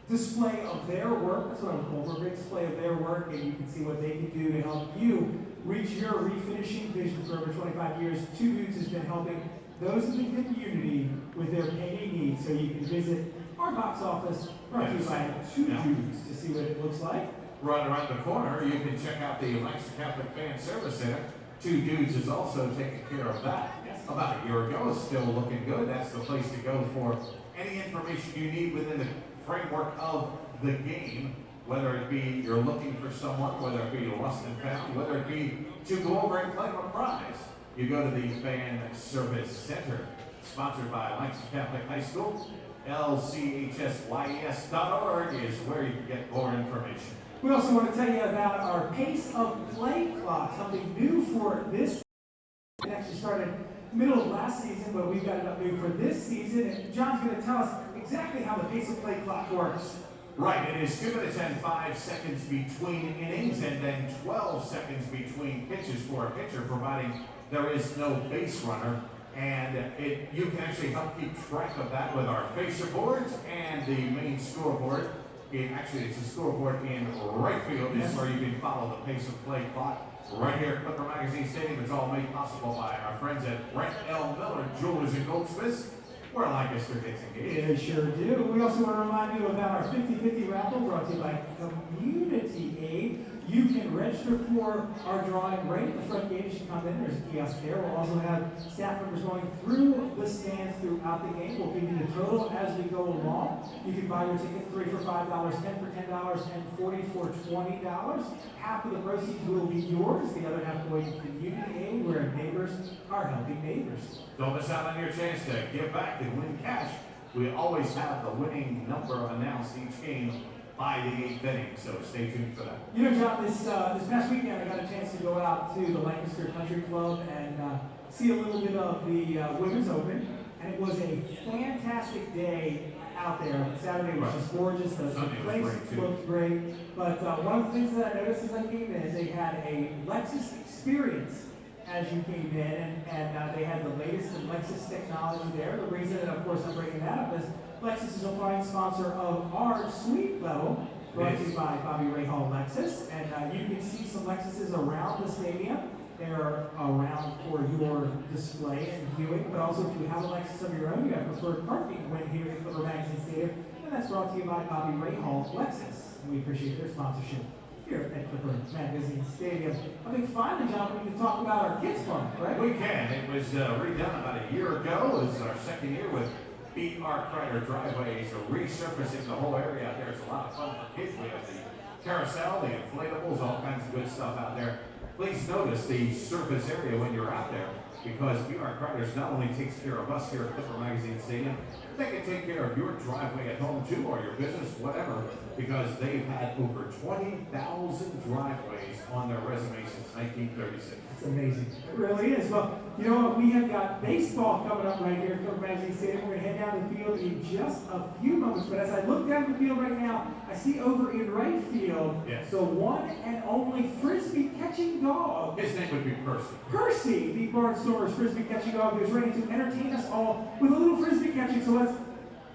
display of their work. That's what I would call it, a great display of their work, and you can see what they can do to help you reach your refinishing vision. For over 25 years, Two Dudes has been helping those in the community with their painting needs. So you can visit our box office, brought to you by Two Dudes, to see what it looks like. Right around the corner, you can check out the Lancaster Catholic Fan Service Center. Two Dudes is also taking care of that. Yes. About a year ago, it's still looking good. That's the place to go for any information you need within the framework of the game, whether it be you're looking for someone, whether it be lost and found, whether it be to go over and claim a prize. You go to the Fan Service Center, sponsored by Lancaster Catholic High School. LCHSYES.org is where you can get more information. We also want to tell you about our Pace of Play clock, something new for this. It actually started middle of last season, but we've got it up new for this season. And John's going to tell us exactly how the Pace of Play clock works. Right, it is 2 minutes and 5 seconds between innings, and then 12 seconds between pitches for a pitcher, providing there is no base runner. And you can actually help keep track of that with our facer boards and the main scoreboard. It's a scoreboard in right field. This is where you can follow the Pace of Play clock right here at Clipper Magazine Stadium. It's all made possible by our friends at Brent L. Miller Jewelers and Goldsmiths, where Lancaster gets engaged. They sure do. We also want to remind you about our 50/50 raffle brought to you by Community Aid. You can register for our drawing right at the front gate as you come in. There's a kiosk there. We'll also have staff members going through the stands throughout the game. We'll give you the total as we go along. You can buy your ticket, 3 for $5, 10 for $10, and 40 for $20. Half of the proceeds will be yours. The other half going to Community Aid, where neighbors are helping neighbors. Don't miss out on your chance to give back and win cash. We always have the winning number announced each game by the 8th inning, so stay tuned for that. You know, John, this past weekend I got a chance to go out to the Lancaster Country Club and see a little bit of the Women's Open, and it was a fantastic day out there. Saturday was just gorgeous. The place looked great. But one of the things that I noticed as I came in is they had a Lexus experience as you came in, and they had the latest in Lexus technology there. The reason that, of course, I'm bringing that up is Lexus is a fine sponsor of our Suite Level, brought to you by Bobby Ray Hall Lexus. And you can see some Lexuses around the stadium. They're around for your display and viewing, but also if you have a Lexus of your own, you have preferred parking when here at Clipper Magazine Stadium, and that's brought to you by Bobby Ray Hall Lexus. And we appreciate their sponsorship here at Clipper Magazine Stadium. I think finally, John, we can talk about our kids park, right? We can. It was redone about a year ago. This is our second year with B.R. Kreider driveways, resurfacing the whole area out there. It's a lot of fun for kids. We have the carousel, the inflatables, all kinds of good stuff out there. Please notice the surface area when you're out there, because B.R. Kreider not only takes care of us here at Clipper Magazine Stadium, they can take care of your driveway at home too, or your business, whatever, because they've had over 20,000 driveways on their resume since 1936. It's amazing. It really is. Well, you know what? We have got baseball coming up right here at Clipper Magazine Stadium. We're going to head down the field in just a few moments. But as I look down the field right now, I see over in right field the one and only Frisbee catching dog. His name would be Percy. Percy, the Barnstormers Frisbee catching dog, who's ready to entertain us all with a little Frisbee catching. So let's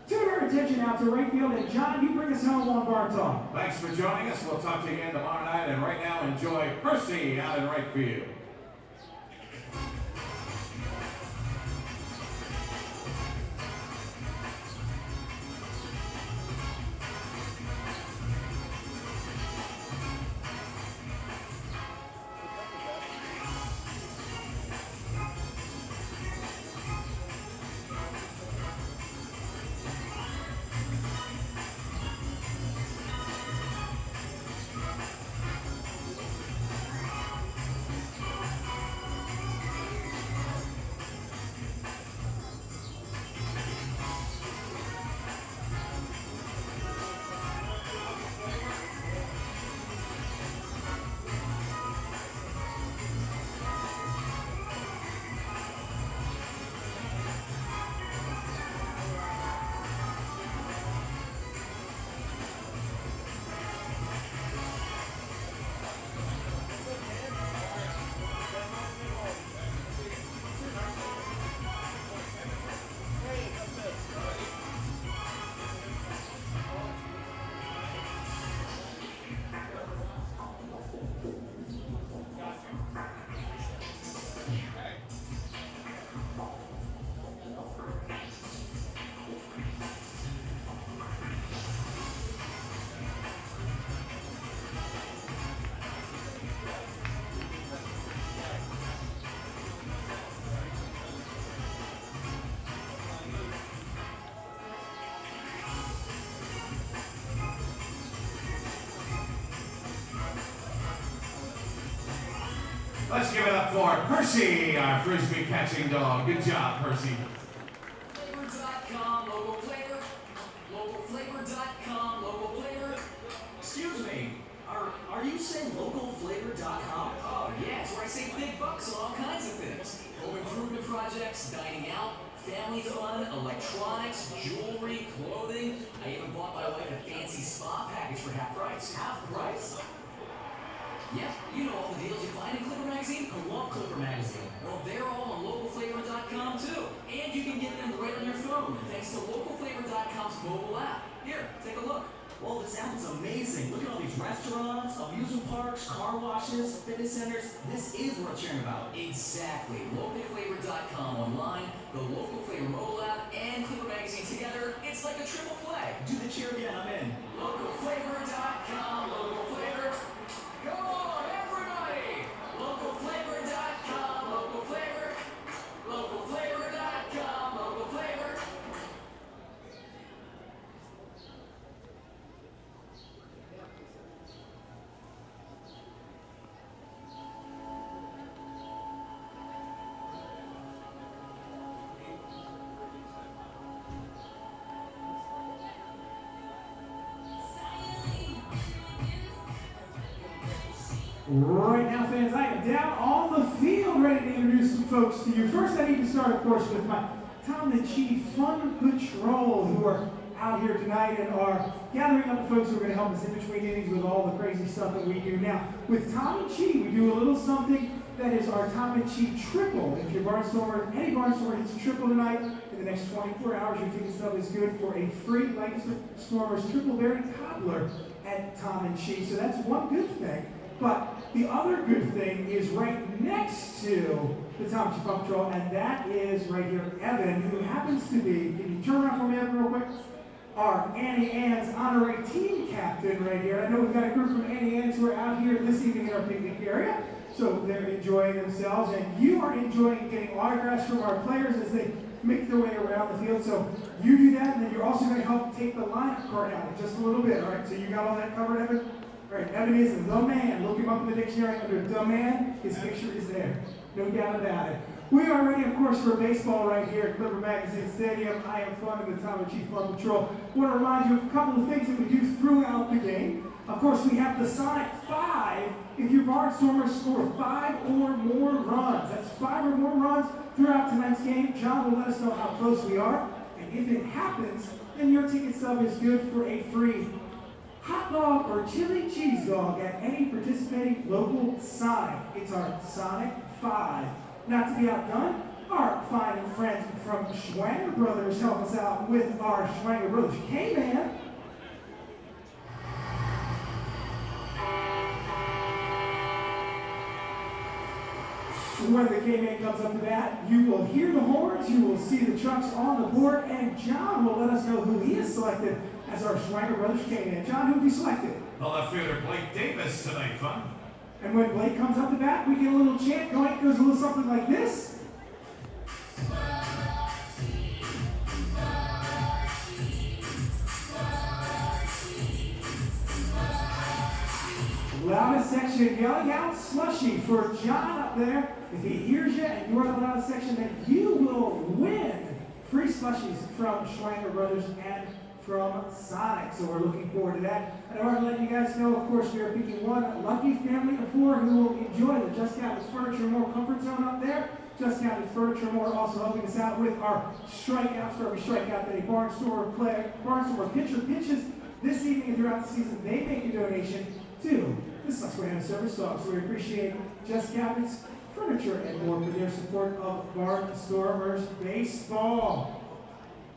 turn our attention out to right field. And John, you bring us home on Barn Talk. Thanks for joining us. We'll talk to you again tomorrow night. And right now, enjoy Percy out in right field. Let's give it up for Percy, our frisbee catching dog. Good job, Percy. Flavor.com, local flavor. Localflavor.com, local flavor. Excuse me, are you saying localflavor.com? Oh yeah, it's where I save big bucks on all kinds of things. Home improvement projects, dining out, family fun, electronics, jewelry, clothing. I even bought my wife a fancy spa package for half price. Half price? Yeah, you know all the deals you find in Clipper Magazine. I love Clipper Magazine. Well, they're all on localflavor.com too. And you can get them right on your phone thanks to localflavor.com's mobile app. Here, take a look. Well, this sounds amazing. Look at all these restaurants, amusement parks, car washes, fitness centers. This is what I'm sharing about. Exactly. Localflavor.com online, the Local Flavor mobile app, and Clipper Magazine together. It's like a triple play. Do the cheer again. I'm in. Localflavor.com. Local Flavor. Come on, everybody! Localflavor.com, local flavor. Localflavor.com, local flavor. Right now, fans, I am down on the field ready to introduce some folks to you. First, I need to start, of course, with my Tom and Chief Fun Patrol, who are out here tonight and are gathering up the folks who are going to help us in between innings with all the crazy stuff that we do. Now, with Tom and Chief, we do a little something that is our Tom and Chief triple. If your Barnstormer, any Barnstormer hits a triple tonight, in the next 24 hours, your ticket stub is good for a free Lancaster Barnstormers triple berry cobbler at Tom and Chief. So that's one good thing. But the other good thing is right next to the Tom Chief Fun Patrol, and that is right here, Evan, who happens to be, can you turn around for me, Evan, real quick? Our Annie Ann's honorary team captain right here. I know we've got a group from Annie Ann's who are out here this evening in our picnic area, so they're enjoying themselves, and you are enjoying getting autographs from our players as they make their way around the field. So you do that, and then you're also going to help take the lineup card out in just a little bit, all right? So you got all that covered, Evan? Right, Evan is the man. Look him up in the dictionary under the man. His picture is there. No doubt about it. We are ready, of course, for baseball right here at Clipper Magazine Stadium. I am Fun and the Tom and Chief Fun Patrol. I want to remind you of a couple of things that we do throughout the game. Of course, we have the Sonic 5. If your Barnstormers score 5 or more runs, that's 5 or more runs throughout tonight's game, John will let us know how close we are. And if it happens, then your ticket stub is good for a free hot dog or chili cheese dog at any participating local Sonic. It's our Sonic 5. Not to be outdone, our fine friends from Schwanger Brothers help us out with our Schwanger Brothers K-Man. When the K-Man comes up to bat, you will hear the horns, you will see the trucks on the board, and John will let us know who he has selected as our Schwanger Brothers K-Man. John, who have you selected? The left fielder Blake Davis tonight, Fun. And when Blake comes up to bat, we get a little chant going. It goes a little something like this. Loudest section yelling out slushy for John up there. If he hears you and you're the loudest section, then you will win free slushies from Schwanger Brothers and from Sonic. So we're looking forward to that. And I want to let you guys know, of course, we are picking one lucky family of 4 who will enjoy the Just Captain's Furniture More Comfort Zone up there. Just Captain's Furniture More also helping us out with our strikeouts, where we strike out that a Barnstormer pitcher pitches this evening and throughout the season. They make a donation to the Susquehanna Service Dog. So we appreciate Just Captain's Furniture and More for their support of Barnstormers baseball.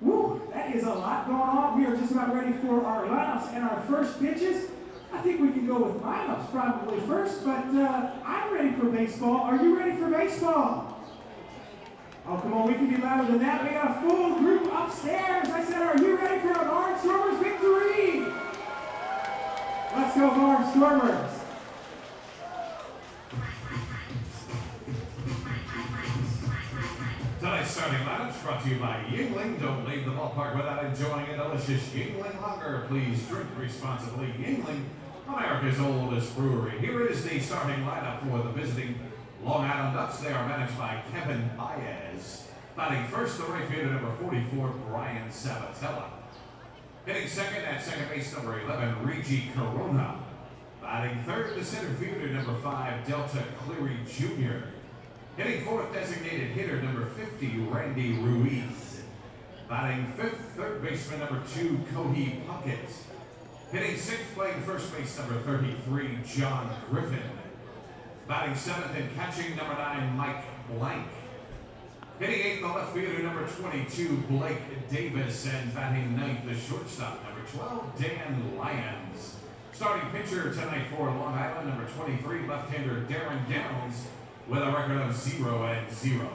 Woo, that is a lot going on. We are just about ready for our lineups and our first pitches. I think we can go with lineups probably first, but I'm ready for baseball. Are you ready for baseball? Oh, come on, we can be louder than that. We got a full group upstairs. I said, are you ready for a Barnstormers victory? Let's go, Barnstormers. Tonight's starting lineups brought to you by Yingling. Don't leave the ballpark without enjoying a delicious Yingling lager. Please drink responsibly. Yingling, America's oldest brewery. Here is the starting lineup for the visiting Long Island Ducks, they are managed by Kevin Baez. Batting first, the right fielder number 44, Brian Sabatella. Hitting second at second base, number 11, Regi Corona. Batting third, the center fielder, number 5, Delta Cleary Jr. Hitting fourth, designated hitter, number 50, Randy Ruiz. Batting fifth, third baseman, number 2, Cody Puckett. Hitting sixth, playing first base, number 33, John Griffin. Batting seventh and catching, number 9, Mike Blank. Hitting eighth, the left fielder, number 22, Blake Davis. And batting ninth, the shortstop, number 12, Dan Lyons. Starting pitcher tonight for Long Island, number 23, left-hander Darren Downs, with a record of 0-0.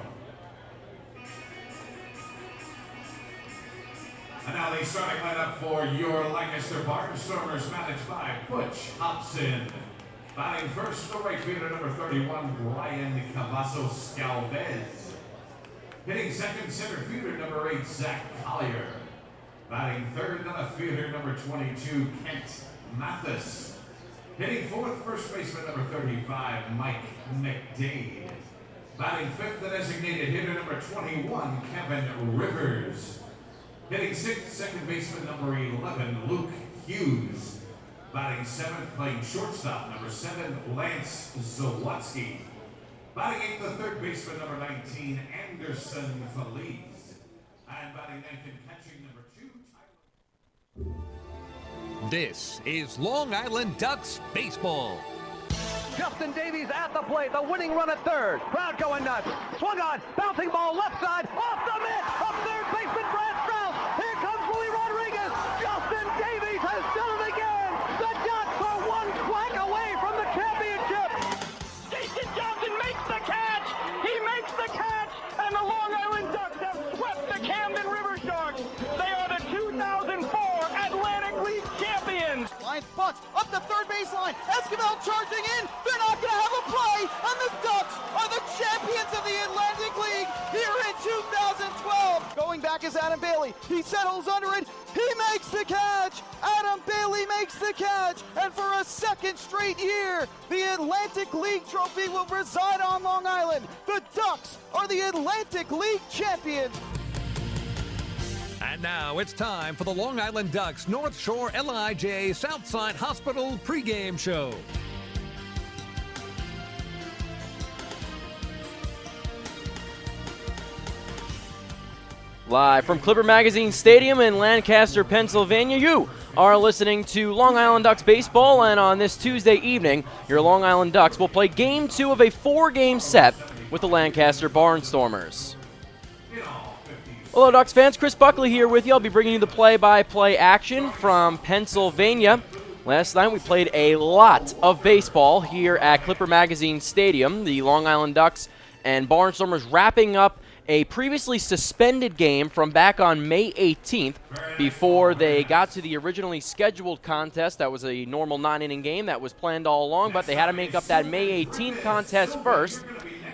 And now the starting lineup for your Lancaster Barnstormers, managed by Butch Hobson. Batting first, the right fielder, number 31, Brian Cavazos Galvez. Hitting second, center fielder, number 8, Zach Collier. Batting third, the left fielder, number 22, Kent Mathis. Hitting fourth, first baseman, number 35, Mike McDade. Batting fifth, the designated hitter, number 21, Kevin Rivers. Hitting sixth, second baseman, number 11, Luke Hughes. Batting seventh, playing shortstop, number 7, Lance Zawatsky. Batting eighth, the third baseman, number 19, Anderson Feliz. And batting ninth and catching, number 2, Tyler. This is Long Island Ducks baseball. Justin Davies at the plate, the winning run at third. Crowd going nuts. Swung on, bouncing ball left side, off the mitt, up third baseman Brad Strauss. Here comes Willie Rodriguez. Justin Davies has done it again. The Ducks are one quack away from the championship. Jason Johnson makes the catch. He makes the catch, and the Long Island Ducks have swept the Camden River Sharks. They are the 2004 Atlantic League champions. Line bunts up the third baseline. Esquivel charging in. They're not going to have a play, and the Ducks are the champions of the Atlantic League here in 2012. Going back is Adam Bailey. He settles under it. He makes the catch. Adam Bailey makes the catch. And for a second straight year, the Atlantic League trophy will reside on Long Island. The Ducks are the Atlantic League champions. And now it's time for the Long Island Ducks North Shore LIJ Southside Hospital pregame show. Live from Clipper Magazine Stadium in Lancaster, Pennsylvania, you are listening to Long Island Ducks baseball, and on this Tuesday evening, your Long Island Ducks will play Game 2 of a 4-game set with the Lancaster Barnstormers. Hello, Ducks fans. Chris Buckley here with you. I'll be bringing you the play-by-play action from Pennsylvania. Last night we played a lot of baseball here at Clipper Magazine Stadium. The Long Island Ducks and Barnstormers wrapping up a previously suspended game from back on May 18th before they got to the originally scheduled contest. That was a normal 9-inning game that was planned all along, but they had to make up that May 18th contest first.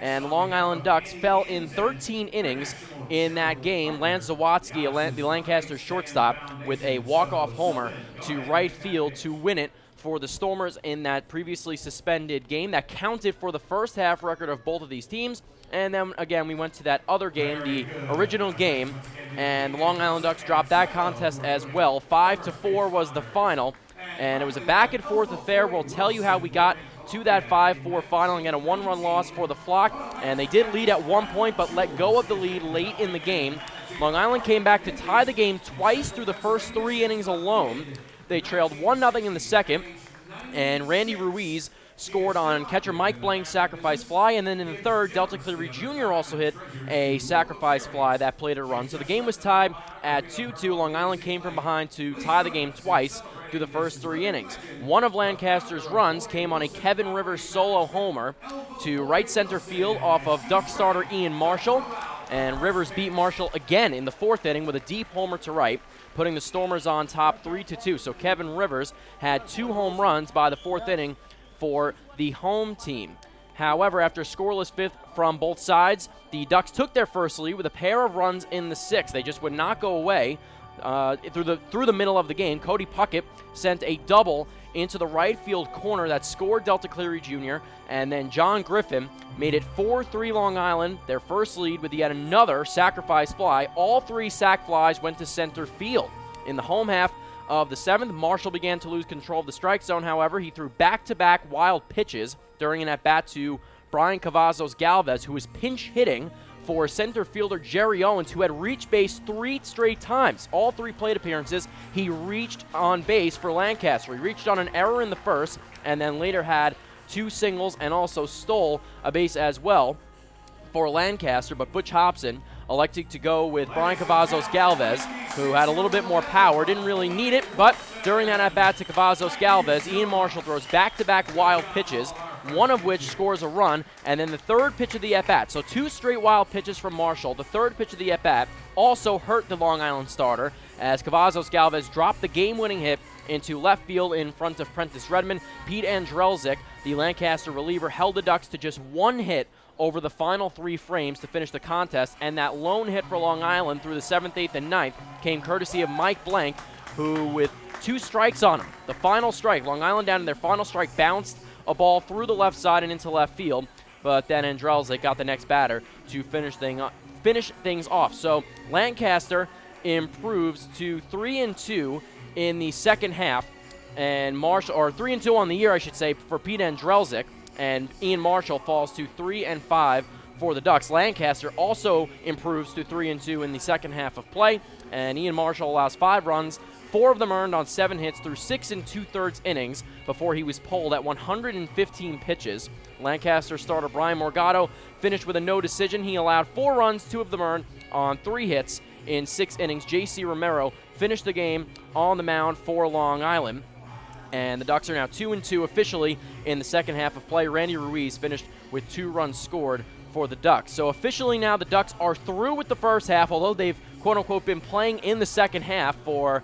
And Long Island Ducks fell in 13 innings in that game. Lance Zawatsky, the Lancaster shortstop, with a walk-off homer to right field to win it for the Stormers in that previously suspended game. That counted for the first half record of both of these teams. And then, again, we went to that other game, the original game, and the Long Island Ducks dropped that contest as well. 5-4 was the final, and it was a back-and-forth affair. We'll tell you how we got to that 5-4 final, and get a 1-run loss for the Flock. And they did lead at one point, but let go of the lead late in the game. Long Island came back to tie the game twice through the first 3 innings alone. They trailed 1-0 in the second, and Randy Ruiz scored on catcher Mike Blank's sacrifice fly, and then in the third, Delta Cleary Jr. also hit a sacrifice fly that played a run. So the game was tied at 2-2. Long Island came from behind to tie the game twice through the first 3 innings. One of Lancaster's runs came on a Kevin Rivers solo homer to right center field off of Duck starter Ian Marshall, and Rivers beat Marshall again in the 4th inning with a deep homer to right, putting the Stormers on top 3-2. So Kevin Rivers had 2 home runs by the 4th inning for the home team. However, after a scoreless 5th from both sides, the Ducks took their first lead with a pair of runs in the 6th. They just would not go away through the middle of the game. Cody Puckett sent a double into the right field corner that scored Delta Cleary Jr., and then John Griffin made it 4-3 Long Island, their first lead with yet another sacrifice fly. All 3 sac flies went to center field. In the home half of the 7th, Marshall began to lose control of the strike zone. However, he threw back-to-back wild pitches during an at-bat to Brian Cavazos Galvez, who was pinch hitting for center fielder Jerry Owens, who had reached base 3 straight times. All 3 plate appearances, he reached on base for Lancaster. He reached on an error in the first, and then later had 2 singles and also stole a base as well for Lancaster. But Butch Hobson elected to go with Brian Cavazos Galvez, who had a little bit more power, didn't really need it, but during that at-bat to Cavazos Galvez, Ian Marshall throws back-to-back wild pitches, one of which scores a run, and then the third pitch of the at-bat. So 2 straight wild pitches from Marshall. The third pitch of the at-bat also hurt the Long Island starter as Cavazos Galvez dropped the game-winning hit into left field in front of Prentice Redmond. Pete Andrelzik, the Lancaster reliever, held the Ducks to just 1 hit over the final 3 frames to finish the contest, and that lone hit for Long Island through the 7th, 8th, and 9th came courtesy of Mike Blank, who with 2 strikes on him, the final strike, Long Island down to their final strike, bounced a ball through the left side and into left field, but then Andrelzik got the next batter to finish things off. So Lancaster improves to 3-2 in the second half, and 3-2 on the year, I should say, for Pete Andrelzik, and Ian Marshall falls to 3-5 for the Ducks. Lancaster also improves to 3-2 in the second half of play, and Ian Marshall allows 5 runs, 4 of them earned on 7 hits through 6 2/3 innings before he was pulled at 115 pitches. Lancaster starter Brian Morgado finished with a no decision. He allowed 4 runs, 2 of them earned on 3 hits in 6 innings. J.C. Romero finished the game on the mound for Long Island. And the Ducks are now 2-2 officially in the second half of play. Randy Ruiz finished with 2 runs scored for the Ducks. So officially now the Ducks are through with the first half, although they've quote-unquote been playing in the second half for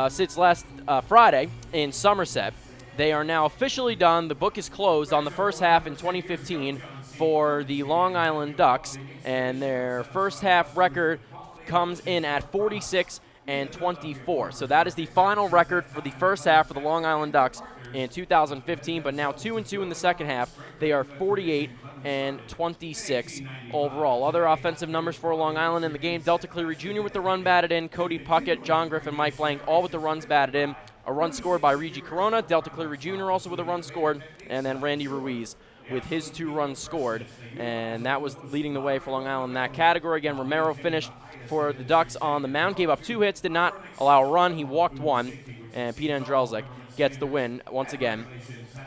since last Friday in Somerset. They are now officially done. The book is closed on the first half in 2015 for the Long Island Ducks, and their first half record comes in at 46-24. So that is the final record for the first half for the Long Island Ducks in 2015, but now 2-2 in the second half. They are 48-26 overall. Other offensive numbers for Long Island in the game: Delta Cleary Jr. with the run batted in, Cody Puckett, John Griffin, Mike Blank, all with the runs batted in. A run scored by Reggie Corona, Delta Cleary Jr. also with a run scored, and then Randy Ruiz with his 2 runs scored, and that was leading the way for Long Island in that category. Again, Romero finished for the Ducks on the mound, gave up 2 hits, did not allow a run. He walked 1, and Pete Andrelzik gets the win once again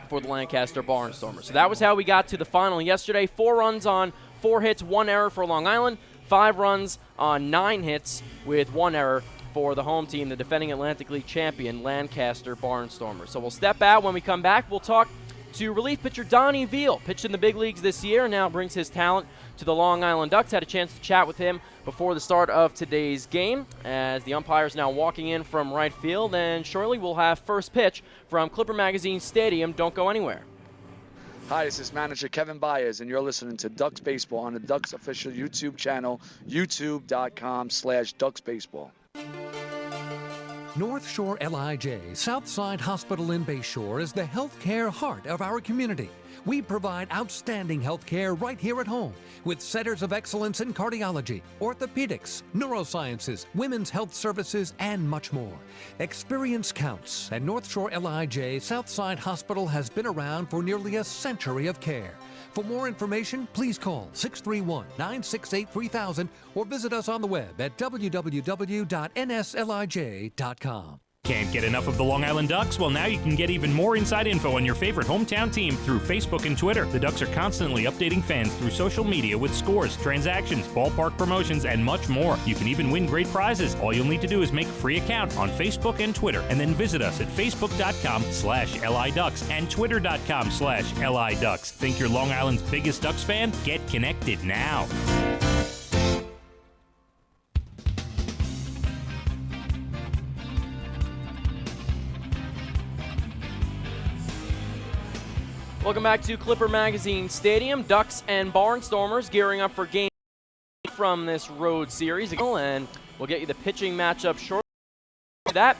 for the Lancaster Barnstormers. So that was how we got to the final yesterday. 4 runs on 4 hits, 1 error for Long Island, 5 runs on 9 hits with 1 error for the home team, the defending Atlantic League champion, Lancaster Barnstormers. So we'll step out. When we come back, we'll talk to relief pitcher Donnie Veal. Pitched in the big leagues this year and now brings his talent to the Long Island Ducks. Had a chance to chat with him before the start of today's game as the umpire's now walking in from right field, and shortly we'll have first pitch from Clipper Magazine Stadium. Don't go anywhere. Hi, this is manager Kevin Byers, and you're listening to Ducks Baseball on the Ducks official YouTube channel, youtube.com/DucksBaseball. North Shore LIJ Southside Hospital in Bayshore is the healthcare heart of our community. We provide outstanding healthcare right here at home with centers of excellence in cardiology, orthopedics, neurosciences, women's health services, and much more. Experience counts, and North Shore LIJ Southside Hospital has been around for nearly a century of care. For more information, please call 631-968-3000 or visit us on the web at www.nslij.com. Can't get enough of the Long Island Ducks? Well, now you can get even more inside info on your favorite hometown team through Facebook and Twitter. The Ducks are constantly updating fans through social media with scores, transactions, ballpark promotions, and much more. You can even win great prizes. All you'll need to do is make a free account on Facebook and Twitter, and then visit us at facebook.com/LIDucks and twitter.com/LIDucks. Think you're Long Island's biggest Ducks fan? Get connected now. Welcome back to Clipper Magazine Stadium. Ducks and Barnstormers gearing up for game from this road series, and we'll get you the pitching matchup shortly. That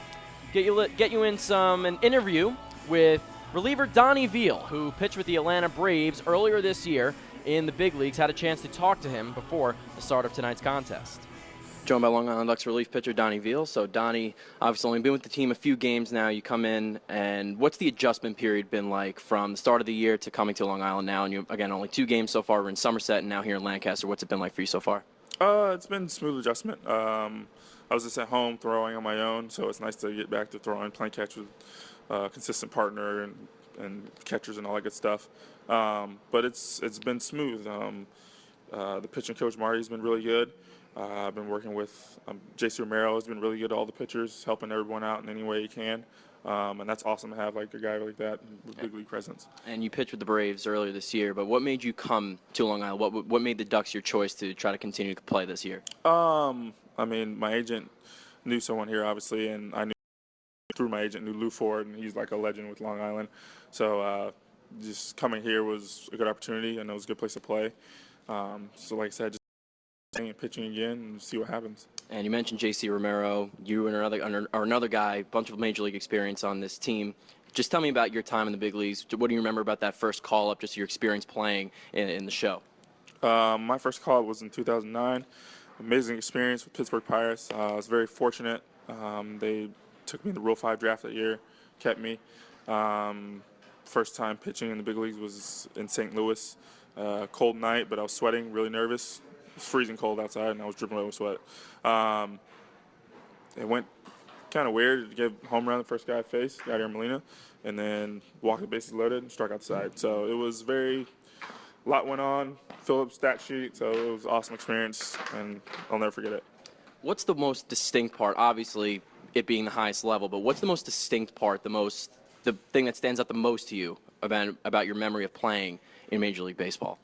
get you in an interview with reliever Donnie Veal, who pitched with the Atlanta Braves earlier this year in the big leagues. Had a chance to talk to him before the start of tonight's contest. Joined by Long Island Ducks relief pitcher Donnie Veal. So Donnie, obviously only been with the team a few games now. You come in, and what's the adjustment period been like from the start of the year to coming to Long Island now? And you, again, only 2 games so far. We're in Somerset and now here in Lancaster. What's it been like for you so far? It's been a smooth adjustment. I was just at home throwing on my own, so it's nice to get back to throwing, playing catch with a consistent partner and catchers and all that good stuff. But it's been smooth. The pitching coach Marty's been really good. I've been working with J.C. Romero has been really good to all the pitchers, helping everyone out in any way he can. And that's awesome to have like a guy like that with big league presence. And you pitched with the Braves earlier this year, but what made you come to Long Island? What made the Ducks your choice to try to continue to play this year? I mean, my agent knew someone here, obviously, and I knew through my agent knew Lou Ford, and he's like a legend with Long Island. So just coming here was a good opportunity, and it was a good place to play. So like I said, just and pitching again and see what happens. And you mentioned J.C. Romero, you and another guy, bunch of major league experience on this team. Just tell me about your time in the big leagues. What do you remember about that first call-up, just your experience playing in the show? My first call-up was in 2009. Amazing experience with Pittsburgh Pirates. I was very fortunate. They took me in the Rule 5 draft that year, kept me. First time pitching in the big leagues was in St. Louis. Cold night, but I was sweating, really nervous. It was freezing cold outside, and I was dripping away with sweat. It went kind of weird to get home run the first guy I faced, Yadier Molina, and then walked the bases loaded and struck outside. So it was a lot went on, filled up stat sheet, so it was an awesome experience, and I'll never forget it. What's the most distinct part? Obviously, it being the highest level, but what's the most distinct part, the thing that stands out the most to you about your memory of playing in Major League Baseball?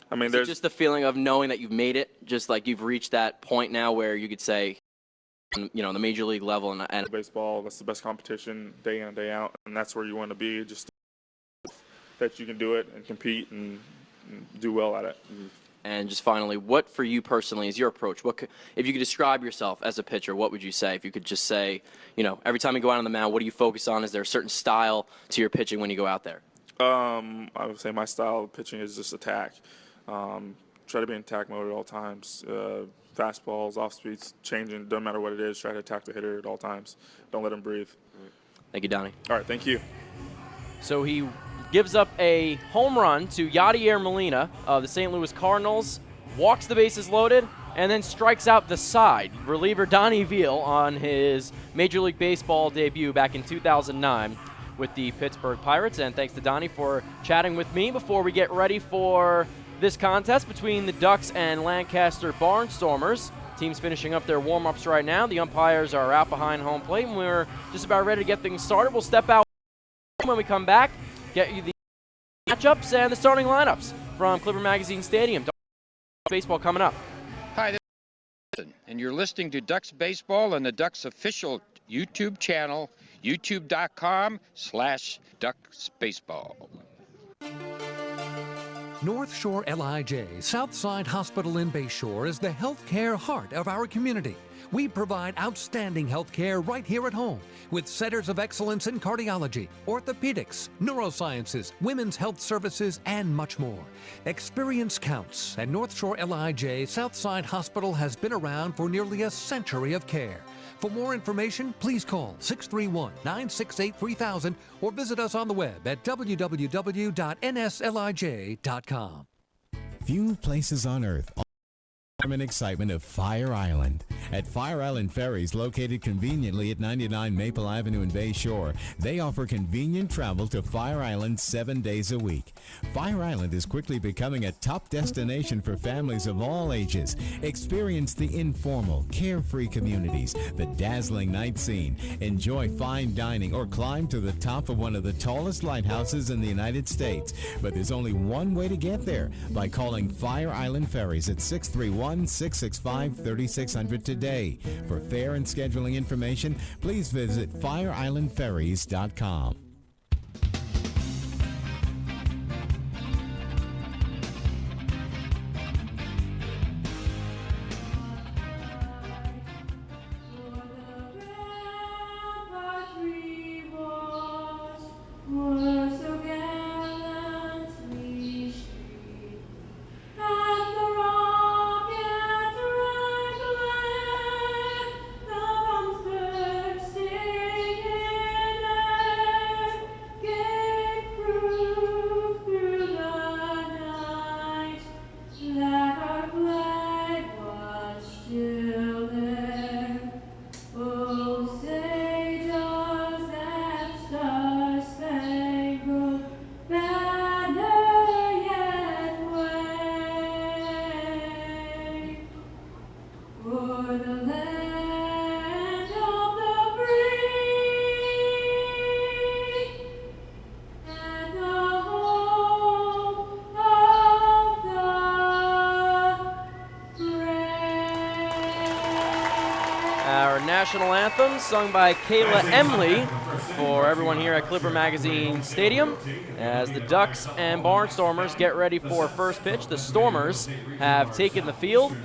I mean, there's just the feeling of knowing that you've made it, just like you've reached that point now where you could say, you know, the major league level and baseball, that's the best competition day in and day out, and that's where you want to be, just that you can do it and compete and do well at it. And just finally, what for you personally is your approach? If you could describe yourself as a pitcher, what would you say? If you could just say, you know, every time you go out on the mound, what do you focus on? Is there a certain style to your pitching when you go out there? I would say my style of pitching is just attack. Try to be in attack mode at all times. Fastballs, off speeds, changing, doesn't matter what it is, try to attack the hitter at all times. Don't let him breathe. Thank you, Donnie. All right, thank you. So he gives up a home run to Yadier Molina of the St. Louis Cardinals, walks the bases loaded, and then strikes out the side. Reliever Donnie Veal on his Major League Baseball debut back in 2009 with the Pittsburgh Pirates. And thanks to Donnie for chatting with me before we get ready for this contest between the Ducks and Lancaster Barnstormers. Teams finishing up their warm-ups right now. The umpires are out behind home plate, and we're just about ready to get things started. We'll step out when we come back, get you the matchups and the starting lineups from Clipper Magazine Stadium. Baseball coming up. Hi, this is Justin, and you're listening to Ducks Baseball on the Ducks official YouTube channel, youtube.com/DucksBaseball. North Shore LIJ Southside Hospital in Bayshore is the healthcare heart of our community. We provide outstanding healthcare right here at home with centers of excellence in cardiology, orthopedics, neurosciences, women's health services, and much more. Experience counts, and North Shore LIJ Southside Hospital has been around for nearly a century of care. For more information, please call 631-968-3000 or visit us on the web at www.nslij.com. Few places on earth and excitement of Fire Island. At Fire Island Ferries, located conveniently at 99 Maple Avenue in Bayshore, they offer convenient travel to Fire Island 7 days a week. Fire Island is quickly becoming a top destination for families of all ages. Experience the informal, carefree communities, the dazzling night scene, enjoy fine dining, or climb to the top of one of the tallest lighthouses in the United States. But there's only one way to get there, by calling Fire Island Ferries at 631-665-3600 today. For fare and scheduling information, please visit fireislandferries.com. national anthem sung by Kayla Emley for everyone here at Clipper Magazine Stadium as the Ducks and Barnstormers get ready for first pitch. The Stormers have taken the field,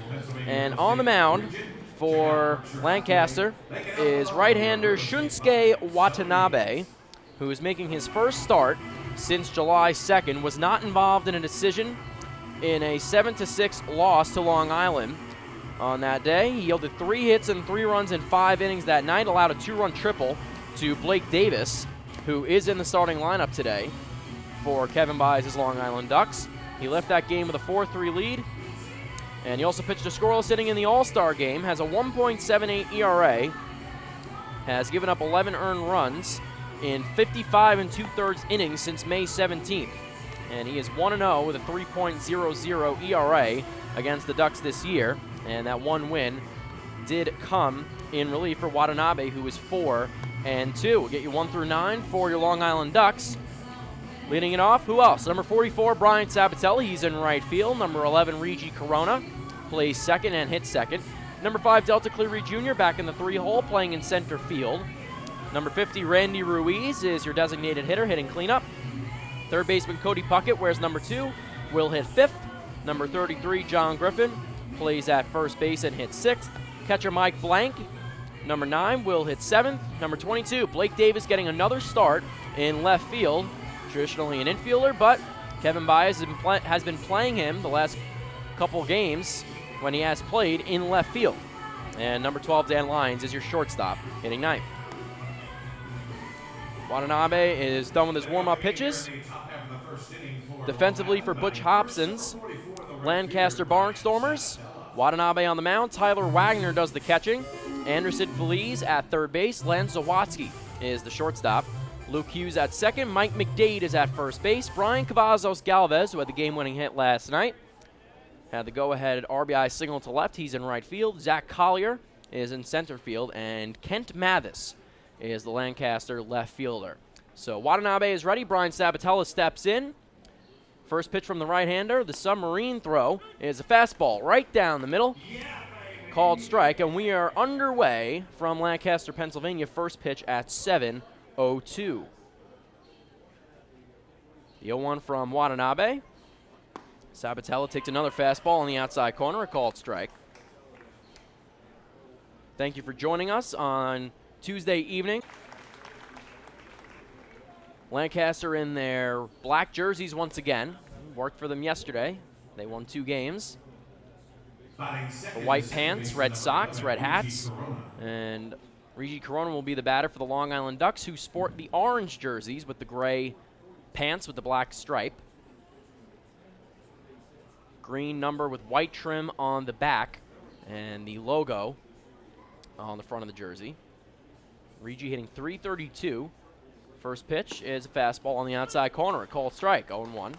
and on the mound for Lancaster is right-hander Shunsuke Watanabe, who is making his first start since July 2nd, was not involved in a decision in a 7-6 loss to Long Island on that day. He yielded 3 hits and 3 runs in 5 innings that night, allowed a 2-run triple to Blake Davis, who is in the starting lineup today for Kevin Byes' Long Island Ducks. He left that game with a 4-3 lead, and he also pitched a scoreless inning in the All-Star game, has a 1.78 ERA, has given up 11 earned runs in 55 2/3 innings since May 17th. And he is 1-0 with a 3.00 ERA against the Ducks this year. And that one win did come in relief for Watanabe, who is 4-2. We'll get you 1 through 9 for your Long Island Ducks. Leading it off, who else? Number 44, Brian Sabatelli. He's in right field. Number 11, Regi Corona, plays second and hits second. Number 5, Delta Cleary Jr., back in the 3-hole, playing in center field. Number 50, Randy Ruiz, is your designated hitter, hitting cleanup. Third baseman Cody Puckett wears number 2, will hit 5th. Number 33, John Griffin, plays at first base and hits 6th. Catcher Mike Blank, number 9, will hit 7th. Number 22, Blake Davis, getting another start in left field. Traditionally an infielder, but Kevin Byes has been playing him the last couple games when he has played in left field. And number 12, Dan Lyons, is your shortstop, hitting 9th. Watanabe is done with his warm-up pitches. Defensively for Butch Hobson's Lancaster Barnstormers, Watanabe on the mound. Tyler Wagner does the catching. Anderson Feliz at third base. Len Zawatsky is the shortstop. Luke Hughes at second. Mike McDade is at first base. Brian Cavazos Galvez, who had the game-winning hit last night, had the go-ahead RBI signal to left. He's in right field. Zach Collier is in center field. And Kent Mathis is the Lancaster left fielder. So Watanabe is ready. Brian Sabatella steps in. First pitch from the right-hander. The submarine throw is a fastball right down the middle. Called strike, and we are underway from Lancaster, Pennsylvania. First pitch at 7:02. The 0-1 from Watanabe. Sabatella takes another fastball on the outside corner, a called strike. Thank you for joining us on Tuesday evening. Lancaster in their black jerseys once again. Worked for them yesterday. They won 2 games. The white pants, red socks, red hats. And Regi Corona will be the batter for the Long Island Ducks, who sport the orange jerseys with the gray pants with the black stripe. Green number with white trim on the back and the logo on the front of the jersey. Regi hitting .332. First pitch is a fastball on the outside corner, a called strike, 0-1.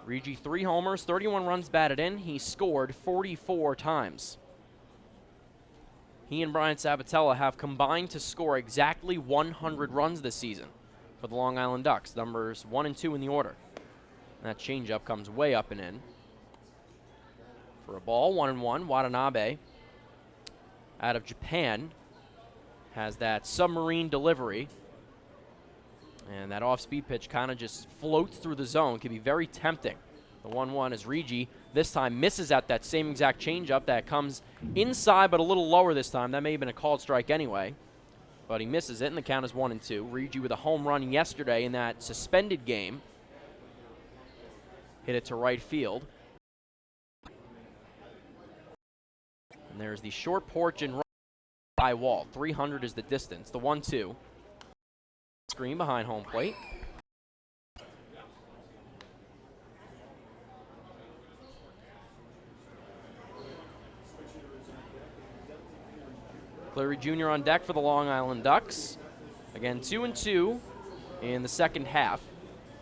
Regi 3 homers, 31 runs batted in. He scored 44 times. He and Brian Sabatella have combined to score exactly 100 runs this season for the Long Island Ducks, numbers 1 and 2 in the order. That changeup comes way up and in. For a ball, 1-1, Watanabe out of Japan has that submarine delivery. And that off-speed pitch kind of just floats through the zone. Can be very tempting. The 1-1 is Regi. This time misses at that same exact changeup that comes inside but a little lower this time. That may have been a called strike anyway. But he misses it, and the count is 1-2. Regi with a home run yesterday in that suspended game. Hit it to right field. And there's the short porch and right high wall. 300 is the distance. The 1-2. Screen behind home plate. Cleary Jr. on deck for the Long Island Ducks. Again, 2-2 in the second half.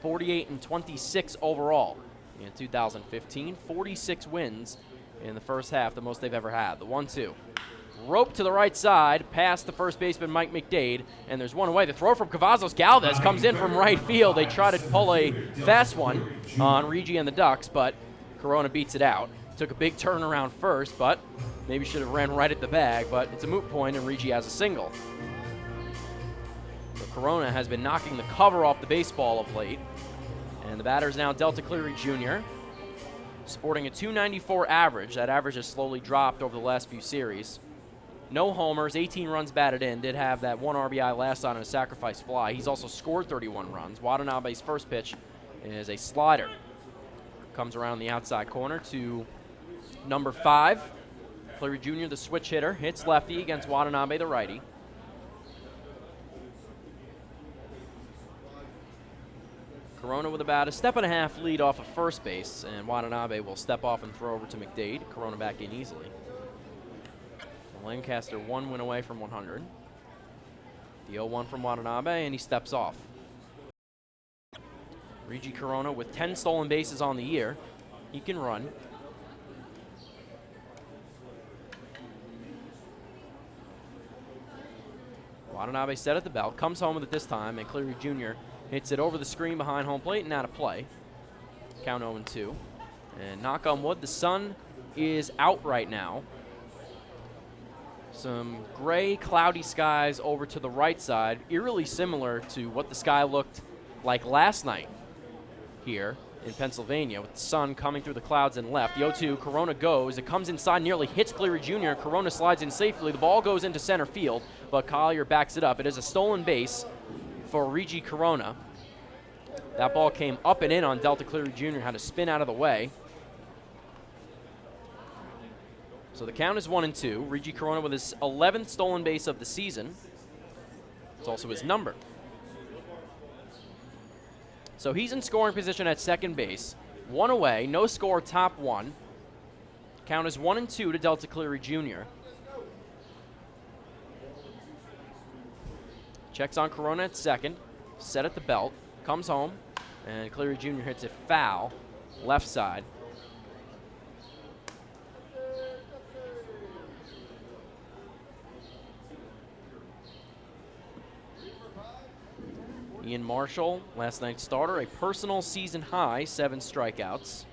48-26 overall in 2015. 46 wins in the first half, the most they've ever had. The 1-2. Rope to the right side, past the first baseman Mike McDade, and there's one away. The throw from Cavazos Galvez comes in from right field. They try to pull a fast one on Regi and the Ducks, but Corona beats it out. Took a big turnaround first, but Maybe should have ran right at the bag, but it's a moot point, and Ricci has a single. So Corona has been knocking the cover off the baseball of late. And the batter is now Delta Cleary Jr., sporting a .294 average. That average has slowly dropped over the last few series. No homers, 18 runs batted in. Did have that 1 RBI last night on a sacrifice fly. He's also scored 31 runs. Watanabe's first pitch is a slider. Comes around the outside corner to number 5. Cleary Jr., the switch hitter, hits lefty against Watanabe, the righty. Corona with about a step and a half lead off of first base, and Watanabe will step off and throw over to McDade. Corona back in easily. Lancaster 1 win away from 100. The 0-1 from Watanabe, and he steps off. Ricci Corona with 10 stolen bases on the year. He can run. Watanabe set at the belt, comes home with it this time, and Cleary Jr. hits it over the screen behind home plate and out of play. Count 0-2. And knock on wood, the sun is out right now. Some gray, cloudy skies over to the right side, eerily similar to what the sky looked like last night here in Pennsylvania, with the sun coming through the clouds and left. The 0-2, Corona goes. It comes inside, nearly hits Cleary Jr. Corona slides in safely. The ball goes into center field, but Collier backs it up. It is a stolen base for Ricci Corona. That ball came up and in on Delta Cleary Jr., had to spin out of the way. So the count is 1-2. Ricci Corona with his 11th stolen base of the season. It's also his number. So he's in scoring position at second base. 1 away, no score, top 1. Count is 1-2 to Delta Cleary Jr. Checks on Corona at second, set at the belt, comes home, and Cleary Jr. hits it foul, left side. Ian Marshall, last night's starter, a personal season high, 7 strikeouts.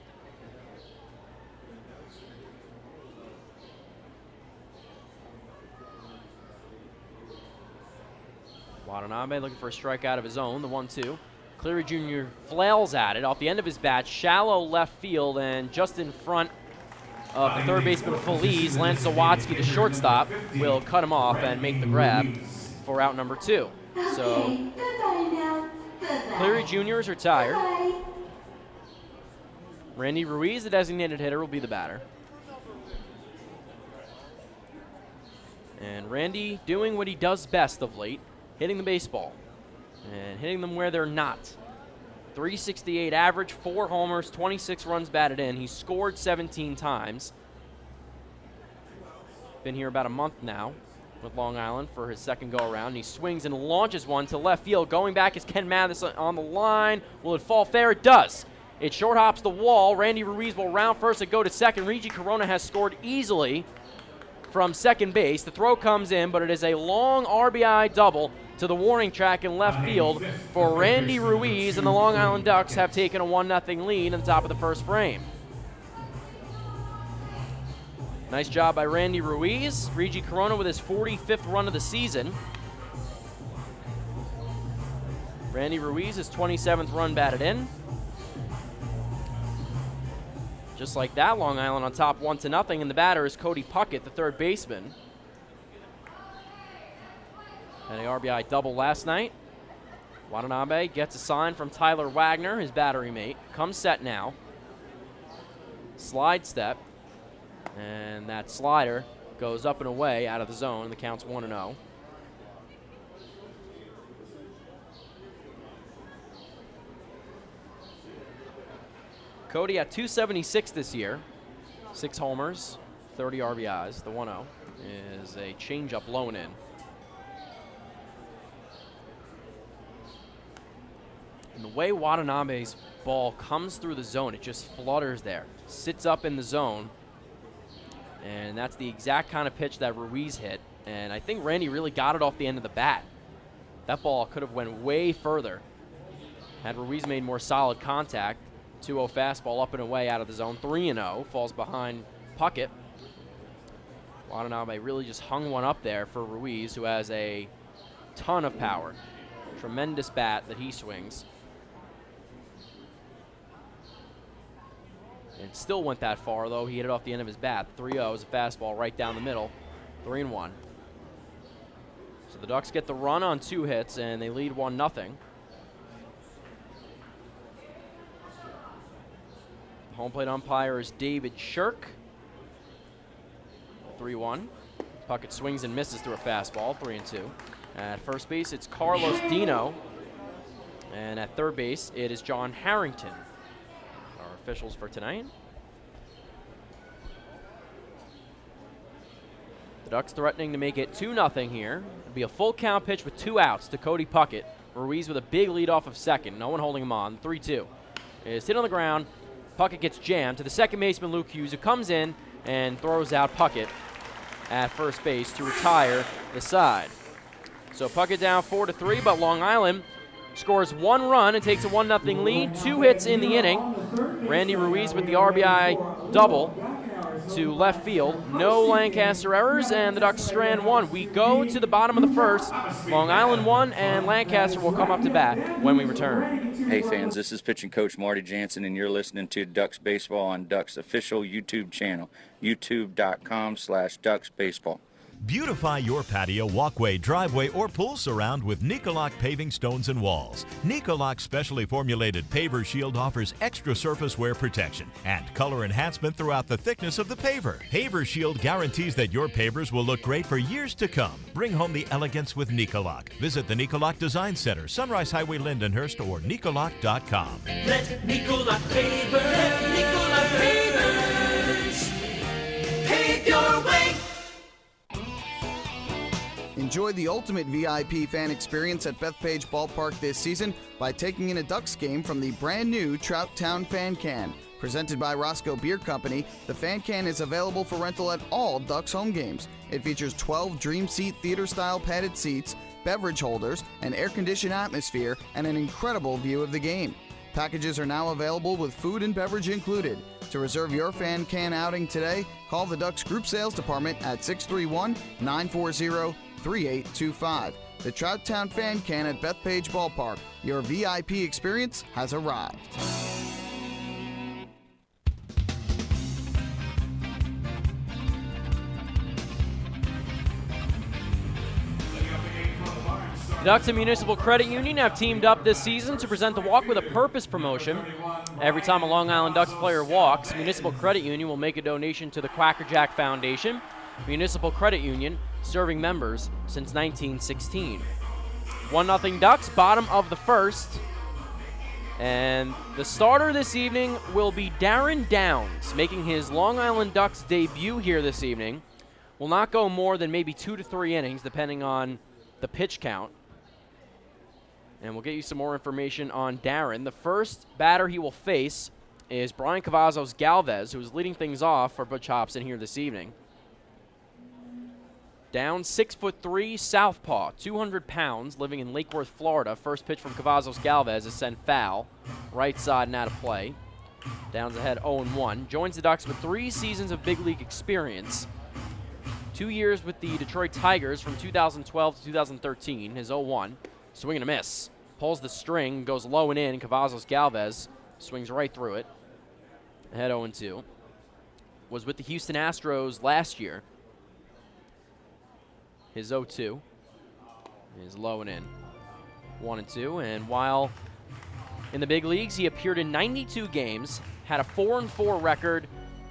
Watanabe looking for a strikeout of his own, the 1-2. Cleary Jr. flails at it off the end of his bat, shallow left field, and just in front of the third baseman Feliz, Lance Zawatsky, the shortstop, will cut him off and make the grab for out number 2. So Cleary Jr. is retired. Randy Ruiz, the designated hitter, will be the batter. And Randy doing what he does best of late, hitting the baseball and hitting them where they're not. .368 average, 4 homers, 26 runs batted in. He's scored 17 times. Been here about a month now with Long Island for his second go-around. He swings and launches one to left field. Going back is Ken Mathis on the line. Will it fall fair? It does. It short hops the wall. Randy Ruiz will round first and go to second. Ricci Corona has scored easily from second base. The throw comes in, but it is a long RBI double to the warning track in left field for Randy Ruiz, and the Long Island Ducks have taken a 1-0 lead in the top of the first frame. Nice job by Randy Ruiz. Ricci Corona with his 45th run of the season. Randy Ruiz, his 27th run batted in. Just like that, Long Island on top 1-0, and the batter is Cody Puckett, the third baseman. And an RBI double last night. Watanabe gets a sign from Tyler Wagner, his battery mate. Comes set now. Slide step. And that slider goes up and away out of the zone. The count's 1-0. Cody at .276 this year. 6 homers, 30 RBIs. The 1-0 is a changeup blown in. And the way Watanabe's ball comes through the zone, it just flutters there. Sits up in the zone. And that's the exact kind of pitch that Ruiz hit. And I think Randy really got it off the end of the bat. That ball could have went way further had Ruiz made more solid contact. 2-0 fastball up and away out of the zone. 3-0. Falls behind Puckett. Watanabe really just hung one up there for Ruiz, who has a ton of power. Tremendous bat that he swings. It still went that far, though. He hit it off the end of his bat. 3-0 is a fastball right down the middle. 3-1. So the Ducks get the run on 2 hits, and they lead 1-0. Home plate umpire is David Shirk. 3-1. Puckett swings and misses through a fastball. 3-2. At first base, it's Carlos Dino. And at third base, it is John Harrington. Our officials for tonight. The Ducks threatening to make it 2-0 here. It'll be a full count pitch with 2 outs to Cody Puckett. Ruiz with a big lead off of second. No one holding him on. 3-2. It's hit on the ground. Puckett gets jammed to the second baseman, Luke Hughes, who comes in and throws out Puckett at first base to retire the side. So Puckett down 4-3, but Long Island scores 1 run and takes a 1-0 lead. 2 hits in the inning. Randy Ruiz with the RBI double to left field. No Lancaster errors, and the Ducks strand 1. We go to the bottom of the first. Long Island 1, and Lancaster will come up to bat when we return. Hey fans, this is pitching coach Marty Jansen, and you're listening to Ducks Baseball on Ducks' official YouTube channel, youtube.com/DucksBaseball. Beautify your patio, walkway, driveway, or pool surround with Nicoloc paving stones and walls. Nicoloc's specially formulated paver shield offers extra surface wear protection and color enhancement throughout the thickness of the paver. Paver shield guarantees that your pavers will look great for years to come. Bring home the elegance with Nicoloc. Visit the Nicoloc Design Center, Sunrise Highway, Lindenhurst, or Nicoloc.com. Let Nicoloc Pavers pave your way. Enjoy the ultimate VIP fan experience at Bethpage Ballpark this season by taking in a Ducks game from the brand new Trout Town Fan Can. Presented by Roscoe Beer Company, the Fan Can is available for rental at all Ducks home games. It features 12 Dream Seat theater-style padded seats, beverage holders, an air-conditioned atmosphere, and an incredible view of the game. Packages are now available with food and beverage included. To reserve your Fan Can outing today, call the Ducks Group Sales Department at 631-940-3825. The Trout Town Fan Can at Bethpage Ballpark. Your VIP experience has arrived. The Ducks and Municipal Credit Union have teamed up this season to present the Walk with a Purpose promotion. Every time a Long Island Ducks player walks, Municipal Credit Union will make a donation to the Quacker Jack Foundation. Municipal Credit Union, serving members since 1916. 1-0 Ducks, bottom of the first. And the starter this evening will be Darren Downs, making his Long Island Ducks debut here this evening. Will not go more than maybe 2 to 3 innings, depending on the pitch count. And we'll get you some more information on Darren. The first batter he will face is Brian Cavazos Galvez, who is leading things off for Butch Hobson here this evening. Down 6'3", southpaw, 200 pounds, living in Lake Worth, Florida. First pitch from Cavazos Galvez is sent foul, right side and out of play. Downs ahead 0-1. Joins the Ducks with 3 seasons of big league experience. 2 years with the Detroit Tigers from 2012 to 2013. His 0-1. Swing and a miss. Pulls the string, goes low and in. Cavazos Galvez swings right through it. Ahead 0-2. Was with the Houston Astros last year. His 0-2 is low and in. 1-2. And while in the big leagues, he appeared in 92 games, had a 4-4 record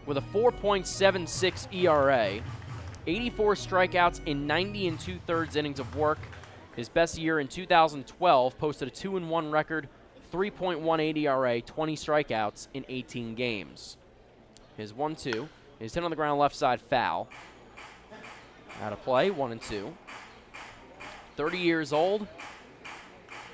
with a 4.76 ERA, 84 strikeouts in 90 2/3 innings of work. His best year in 2012 posted a 2-1 record, 3.18 ERA, 20 strikeouts in 18 games. His 1-2 is hit on the ground left side foul. Out of play, 1-2. 30 years old.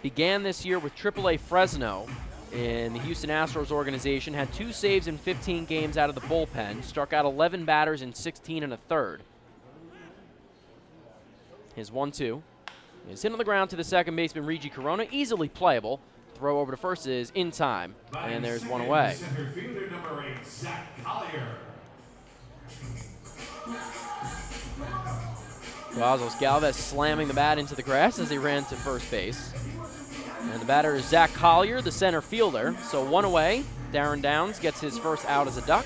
Began this year with AAA Fresno in the Houston Astros organization. Had 2 saves in 15 games out of the bullpen. Struck out 11 batters in 16 1/3. His 1-2 is hit on the ground to the second baseman, Reggie Corona. Easily playable. Throw over to first is in time. And there's one away. Center fielder number 8, Zach Collier. Cavazos Galvez slamming the bat into the grass as he ran to first base. And the batter is Zach Collier, the center fielder. So one away. Darren Downs gets his first out as a Duck.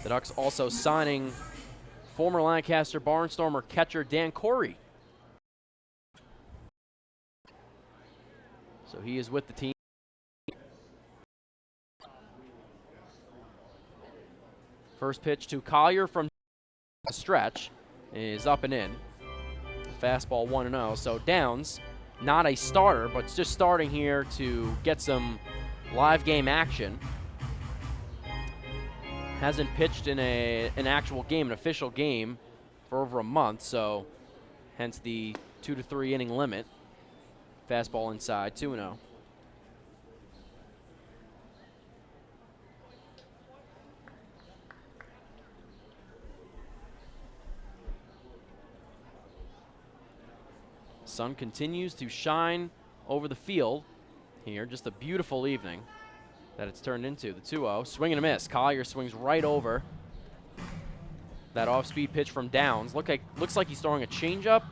The Ducks also signing former Lancaster Barnstormer catcher Dan Corey. So he is with the team. First pitch to Collier from the stretch is up and in. Fastball 1-0. So Downs, not a starter, but just starting here to get some live game action. Hasn't pitched in an actual game, an official game, for over a month, so hence the 2 to 3 inning limit. Fastball inside, 2-0. Sun continues to shine over the field here. Just a beautiful evening that it's turned into. The 2-0, swing and a miss. Collier swings right over that off-speed pitch from Downs. Looks like he's throwing a changeup,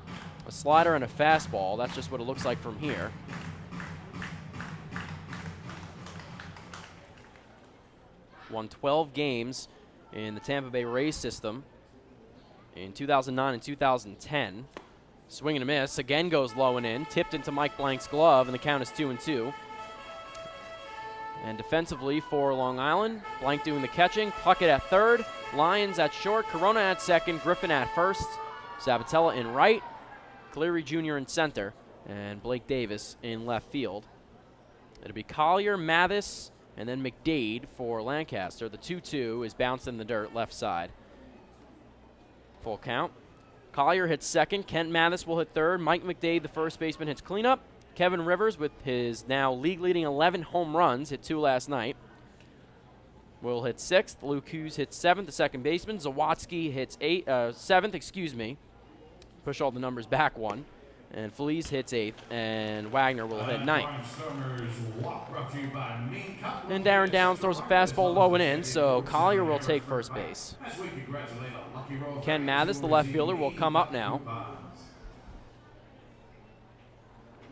a slider, and a fastball. That's just what it looks like from here. Won 12 games in the Tampa Bay Rays system in 2009 and 2010. Swing and a miss, again goes low and in, tipped into Mike Blank's glove, and the count is 2-2. And defensively for Long Island, Blank doing the catching, Puckett at third, Lyons at short, Corona at second, Griffin at first, Sabatella in right, Cleary Jr. in center, and Blake Davis in left field. It'll be Collier, Mathis, and then McDade for Lancaster. The 2-2 is bounced in the dirt left side. Full count. Collier hits second. Kent Mathis will hit third. Mike McDade, the first baseman, hits cleanup. Kevin Rivers, with his now league-leading 11 home runs, hit 2 last night, will hit sixth. Luke Hughes hits seventh, the second baseman. Zawatsky hits seventh, Push all the numbers back one. And Feliz hits eighth, and Wagner will hit ninth. And Darren Downs throws a fastball low and in, so Collier will take first base. Ken Mathis, the left fielder, will come up now.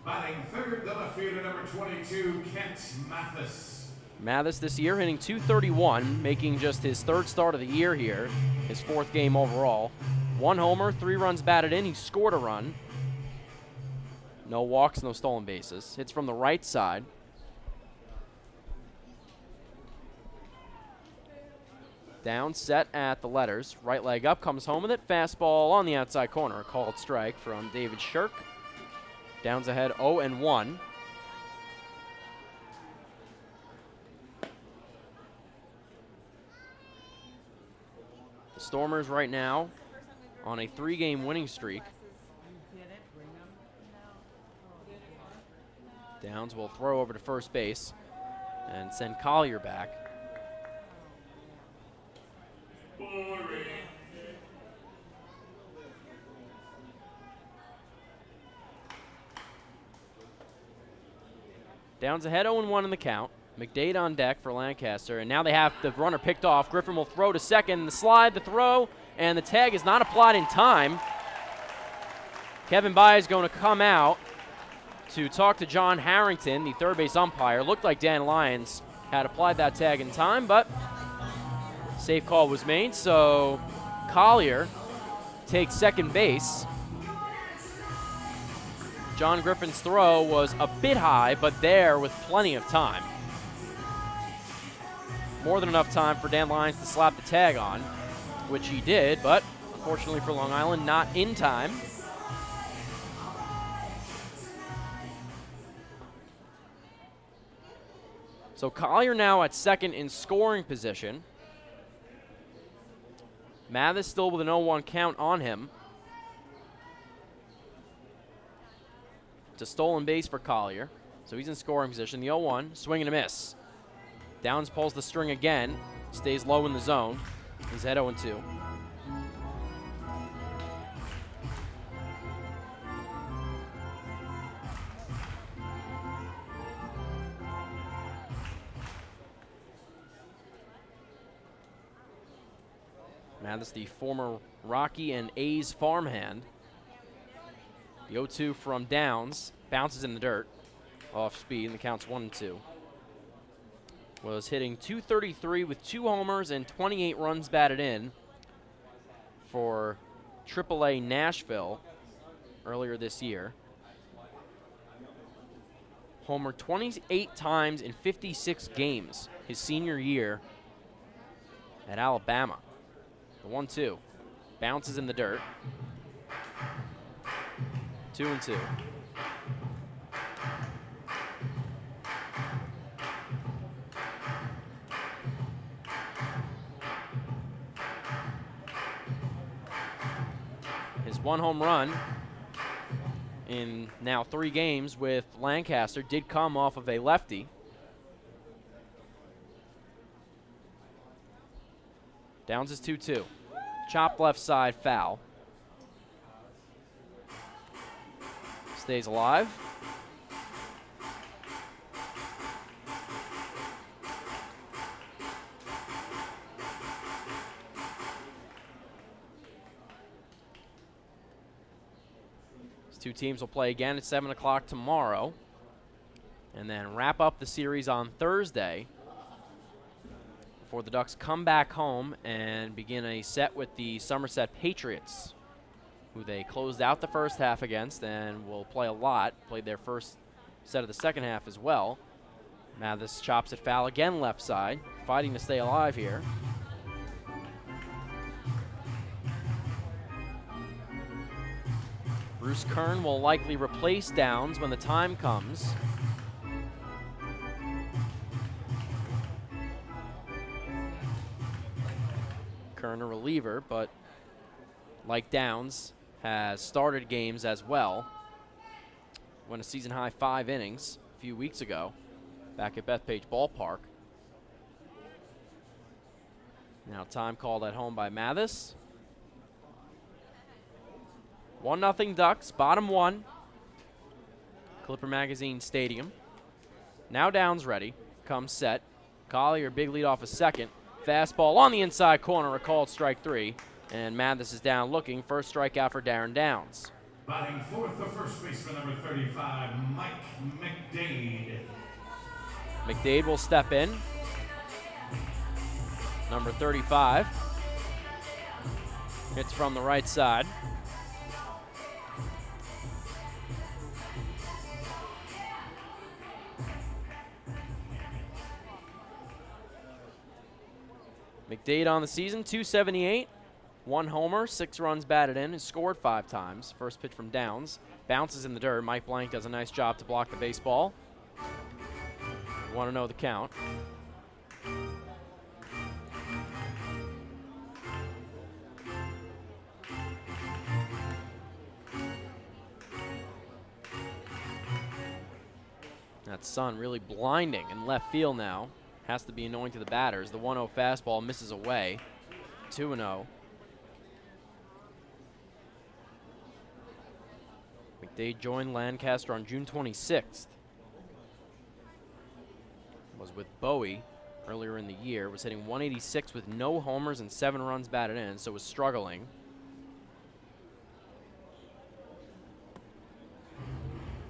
Batting third, the left fielder, number 22, Kent Mathis. Mathis this year hitting .231, making just his third start of the year here, his 4th game overall. 1 homer, 3 runs batted in. He scored a run. No walks, no stolen bases. Hits from the right side. Down, set at the letters. Right leg up, comes home with it. Fastball on the outside corner. A called strike from David Shirk. Downs ahead 0-1. The Stormers right now on a 3-game winning streak. Downs will throw over to first base and send Collier back. Downs ahead 0-1 in the count. McDade on deck for Lancaster, and now they have the runner picked off. Griffin will throw to second. The slide, the throw, and the tag is not applied in time. Kevin Baez is going to come out to talk to John Harrington, the third base umpire. Looked like Dan Lyons had applied that tag in time, but safe call was made, so Collier takes second base. John Griffin's throw was a bit high, but there with plenty of time. More than enough time for Dan Lyons to slap the tag on, which he did, but unfortunately for Long Island, not in time. So Collier now at second in scoring position. Mathis still with an 0-1 count on him. It's a stolen base for Collier, so he's in scoring position. The 0-1, swing and a miss. Downs pulls the string again, stays low in the zone. He's at 0-2. Mathis, the former Rocky and A's farmhand. The 0-2 from Downs, bounces in the dirt, off speed, and the count's 1-2. Was hitting .233 with 2 homers and 28 runs batted in for AAA Nashville earlier this year. Homered 28 times in 56 games his senior year at Alabama. The 1-2 bounces in the dirt. 2-2. His 1 home run in now 3 games with Lancaster did come off of a lefty. Downs is 2-2. Chop left side, foul. Stays alive. These 2 teams will play again at 7 o'clock tomorrow and then wrap up the series on Thursday before the Ducks come back home and begin a set with the Somerset Patriots, who they closed out the first half against and will play a lot. Played their first set of the second half as well. Mathis chops it foul again left side, fighting to stay alive here. Bruce Kern will likely replace Downs when the time comes. Kern a reliever, but like Downs, has started games as well. Won a season-high 5 innings a few weeks ago back at Bethpage Ballpark. Now time called at home by Mathis. 1-0 Ducks, bottom 1. Clipper Magazine Stadium. Now Downs ready, comes set. Collier, big lead off a second. Fastball on the inside corner, a called strike 3. And Mathis is down looking. First strikeout for Darren Downs. Batting fourth, the first baseman, number 35, Mike McDade. McDade will step in. Number 35. Hits from the right side. McDade on the season, .278. 1 homer, 6 runs batted in, has scored 5 times. First pitch from Downs. Bounces in the dirt. Mike Blank does a nice job to block the baseball. Want to know the count. That sun really blinding in left field now. Has to be annoying to the batters. The 1-0 fastball misses away. 2-0. McDade joined Lancaster on June 26th. Was with Bowie earlier in the year. Was hitting .186 with no homers and 7 runs batted in, so was struggling.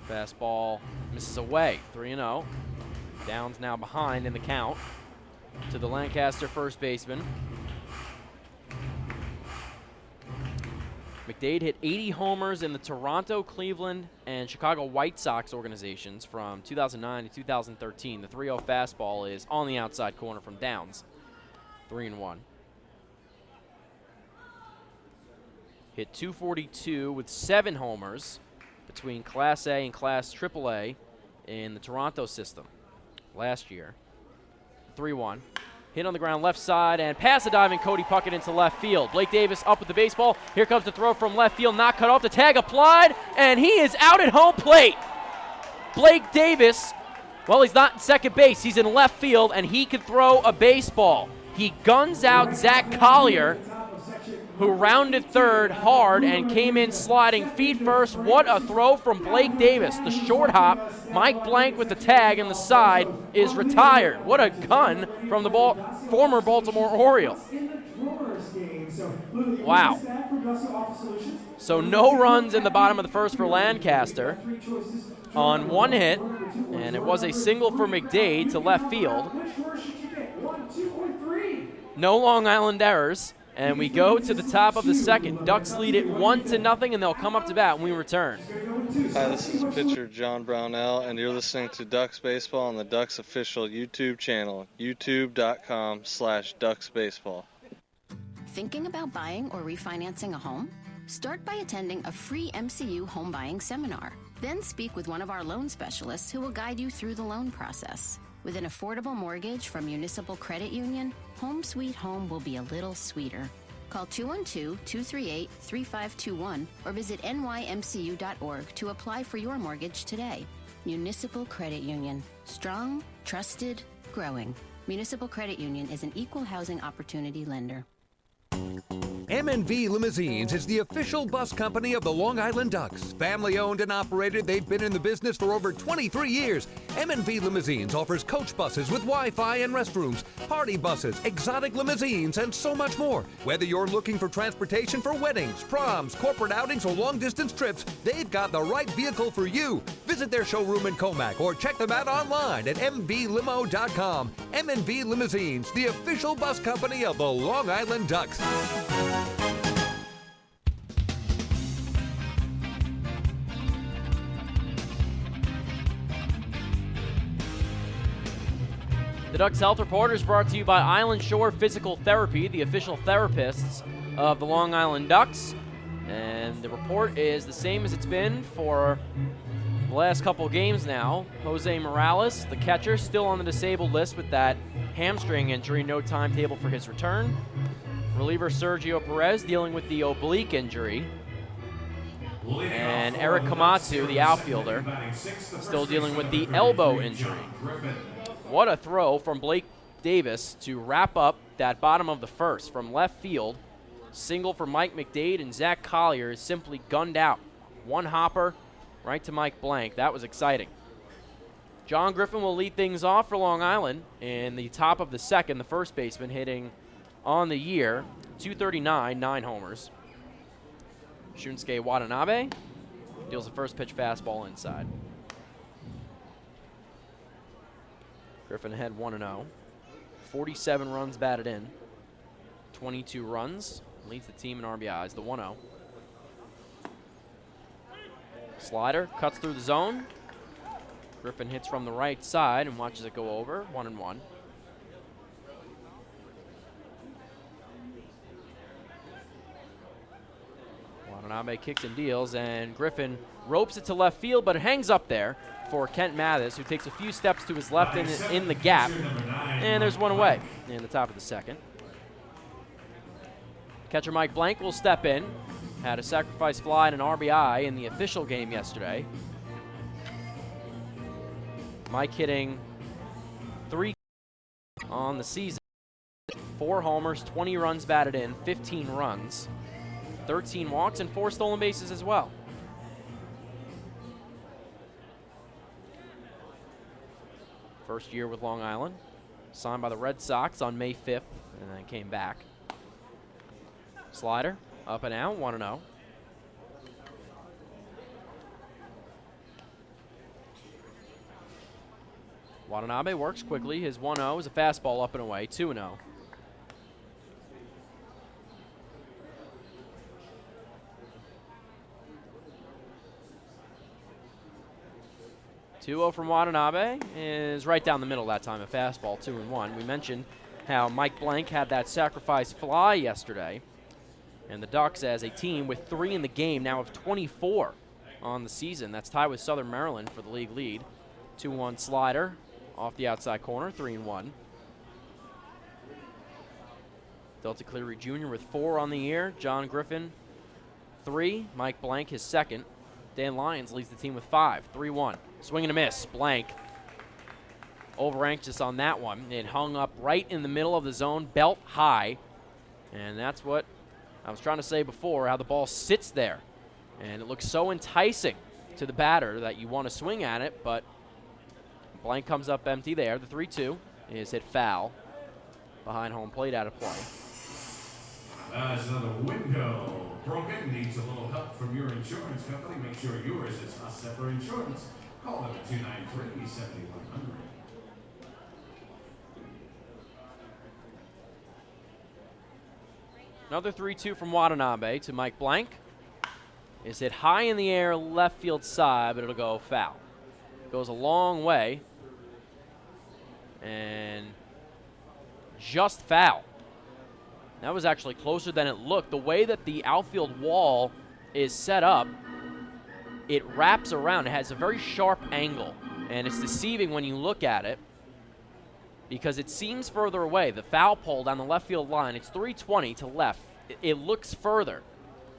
Fastball misses away. 3-0. Downs now behind in the count to the Lancaster first baseman. McDade hit 80 homers in the Toronto, Cleveland, and Chicago White Sox organizations from 2009 to 2013. The 3-0 fastball is on the outside corner from Downs. 3-1. Hit .242 with 7 homers between Class A and Class AAA in the Toronto system last year. 3-1. Hit on the ground left side and past the diving Cody Puckett into left field. Blake Davis up with the baseball. Here comes the throw from left field, not cut off. The tag applied, and he is out at home plate. Blake Davis, well, he's not in second base. He's in left field, and he can throw a baseball. He guns out Zach Collier, who rounded third hard and came in sliding feet first. What a throw from Blake Davis. The short hop, Mike Blank with the tag on the side is retired. What a gun from the former Baltimore Oriole. In the Drummers game, so Wow. So no runs in the bottom of the first for Lancaster on one hit, and it was a single for McDade to left field. No Long Island errors, and we go to the top of the second. Ducks lead it 1-0, and they'll come up to bat when we return. Hi, this is pitcher John Brownell, and you're listening to Ducks Baseball on the Ducks official YouTube channel, youtube.com/DucksBaseball. Thinking about buying or refinancing a home? Start by attending a free MCU home buying seminar. Then speak with one of our loan specialists who will guide you through the loan process. With an affordable mortgage from Municipal Credit Union, Home Sweet Home will be a little sweeter. Call 212-238-3521 or visit nymcu.org to apply for your mortgage today. Municipal Credit Union. Strong, trusted, growing. Municipal Credit Union is an equal housing opportunity lender. M&V Limousines is the official bus company of the Long Island Ducks. Family owned and operated, they've been in the business for over 23 years. M&V Limousines offers coach buses with Wi-Fi and restrooms, party buses, exotic limousines, and so much more. Whether you're looking for transportation for weddings, proms, corporate outings, or long-distance trips, they've got the right vehicle for you. Visit their showroom in Comac or check them out online at mvlimo.com. M&V Limousines, the official bus company of the Long Island Ducks. The Ducks Health Report is brought to you by Island Shore Physical Therapy, the official therapists of the Long Island Ducks. And the report is the same as it's been for the last couple games now. Jose Morales, the catcher, still on the disabled list with that hamstring injury, no timetable for his return. Reliever Sergio Perez dealing with the oblique injury. And Eric Komatsu, the outfielder, still dealing with the elbow injury. What a throw from Blake Davis to wrap up that bottom of the first from left field. Single for Mike McDade, and Zach Collier is simply gunned out. One hopper right to Mike Blank. That was exciting. John Griffin will lead things off for Long Island in the top of the second. The first baseman hitting on the year, 239, 9 homers. Shunsuke Watanabe deals the first pitch fastball inside. Griffin ahead 1-0. 47 runs batted in. 22 runs. Leads the team in RBIs. The 1-0. Slider cuts through the zone. Griffin hits from the right side and watches it go over. 1-1. Watanabe kicks and deals, and Griffin ropes it to left field, but it hangs up there for Kent Mathis, who takes a few steps to his left in the gap. And there's one away in the top of the second. Catcher Mike Blank will step in. Had a sacrifice fly and an RBI in the official game yesterday. Mike hitting 3 on the season. 4 homers, 20 runs batted in, 15 runs, 13 walks, and 4 stolen bases as well. First year with Long Island. Signed by the Red Sox on May 5th and then came back. Slider up and out, 1-0. Watanabe works quickly. His 1-0 is a fastball up and away, 2-0. From Watanabe is right down the middle that time, a fastball, 2-1. We mentioned how Mike Blank had that sacrifice fly yesterday. And the Ducks, as a team with 3 in the game, now have 24 on the season. That's tied with Southern Maryland for the league lead. 2-1 slider off the outside corner, 3-1. Delta Cleary Jr. with 4 on the year. John Griffin, 3. Mike Blank, his second. Dan Lyons leads the team with 5, 3-1. Swing and a miss. Blank over anxious on that one. It hung up right in the middle of the zone, belt high. And that's what I was trying to say before, how the ball sits there. And it looks so enticing to the batter that you want to swing at it, but Blank comes up empty there. The 3-2 is hit foul behind home plate, out of play. As another window broken, needs a little help from your insurance company. Make sure yours is Hustler Insurance. Call them at 293-7100. Another 3-2 from Watanabe to Mike Blank. Is hit high in the air, left field side, but it'll go foul. Goes a long way. And just foul. That was actually closer than it looked. The way that the outfield wall is set up, it wraps around. It has a very sharp angle, and it's deceiving when you look at it because it seems further away. The foul pole down the left field line, it's 320 to left. It looks further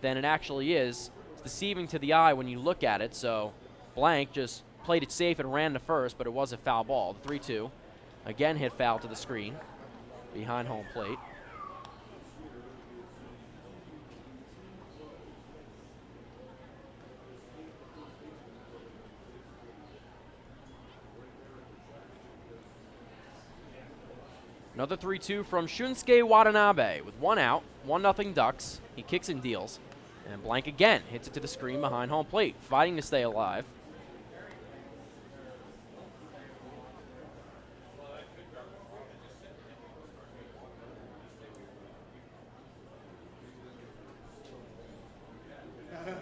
than it actually is. It's deceiving to the eye when you look at it, so Blank just played it safe and ran to first, but it was a foul ball. The 3-2, again hit foul to the screen behind home plate. Another 3-2 from Shunsuke Watanabe with 1 out, 1-0 Ducks. He kicks and deals. And Blank again hits it to the screen behind home plate, fighting to stay alive.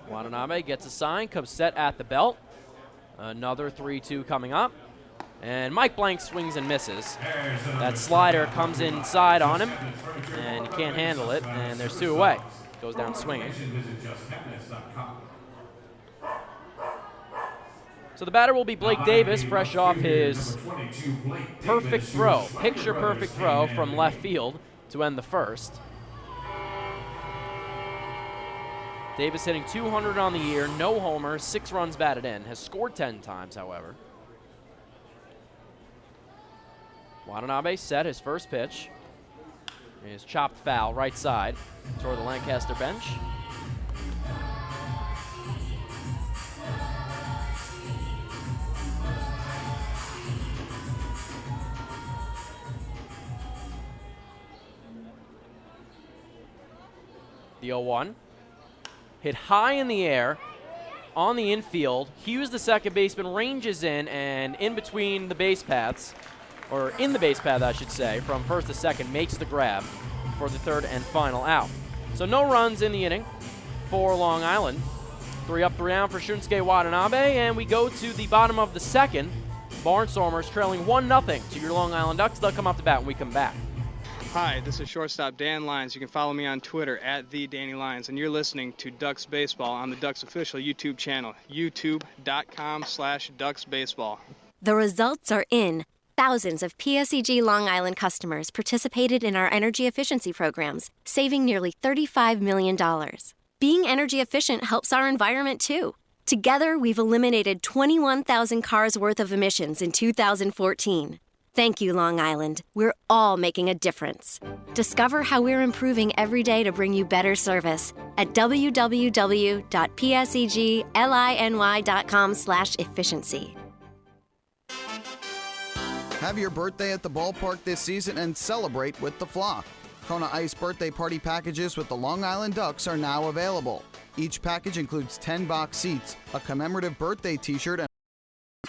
Watanabe gets a sign, comes set at the belt. Another 3-2 coming up. And Mike Blank swings and misses. That slider comes inside on him, and he can't handle it, and there's 2 away. Goes down swinging. So the batter will be Blake Davis, fresh off his perfect throw, picture-perfect throw from left field to end the first. Davis hitting .200 on the year, no homers, 6 runs batted in, has scored 10 times, however. Watanabe set his first pitch. Is chopped foul right side toward the Lancaster bench. The 0-1. Hit high in the air on the infield. Hughes, the second baseman, ranges in, and in between the base paths, or in the base path, I should say, from first to second, makes the grab for the third and final out. So no runs in the inning for Long Island. 3 up, 3 down for Shunsuke Watanabe, and we go to the bottom of the second. Barnstormers trailing 1-0 to your Long Island Ducks. They'll come off the bat when we come back. Hi, this is shortstop Dan Lyons. You can follow me on Twitter at @TheDannyLyons, and you're listening to Ducks Baseball on the Ducks official YouTube channel, youtube.com/DucksBaseball. The results are in. Thousands of PSEG Long Island customers participated in our energy efficiency programs, saving nearly $35 million. Being energy efficient helps our environment, too. Together, we've eliminated 21,000 cars worth of emissions in 2014. Thank you, Long Island. We're all making a difference. Discover how we're improving every day to bring you better service at www.psegly.com/efficiency. Have your birthday at the ballpark this season and celebrate with the flock. Kona Ice birthday party packages with the Long Island Ducks are now available. Each package includes 10 box seats, a commemorative birthday t-shirt, and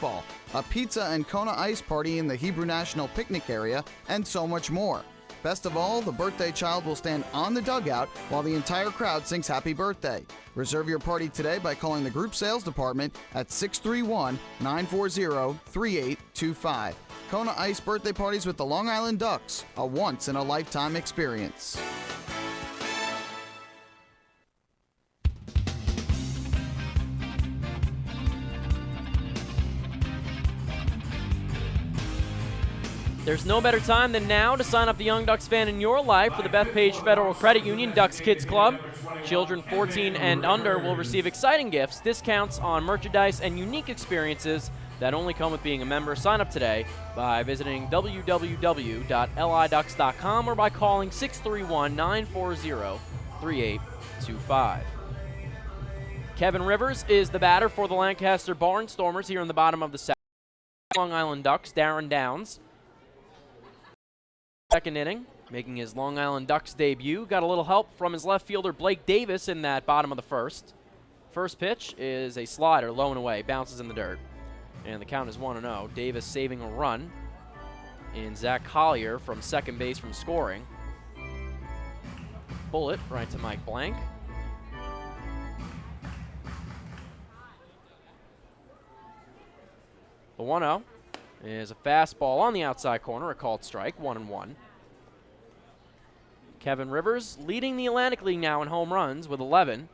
ball, a pizza and Kona Ice party in the Hebrew National Picnic area, and so much more. Best of all, the birthday child will stand on the dugout while the entire crowd sings happy birthday. Reserve your party today by calling the group sales department at 631-940-3825. Kona Ice birthday parties with the Long Island Ducks, a once-in-a-lifetime experience. There's no better time than now to sign up the Young Ducks fan in your life with the Bethpage Federal Credit Union Ducks Kids Club. Children 14 and under will receive exciting gifts, discounts on merchandise, and unique experiences that only come with being a member. Sign up today by visiting www.liducks.com or by calling 631-940-3825. Kevin Rivers is the batter for the Lancaster Barnstormers here in the bottom of the second. Long Island Ducks, Darren Downs. Second inning. making his Long Island Ducks debut. Got a little help from his left fielder Blake Davis in that bottom of the first. First pitch is a slider, low and away, bounces in the dirt. And the count is 1-0. Davis saving a run in Zach Collier from second base from scoring. Bullet right to Mike Blank. The 1-0 is a fastball on the outside corner, a called strike, 1-1. Kevin Rivers leading the Atlantic League now in home runs with 11.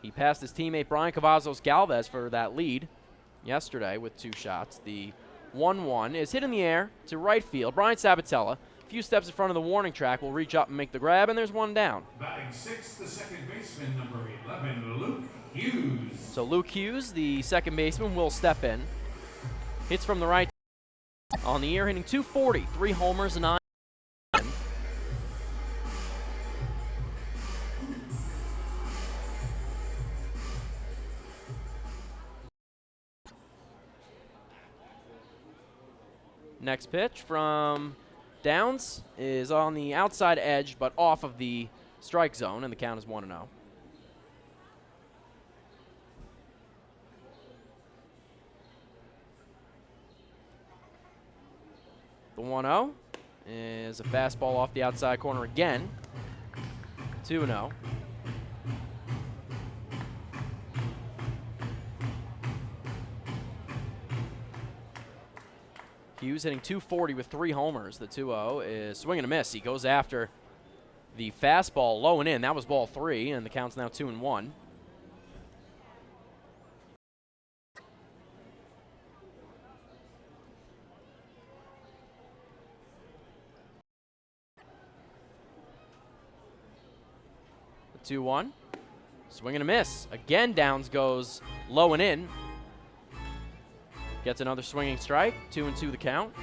He passed his teammate Brian Cavazos Galvez for that lead yesterday with 2 shots. The 1-1 is hit in the air to right field. Brian Sabatella, a few steps in front of the warning track, will reach up and make the grab, and there's one down. Batting 6th, the second baseman, number 11, Luke Hughes. So Luke Hughes, the second baseman, will step in. Hits from the right on the year, hitting .240, 3 homers and 9. Next pitch from Downs is on the outside edge, but off of the strike zone, and the count is 1-0. The 1-0 is a fastball off the outside corner again. 2-0. Hughes hitting .240 with 3 homers. The 2-0 is swing and a miss. He goes after the fastball low and in. That was ball 3, and the count's now 2-1. The 2-1. Swing and a miss. Again, Downs goes low and in. Gets another swinging strike, 2-2 the count.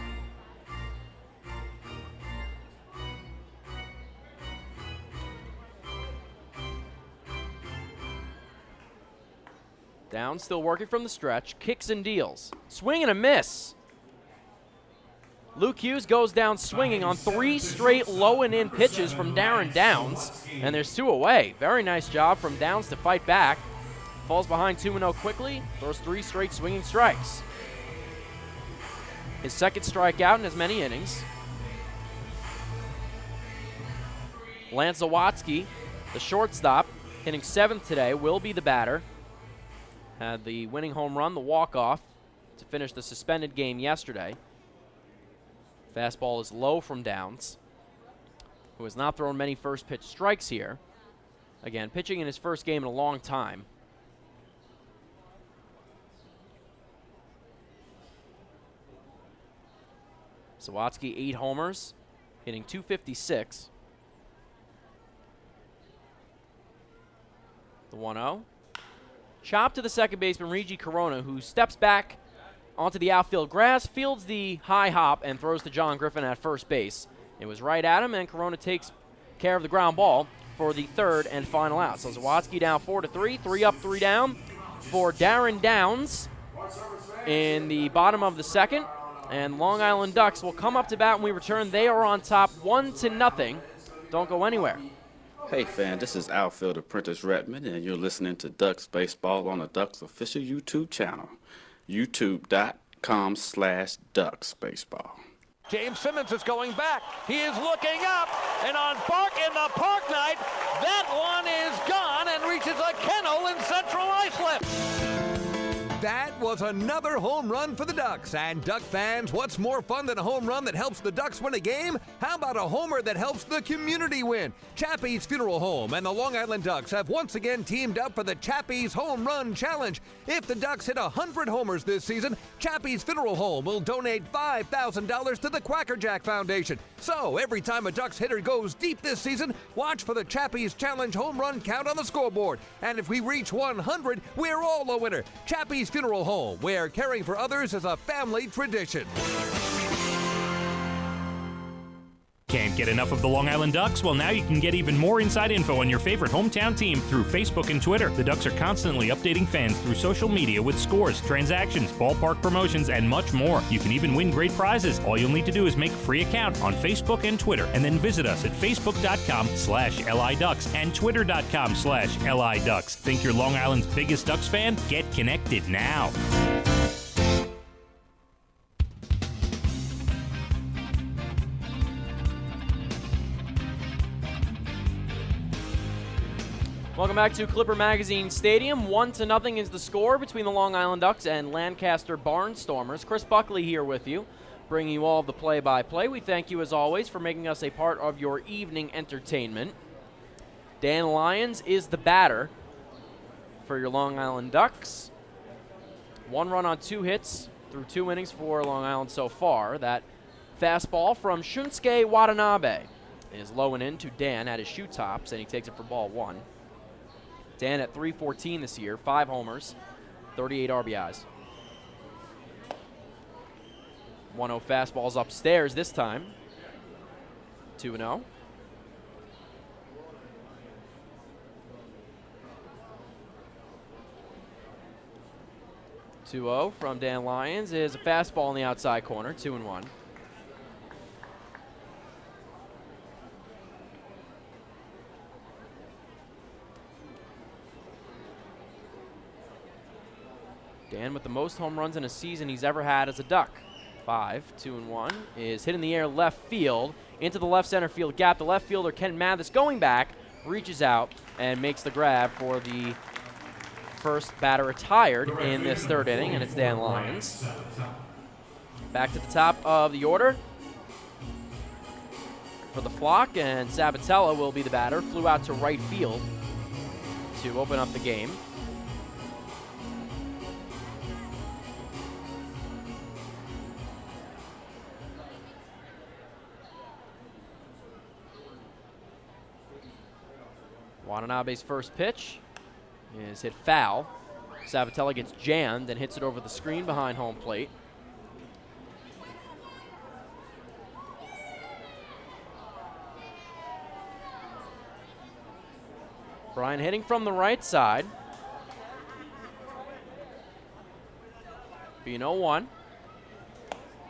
Downs still working from the stretch, kicks and deals. Swing and a miss. Luke Hughes goes down swinging on 3 straight low and in pitches from Darren Downs, and there's 2 away. Very nice job from Downs to fight back. Falls behind 2-0 quickly, throws 3 straight swinging strikes. His second strikeout in as many innings. Lance Zawatsky, the shortstop, hitting 7th today, will be the batter. Had the winning home run, the walk-off, to finish the suspended game yesterday. Fastball is low from Downs, who has not thrown many first pitch strikes here. Again, pitching in his first game in a long time. Zawatsky, 8 homers, hitting .256. The 1-0. Chop to the second baseman, Reggie Corona, who steps back onto the outfield grass, fields the high hop, and throws to John Griffin at first base. It was right at him, and Corona takes care of the ground ball for the 3rd and final out. So Zawatsky down 4-3, 3 up, 3 down for Darren Downs in the bottom of the 2nd. And Long Island Ducks will come up to bat when we return. They are on top 1-0. Don't go anywhere. Hey, fan, this is outfielder Prentice Redmond, and you're listening to Ducks Baseball on the Ducks official YouTube channel, youtube.com/Ducks Baseball. James Simmons is going back. He is looking up, and on Park in the Park Night, that one is gone and reaches a kennel in Central Islip. That was another home run for the Ducks. And Duck fans, what's more fun than a home run that helps the Ducks win a game? How about a homer that helps the community win? Chappie's Funeral Home and the Long Island Ducks have once again teamed up for the Chappie's Home Run Challenge. If the Ducks hit 100 homers this season, Chappie's Funeral Home will donate $5,000 to the Quackerjack Foundation. So every time a Ducks hitter goes deep this season, watch for the Chappie's Challenge home run count on the scoreboard. And if we reach 100, we're all a winner. Chappie's Funeral Home, where caring for others is a family tradition. Can't get enough of the Long Island Ducks? Well, now you can get even more inside info on your favorite hometown team through Facebook and Twitter. The Ducks are constantly updating fans through social media with scores, transactions, ballpark promotions, and much more. You can even win great prizes. All you'll need to do is make a free account on Facebook and Twitter, and then visit us at facebook.com/LIDucks and twitter.com/LIDucks. Think you're Long Island's biggest Ducks fan? Get connected now. Welcome back to Clipper Magazine Stadium. 1-0 is the score between the Long Island Ducks and Lancaster Barnstormers. Chris Buckley here with you, bringing you all of the play-by-play. We thank you, as always, for making us a part of your evening entertainment. Dan Lyons is the batter for your Long Island Ducks. 1 run on 2 hits through 2 innings for Long Island so far. That fastball from Shunsuke Watanabe is low and in to Dan at his shoe tops, and he takes it for ball 1. Dan at .314 this year, 5 homers, 38 RBIs. 1-0 fastball's upstairs this time. 2-0. From Dan Lyons is a fastball in the outside corner, 2-1. Dan with the most home runs in a season he's ever had as a Duck. 5, 2-1 is hit in the air left field into the left center field gap. The left fielder, Ken Mathis, going back, reaches out and makes the grab for the first batter retired in this 3rd inning, and it's Dan Lyons. Back to the top of the order for the Flock, and Sabatella will be the batter. Flew out to right field to open up the game. Watanabe's first pitch is hit foul. Sabatella gets jammed and hits it over the screen behind home plate. Brian hitting from the right side. Being 0-1.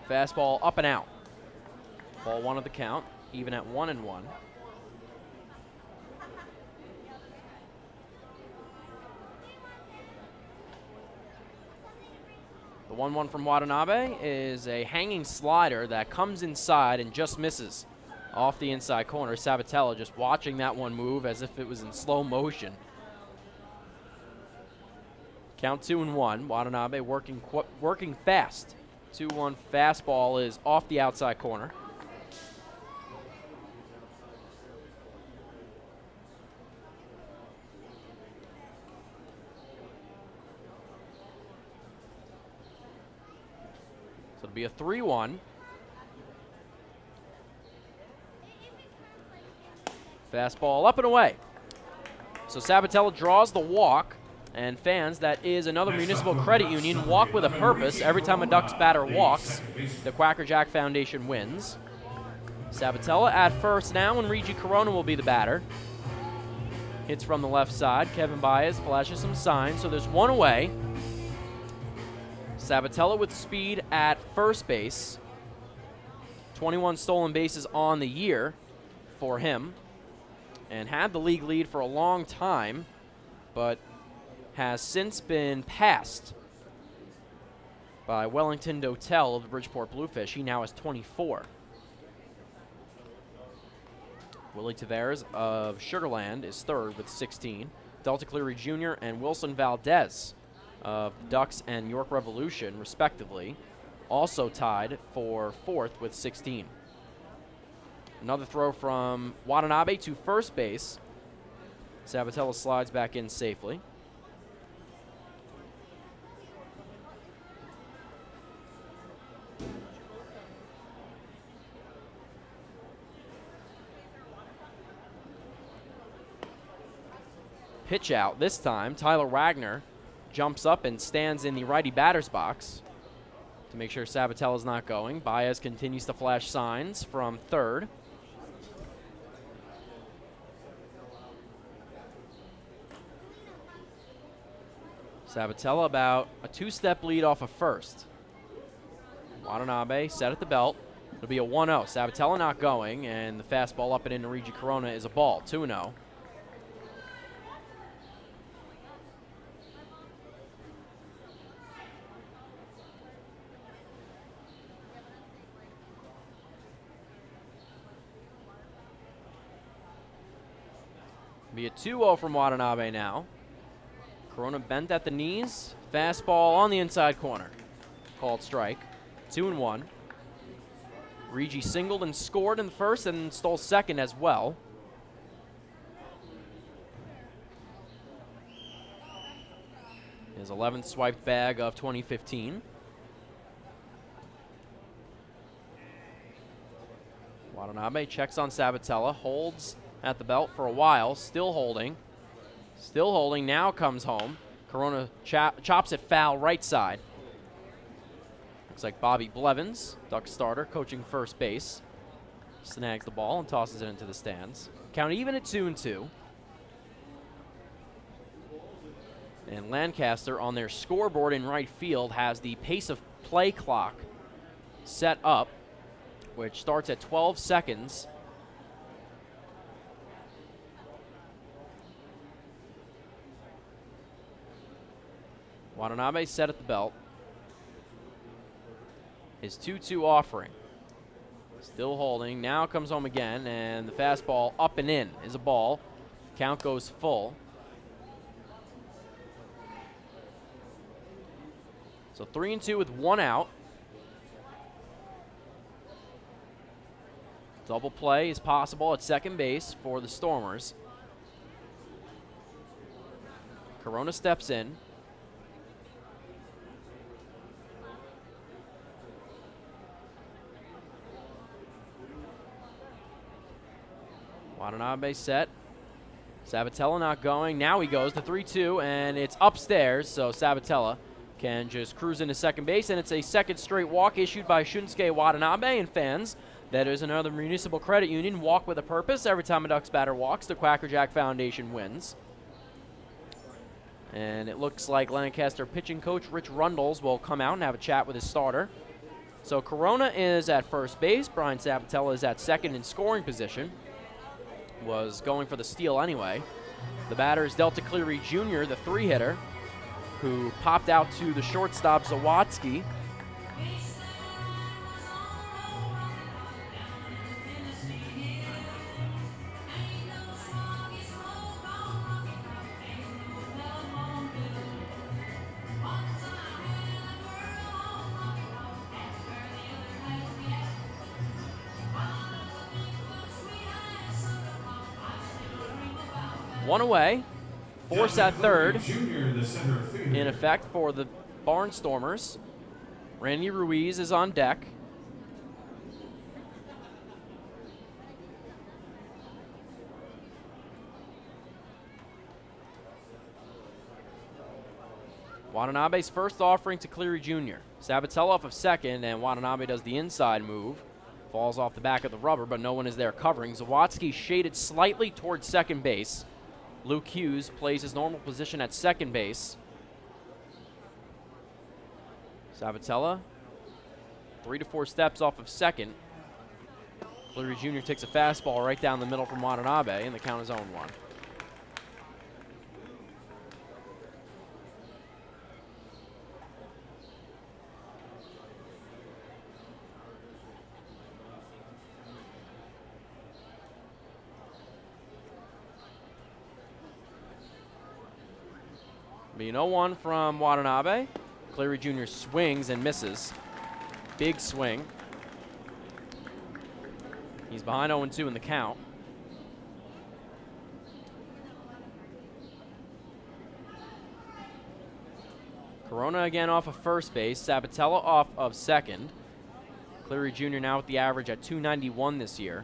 Fastball up and out. Ball 1 of the count, even at 1-1. The 1-1 from Watanabe is a hanging slider that comes inside and just misses off the inside corner. Sabatella just watching that one move as if it was in slow motion. Count 2-1. Watanabe working fast. 2-1 fastball is off the outside corner. It'll be a 3-1. Fastball up and away. So Sabatella draws the walk, and fans, that is another municipal credit union walk with a purpose. Every time a Ducks batter walks, the Quacker Jack Foundation wins. Sabatella at first now, and Regi Corona will be the batter. Hits from the left side. Kevin Baez flashes some signs, so there's 1 away. Sabatella with speed at first base. 21 stolen bases on the year for him. And had the league lead for a long time, but has since been passed by Wellington Dotel of the Bridgeport Bluefish. He now has 24. Willie Taveras of Sugarland is 3rd with 16. Delta Cleary Jr. and Wilson Valdez of Ducks and York Revolution, respectively, also tied for 4th with 16. Another throw from Watanabe to first base. Sabatella slides back in safely. Pitch out this time. Tyler Wagner jumps up and stands in the righty batter's box to make sure Sabatella's not going. Baez continues to flash signs from 3rd. Sabatella about a 2-step lead off of first. Watanabe set at the belt. It'll be a 1-0. Sabatella not going, and the fastball up and into Regi Corona is a ball, 2-0. Be a 2-0 from Watanabe now. Corona bent at the knees. Fastball on the inside corner. Called strike. 2-1. Regi singled and scored in the first and stole second as well. His 11th swiped bag of 2015. Watanabe checks on Sabatella, holds at the belt for a while, still holding. Still holding, now comes home. Corona chops it foul right side. Looks like Bobby Blevins, Duck starter, coaching first base. Snags the ball and tosses it into the stands. Count even at 2-2. And Lancaster on their scoreboard in right field has the pace of play clock set up, which starts at 12 seconds. Watanabe set at the belt. His 2-2 offering. Still holding. Now comes home again, and the fastball up and in is a ball. Count goes full. So 3-2 with 1 out. Double play is possible at second base for the Stormers. Corona steps in. Watanabe set. Sabatella not going. Now he goes to 3-2, and it's upstairs, so Sabatella can just cruise into second base, and it's a second straight walk issued by Shunsuke Watanabe. And fans, that is another Municipal Credit Union walk with a purpose. Every time a Ducks batter walks, the Quackerjack Foundation wins. And it looks like Lancaster pitching coach Rich Rundles will come out and have a chat with his starter. So Corona is at first base. Brian Sabatella is at second in scoring position. Was going for the steal anyway. The batter is Delta Cleary Jr., the 3-hitter, who popped out to the shortstop Zawadzki. One away. Force at third. In effect for the Barnstormers. Randy Ruiz is on deck. Watanabe's first offering to Cleary Jr. Sabatella off of second, and Watanabe does the inside move. Falls off the back of the rubber, but no one is there covering. Zawadzki shaded slightly towards second base. Luke Hughes plays his normal position at second base. Sabatella, 3 to 4 steps off of second. Cleary Jr. takes a fastball right down the middle from Watanabe, and the count is 0-1. Being 0-1 from Watanabe. Cleary Jr. swings and misses. Big swing. He's behind 0-2 in the count. Corona again off of first base. Sabatella off of second. Cleary Jr. now with the average at .291 this year.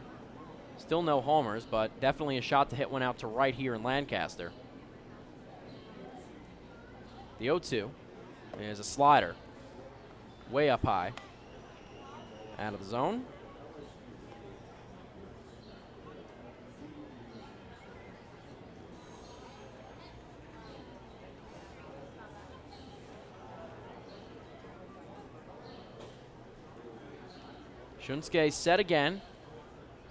Still no homers, but definitely a shot to hit one out to right here in Lancaster. The 0-2 is a slider. Way up high. Out of the zone. Shunsuke set again.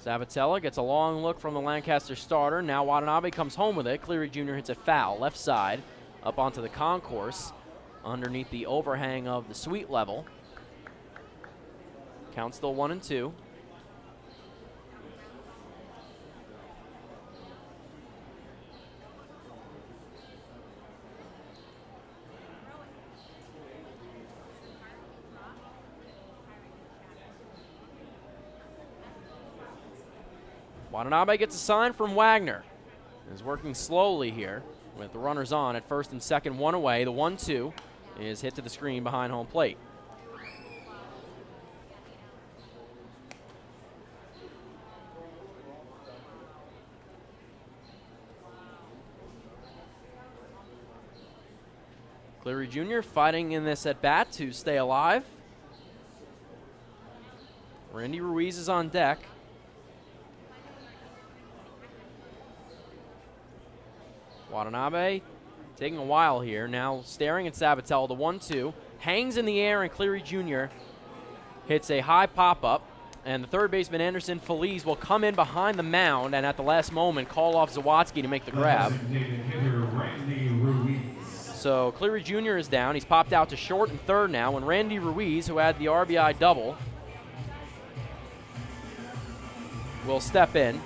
Sabatella gets a long look from the Lancaster starter. Now Watanabe comes home with it. Cleary Jr. hits a foul, left side, up onto the concourse, underneath the overhang of the suite level. Count still 1-2. Watanabe gets a sign from Wagner. Is working slowly here with the runners on at first and second, one away. The 1-2 is hit to the screen behind home plate. Cleary Jr. fighting in this at bat to stay alive. Randy Ruiz is on deck. Watanabe taking a while here, now staring at Sabatella. The 1-2 hangs in the air, and Cleary Jr. hits a high pop-up, and the third baseman Anderson Feliz will come in behind the mound and at the last moment call off Zawadzki to make the grab. So Cleary Jr. is down. He's popped out to short and third now, and Randy Ruiz, who had the RBI double, will step in.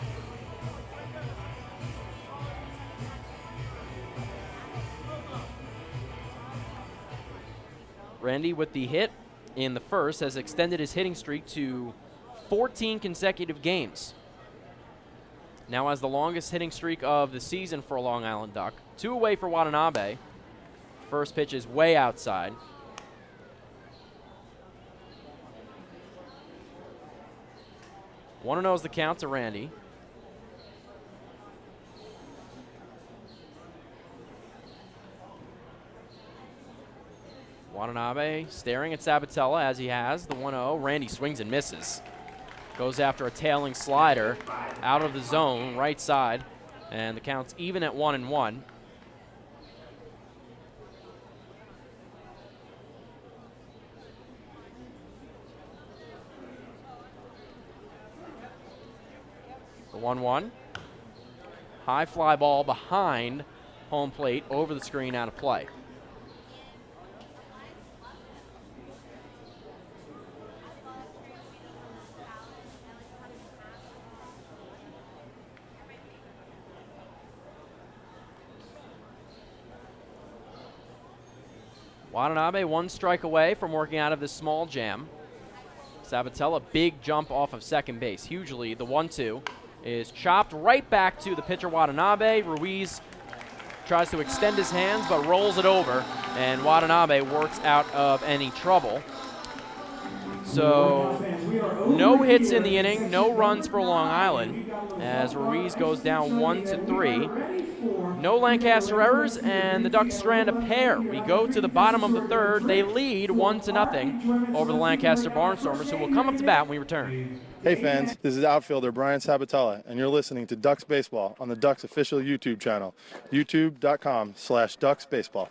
Randy, with the hit in the first, has extended his hitting streak to 14 consecutive games. Now has the longest hitting streak of the season for a Long Island Duck. 2 away for Watanabe. First pitch is way outside. One 1-0 is the count to Randy. Watanabe staring at Sabatella as he has the 1-0. Randy swings and misses. Goes after a tailing slider out of the zone, right side, and the count's even at 1-1. The 1-1. High fly ball behind home plate, over the screen, out of play. Watanabe 1 strike away from working out of this small jam. Sabatella, big jump off of second base. Huge lead. The 1-2 is chopped right back to the pitcher Watanabe. Ruiz tries to extend his hands but rolls it over, and Watanabe works out of any trouble. So no hits in the inning, no runs for Long Island as Ruiz goes down 1-3. No Lancaster errors, and the Ducks strand a pair. We go to the bottom of the third. They lead 1-0 over the Lancaster Barnstormers, who will come up to bat when we return. Hey fans, this is outfielder Brian Sabatella, and you're listening to Ducks Baseball on the Ducks official YouTube channel, youtube.com/DucksBaseball.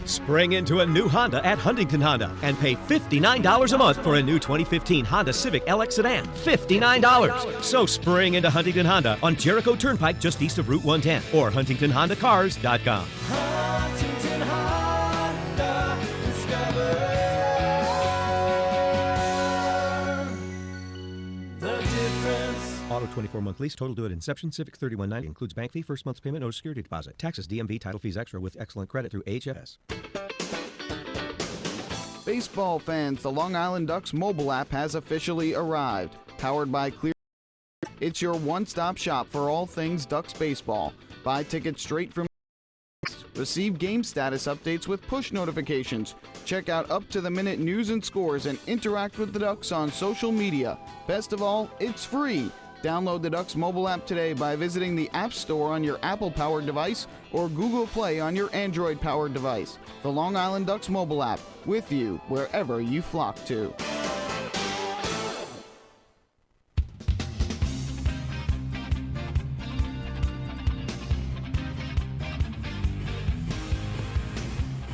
Spring into a new Honda at Huntington Honda and pay $59 a month for a new 2015 Honda Civic LX sedan. $59. So spring into Huntington Honda on Jericho Turnpike just east of Route 110 or HuntingtonHondaCars.com. Huntington Honda, discover the difference. Auto 24-month lease, total due at inception. Civic $31.90 includes bank fee, first month's payment, no security deposit. Taxes, DMV, title fees extra with excellent credit through HFS. Baseball fans, the Long Island Ducks mobile app has officially arrived. Powered by Clear, it's your one-stop shop for all things Ducks baseball. Buy tickets straight from receive game status updates with push notifications. Check out up-to-the-minute news and scores and interact with the Ducks on social media. Best of all, it's free. Download the Ducks mobile app today by visiting the App Store on your Apple-powered device or Google Play on your Android-powered device. The Long Island Ducks mobile app, with you wherever you flock to.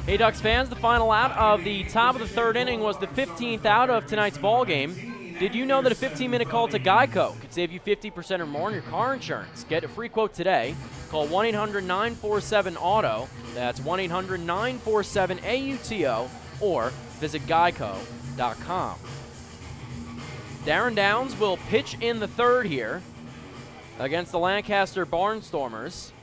Hey Ducks fans, the final out of the top of the third inning was the 15th out of tonight's ball game. Did you know that a 15-minute call to Geico could save you 50% or more on your car insurance? Get a free quote today. Call 1-800-947-AUTO. That's 1-800-947-AUTO or visit geico.com. Darren Downs will pitch in the third here against the Lancaster Barnstormers.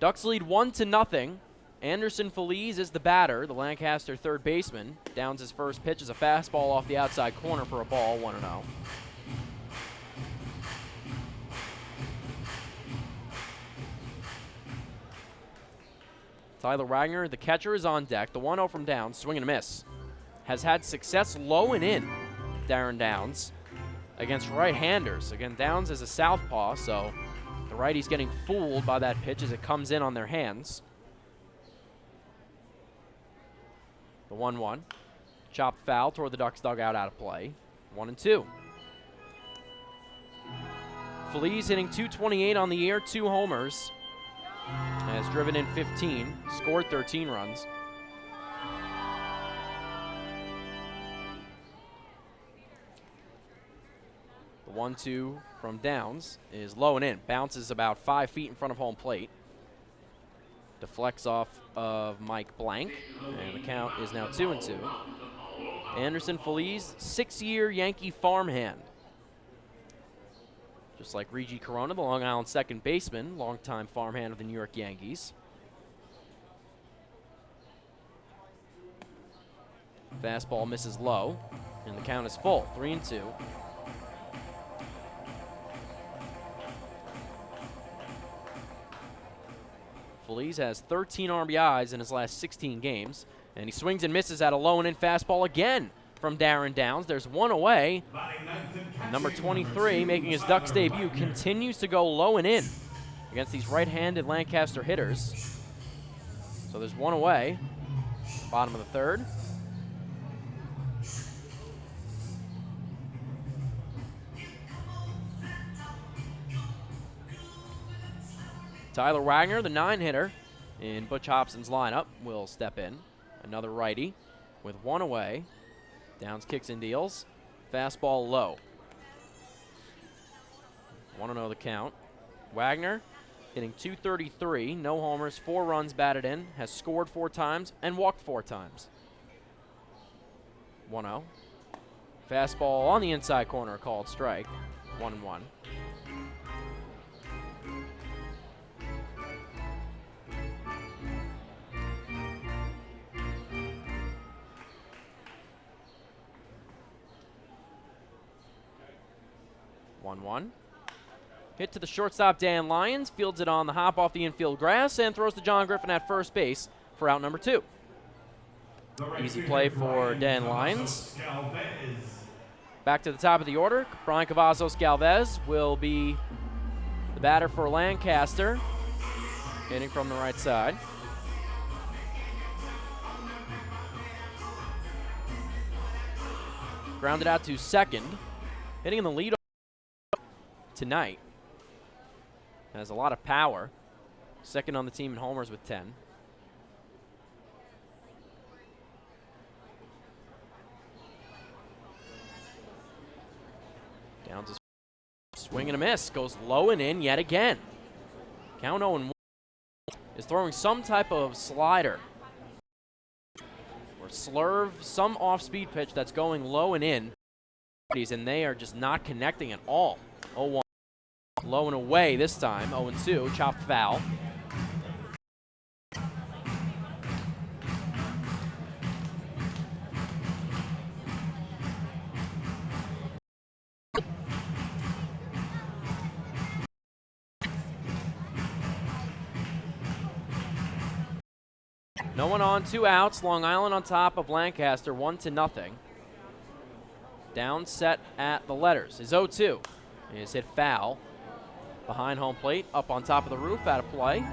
Ducks lead 1-0. Anderson Feliz is the batter, the Lancaster third baseman. Downs' first pitch is a fastball off the outside corner for a ball, 1-0. Tyler Wagner, the catcher, is on deck. The 1-0 from Downs, swing and a miss. Has had success low and in, Darren Downs, against right-handers. Again, Downs is a southpaw, so the righty's getting fooled by that pitch as it comes in on their hands. The 1-1. Chopped foul toward the Ducks dugout, out of play. 1-2. Feliz hitting .228 on the year, 2 homers. Has driven in 15, scored 13 runs. The 1-2 from Downs is low and in. Bounces about 5 feet in front of home plate. Deflects off of Mike Blank, and the count is now 2-2. Anderson Feliz, 6-year Yankee farmhand. Just like Regi Corona, the Long Island second baseman, longtime farmhand of the New York Yankees. Fastball misses low, and the count is full, 3-2. Feliz has 13 RBIs in his last 16 games, and he swings and misses at a low and in fastball again from Darren Downs. There's one away. Number 23, making his Ducks debut, continues to go low and in against these right-handed Lancaster hitters. So there's one away, bottom of the third. Tyler Wagner, the 9-hitter in Butch Hobson's lineup, will step in. Another righty with one away. Downs kicks and deals. Fastball low. 1-0 the count. Wagner hitting .233, no homers, 4 runs batted in, has scored 4 times and walked 4 times. 1-0. Fastball on the inside corner, called strike. 1-1. Hit to the shortstop, Dan Lyons, fields it on the hop off the infield grass and throws to John Griffin at first base for out number 2. Easy play for Dan Lyons. Back to the top of the order. Brian Cavazos Galvez will be the batter for Lancaster, hitting from the right side. Grounded out to second. Hitting in the lead tonight. Has a lot of power. Second on the team in homers with 10. Downs is swing and a miss. Goes low and in yet again. Count 0-1. Is throwing some type of slider or slurve, some off-speed pitch that's going low and in. And they are just not connecting at all. 0-1. Low and away this time. 0-2. Chopped foul. No one on, 2 outs. Long Island on top of Lancaster, 1-0. Down set at the letters. His 0-2 is hit foul. Behind home plate, up on top of the roof, out of play.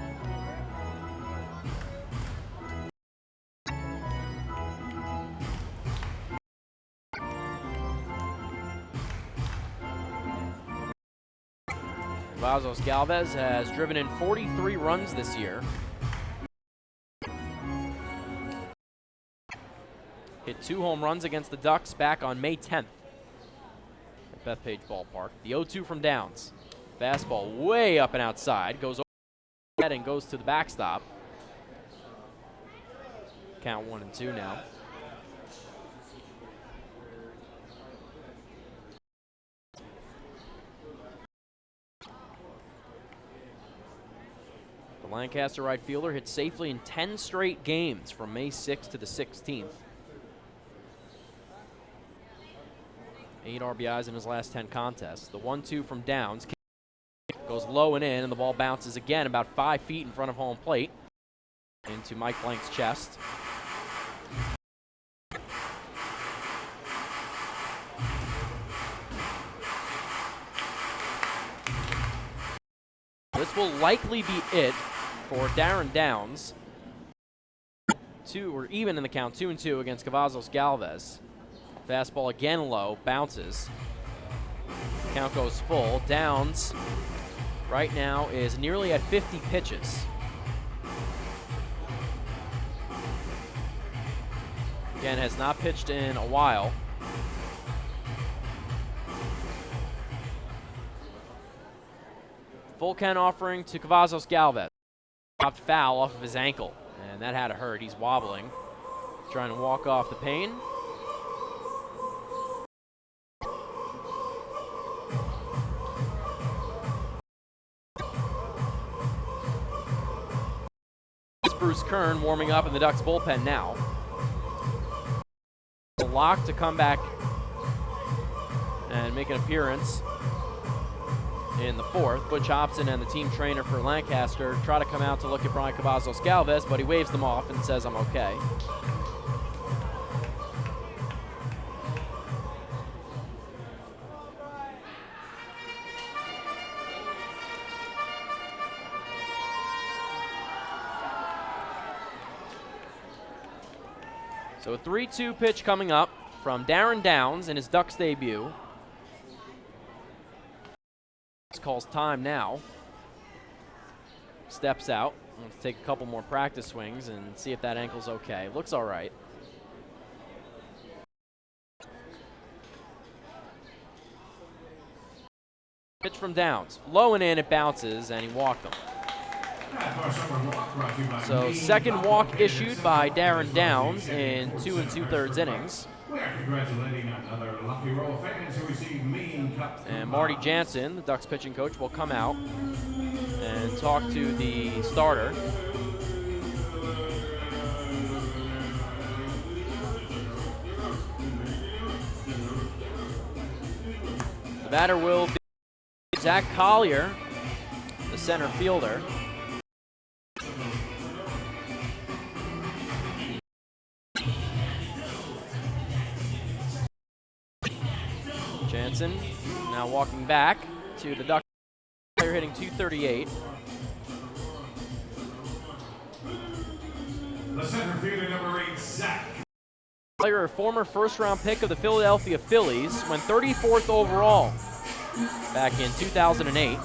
Cavazos Galvez has driven in 43 runs this year. Hit 2 home runs against the Ducks back on May 10th at Bethpage Ballpark. The 0-2 from Downs. Fastball way up and outside. Goes over the head and goes to the backstop. Count 1-2 now. The Lancaster right fielder hit safely in 10 straight games from May 6th to the 16th. 8 RBIs in his last 10 contests. The 1-2 from Downs goes low and in, and the ball bounces again about 5 feet in front of home plate into Mike Blank's chest. This will likely be it for Darren Downs. 2 or even in the count, 2-2 against Cavazos Galvez. Fastball again low, bounces. Count goes full. Downs right now is nearly at 50 pitches. Again, has not pitched in a while. Full count offering to Cavazos Galvez. Dropped foul off of his ankle, and that had to hurt. He's wobbling, trying to walk off the pain. Bruce Kern warming up in the Ducks bullpen now. A lock to come back and make an appearance in the 4th. Butch Hobson and the team trainer for Lancaster try to come out to look at Brian Cavazos Galvez, but he waves them off and says, "I'm okay." So a 3-2 pitch coming up from Darren Downs in his Ducks debut. Calls time now. Steps out. Wants to take a couple more practice swings and see if that ankle's okay. Looks all right. Pitch from Downs. Low and in, it bounces, and he walked him. So second walk issued by Darren Downs in 2 2/3 innings. We are congratulating another lucky row of fans who received Main Cups. And Marty Jansen, the Ducks pitching coach, will come out and talk to the starter. The batter will be Zach Collier, the center fielder. Jansen now walking back to the Ducks. They're hitting .238. The center fielder, number 8, Zach. Player, a former first-round pick of the Philadelphia Phillies, went 34th overall back in 2008.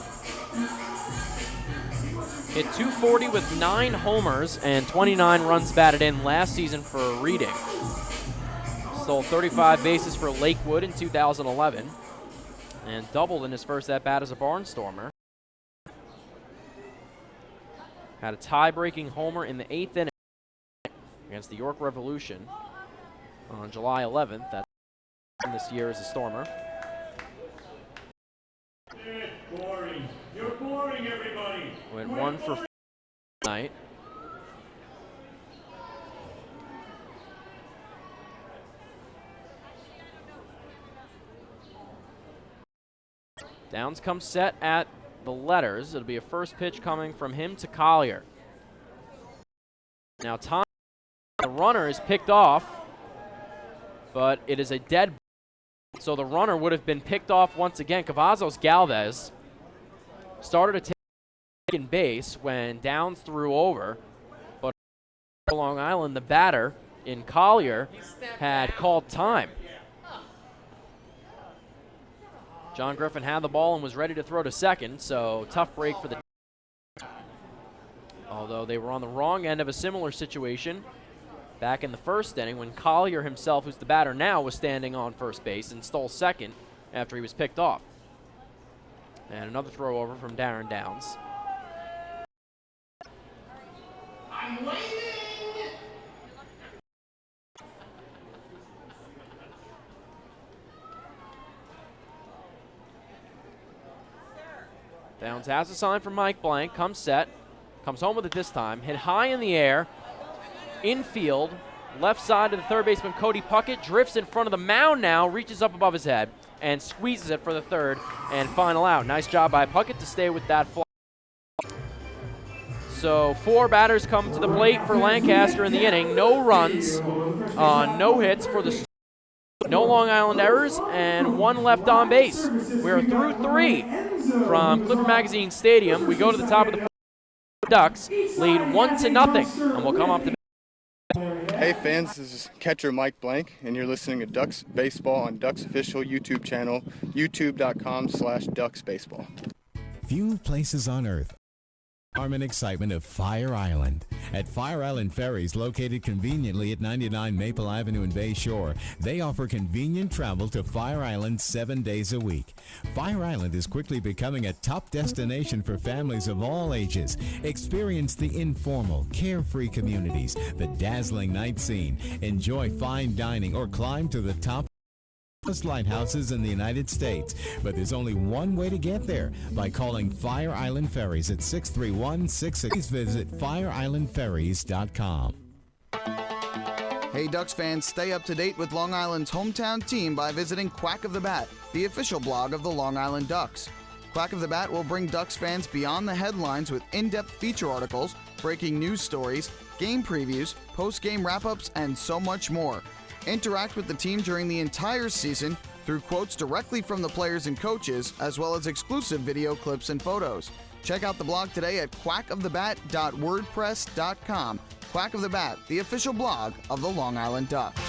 Hit .240 with 9 homers and 29 runs batted in last season for Reading. Stole 35 bases for Lakewood in 2011 and doubled in his first at-bat as a Barnstormer. Had a tie-breaking homer in the 8th inning against the York Revolution on July 11th. That's this year as a Stormer. It's boring. You're boring, everybody. Went 1 for 4 tonight. Downs comes set at the letters. It'll be a first pitch coming from him to Collier. Now time, the runner is picked off, but it is a dead ball, so the runner would have been picked off once again. Cavazos Galvez started to take second base when Downs threw over, but Long Island, the batter in Collier, had called time. John Griffin had the ball and was ready to throw to second, so tough break for the. Although they were on the wrong end of a similar situation back in the first inning when Collier himself, who's the batter now, was standing on first base and stole second after he was picked off. And another throw over from Darren Downs. I'm waiting. Downs has a sign from Mike Blank, comes set, comes home with it this time, hit high in the air, infield, left side to the third baseman Cody Puckett, drifts in front of the mound now, reaches up above his head, and squeezes it for the third and final out. Nice job by Puckett to stay with that fly. So 4 batters come to the plate for Lancaster in the inning. No runs, no hits for the no Long Island errors, and 1 left on base. We're through 3 from Clipper Magazine Stadium. We go to the top of the Ducks, lead 1-0, and we'll come up to. Hey fans, this is catcher Mike Blank, and you're listening to Ducks Baseball on Ducks official YouTube channel, youtube.com/DucksBaseball. Few places on earth charm and excitement of Fire Island. At Fire Island Ferries, located conveniently at 99 Maple Avenue in Bay Shore, they offer convenient travel to Fire Island 7 days a week. Fire Island is quickly becoming a top destination for families of all ages. Experience the informal, carefree communities, the dazzling night scene, enjoy fine dining, or climb to the top lighthouses in the United States. But there's only one way to get there, by calling Fire Island Ferries at 631-66. Please visit fireislandferries.com. Hey Ducks fans, stay up to date with Long Island's hometown team by visiting Quack of the Bat, the official blog of the Long Island Ducks. Quack of the Bat will bring Ducks fans beyond the headlines with in-depth feature articles, breaking news stories, game previews, post-game wrap-ups, and so much more. Interact with the team during the entire season through quotes directly from the players and coaches, as well as exclusive video clips and photos. Check out the blog today at quackofthebat.wordpress.com. Quack of the Bat, the official blog of the Long Island Ducks.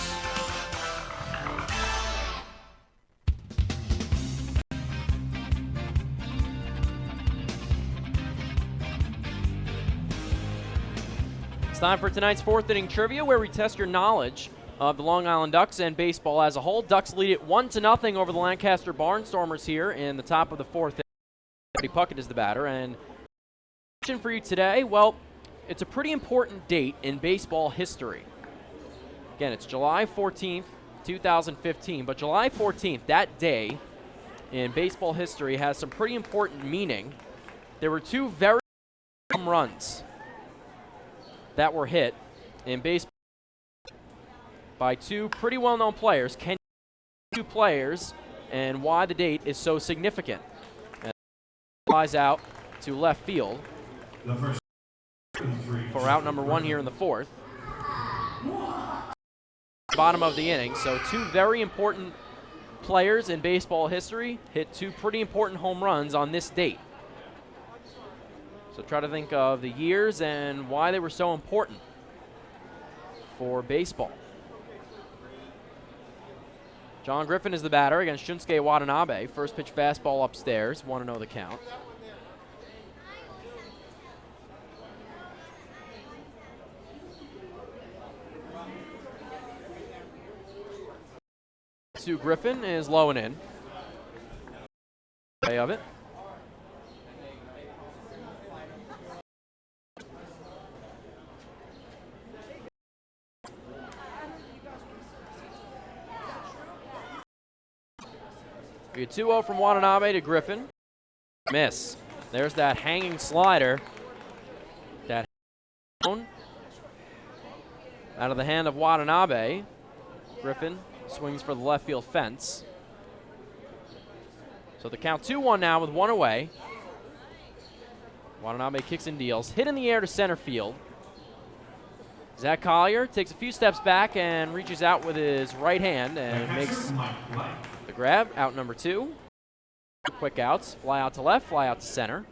It's time for tonight's 4th inning trivia, where we test your knowledge of the Long Island Ducks and baseball as a whole. Ducks lead it 1-0 over the Lancaster Barnstormers here in the top of the 4th inning. Cody Puckett is the batter, and question for you today, well, it's a pretty important date in baseball history. Again, it's July 14th, 2015, but July 14th, that day in baseball history, has some pretty important meaning. There were 2 very home runs that were hit in baseball by 2 pretty well-known players. Can you 2 players and why the date is so significant? And flies out to left field for out number 1 here in the 4th. Bottom of the inning, so 2 very important players in baseball history hit 2 pretty important home runs on this date. So try to think of the years and why they were so important for baseball. John Griffin is the batter against Shunsuke Watanabe. First pitch fastball upstairs, 1-0 the count. To Griffin is low and in. Way of it. We get 2-0 from Watanabe to Griffin. Miss. There's that hanging slider. That out of the hand of Watanabe. Griffin swings for the left field fence. So the count 2-1 now with 1 away. Watanabe kicks and deals. Hit in the air to center field. Zach Collier takes a few steps back and reaches out with his right hand and makes the grab. Out number 2. Quick outs. Fly out to left, fly out to center.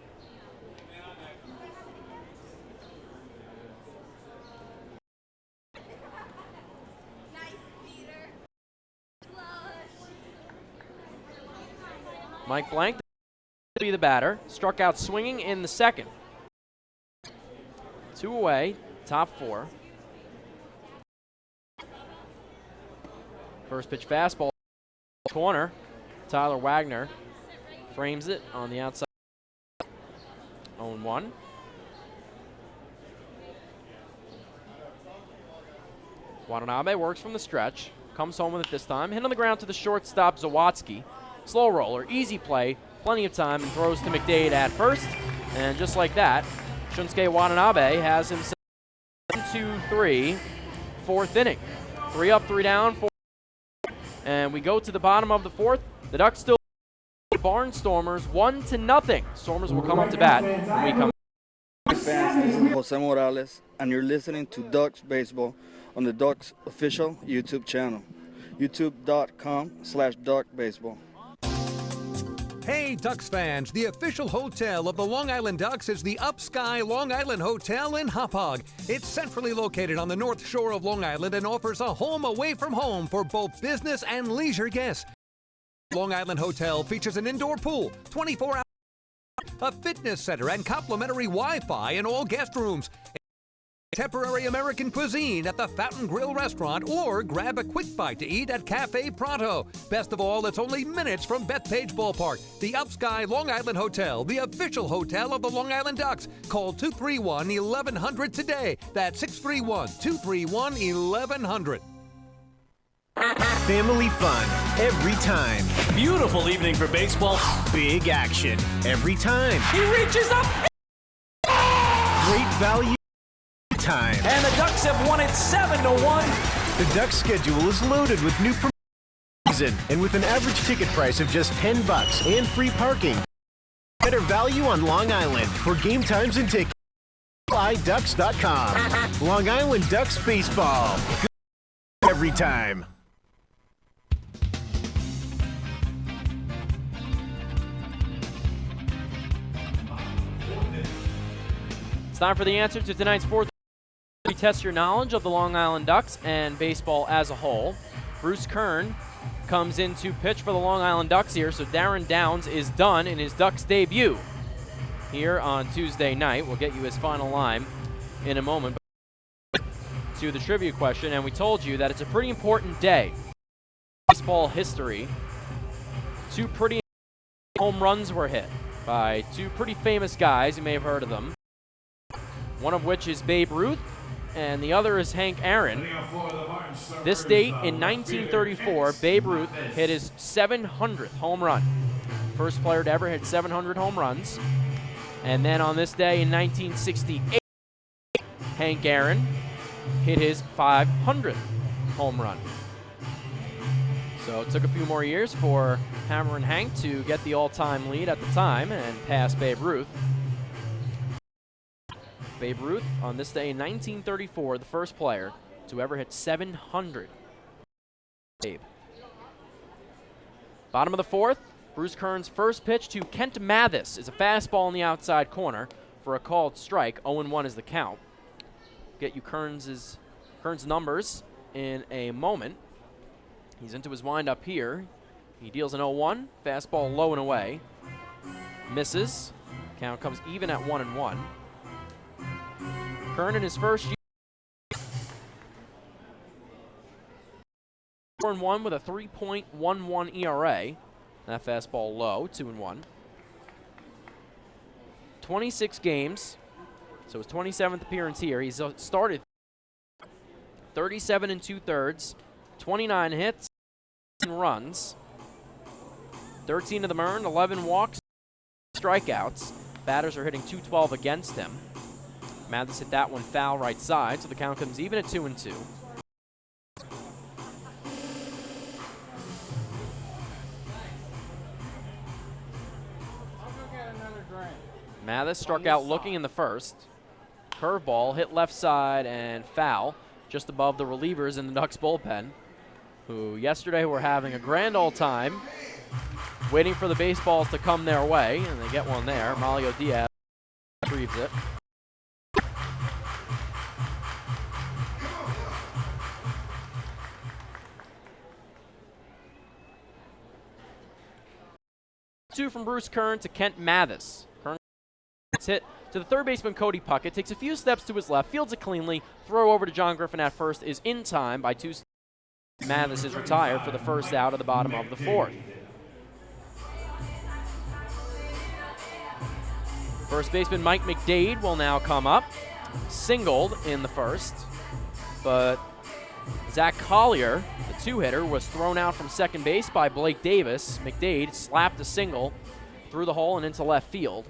Mike Blank will be the batter. Struck out swinging in the second. 2 away, top 4. First pitch fastball, corner. Tyler Wagner frames it on the outside. 0-1. Watanabe works from the stretch, comes home with it this time. Hit on the ground to the shortstop, Zawatsky. Slow roller, easy play, plenty of time, and throws to McDade at first. And just like that, Shunsuke Watanabe has himself 1-2-3, fourth inning. 3 up, 3 down, 4. And we go to the bottom of the fourth. The Ducks still Barnstormers 1-0. Stormers will come up to bat when we come. Fans, this is Jose Morales, and you're listening to Ducks Baseball on the Ducks official YouTube channel, youtube.com/DuckBaseball. Hey, Ducks fans, the official hotel of the Long Island Ducks is the Upsky Long Island Hotel in Hauppauge. It's centrally located on the north shore of Long Island and offers a home away from home for both business and leisure guests. Long Island Hotel features an indoor pool, 24 hours, a fitness center, and complimentary Wi-Fi in all guest rooms. Temporary American cuisine at the Fountain Grill restaurant, or grab a quick bite to eat at Cafe Pronto. Best of all, it's only minutes from Bethpage Ballpark. The Upsky Long Island Hotel, the official hotel of the Long Island Ducks. Call 231-1100 today. That's 631-231-1100. Family fun every time. Beautiful evening for baseball. Big action every time. He reaches up. Great value time. And the Ducks have won it 7-1. The Ducks schedule is loaded with new promotions and with an average ticket price of just $10 and free parking. Better value on Long Island for game times and tickets. FlyDucks.com. Long Island Ducks baseball. Good every time. It's time for the answer to tonight's fourth. We test your knowledge of the Long Island Ducks and baseball as a whole. Bruce Kern comes in to pitch for the Long Island Ducks here, so Darren Downs is done in his Ducks debut here on Tuesday night. We'll get you his final line in a moment. To the trivia question, and we told you that it's a pretty important day. Baseball history. 2 pretty home runs were hit by 2 pretty famous guys. You may have heard of them. One of which is Babe Ruth, and the other is Hank Aaron. This date in 1934, Babe Ruth hit his 700th home run. First player to ever hit 700 home runs. And then on this day in 1968, Hank Aaron hit his 500th home run. So it took a few more years for Hammer and Hank to get the all-time lead at the time and pass Babe Ruth. Babe Ruth, on this day in 1934, the first player to ever hit 700. Babe. Bottom of the fourth, Bruce Kern's first pitch to Kent Mathis is a fastball in the outside corner for a called strike. 0-1 is the count. Get you Kern's numbers in a moment. He's into his windup here. He deals an 0-1, fastball low and away. Misses. Count comes even at 1-1. Kern in his first year, 4-1 with a 3.11 ERA. That fastball low, 2-1. 26 games, so his 27th appearance here. He's started 37 2/3, 29 hits, 10 runs, 13 of them earned, 11 walks, strikeouts. Batters are hitting .212 against him. Mathis hit that one foul right side, so the count comes even at 2-2. Mathis struck out looking in the first. Curveball hit left side and foul just above the relievers in the Ducks bullpen, who yesterday were having a grand old time waiting for the baseballs to come their way, and they get one there. Mario Diaz retrieves it. Two from Bruce Kern to Kent Mathis. Kern gets hit to the third baseman Cody Puckett, takes a few steps to his left, fields it cleanly, throw over to John Griffin at first is in time by 2 Mathis is retired for the first out of the bottom of the 4th. First baseman Mike McDade will now come up. Singled in the first, but Zach Collier, the 2-hitter, was thrown out from second base by Blake Davis. McDade slapped a single through the hole and into left field.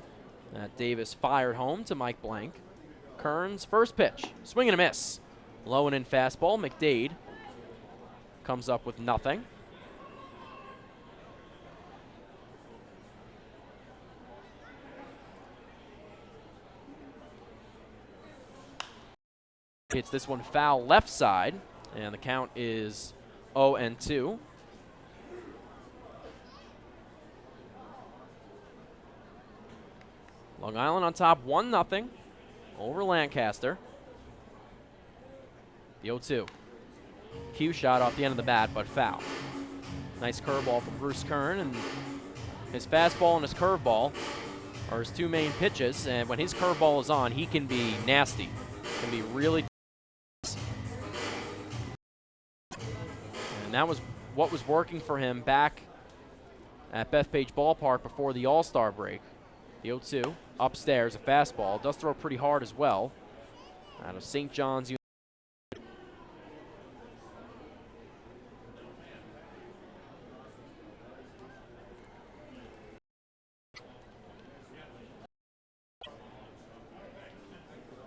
Davis fired home to Mike Blank. Kern's first pitch, swing and a miss. Low and in fastball. McDade comes up with nothing. Hits this one foul left side, and the count is 0-2. Long Island on top 1-0 over Lancaster. The 0-2. Cue shot off the end of the bat, but foul. Nice curveball from Bruce Kern, and his fastball and his curveball are his two main pitches, and when his curveball is on, he can be nasty. Can be really. And that was what was working for him back at Bethpage Ballpark before the All-Star break. The 0-2, upstairs, a fastball. Does throw pretty hard as well. Out of St. John's.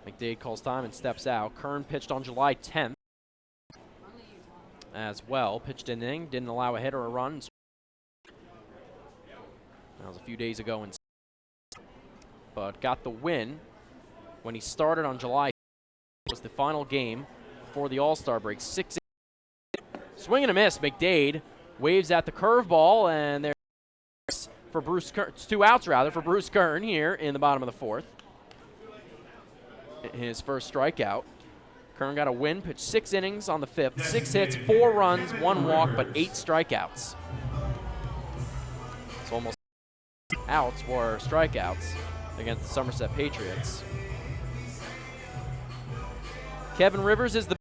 McDade calls time and steps out. Kern pitched on July 10th as well. Pitched an inning, didn't allow a hit or a run. That was a few days ago, but got the win when he started on July. It was the final game before the All-Star break. 6 swing and a miss. McDade waves at the curveball, and there's for Bruce Kern. It's 2 outs rather for Bruce Kern here in the bottom of the 4th. His first strikeout. Kern got a win, pitched 6 innings on the 5th, 6 hits, 4 runs, 1 walk, but 8 strikeouts. So almost outs were strikeouts against the Somerset Patriots. Kevin Rivers is the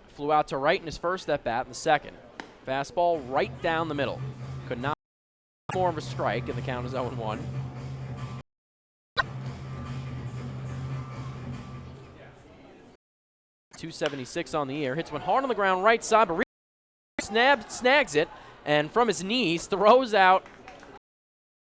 flew out to right in his first at bat in the second. Fastball right down the middle. Could not more of a strike, and the count is 0-1. .276 on the year. Hits one hard on the ground right side, but snags it, and from his knees throws out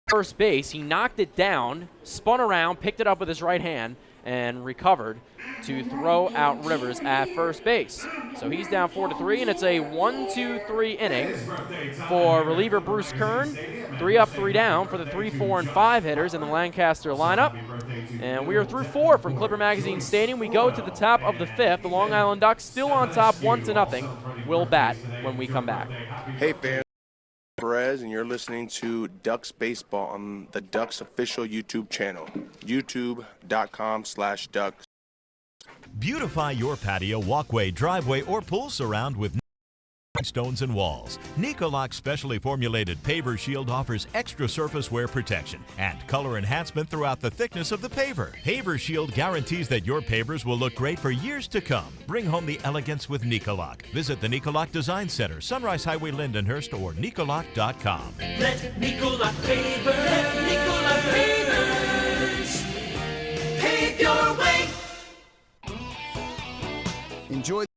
first base. He knocked it down, spun around, picked it up with his right hand, and recovered to throw out Rivers at first base. So he's down 4-3, and it's a 1-2-3 inning for reliever Bruce Kern. 3 up, 3 down for the 3, 4, and 5 hitters in the Lancaster lineup. And we are through 4 from Clipper Magazine Stadium. We go to the top of the 5th. The Long Island Ducks still on top 1-0. Will bat when we come back. Hey fans, Perez, and you're listening to Ducks Baseball on the Ducks official YouTube channel, youtube.com/Ducks. Beautify your patio, walkway, driveway, or pool surround with stones and walls. Nicolox specially formulated Paver Shield offers extra surface wear protection and color enhancement throughout the thickness of the paver. Paver Shield guarantees that your pavers will look great for years to come. Bring home the elegance with Nicolox. Visit the Nicolox Design Center, Sunrise Highway, Lindenhurst, or nicolox.com. Let Nicolox pavers, Nicolox pavers, pave your way. Enjoy the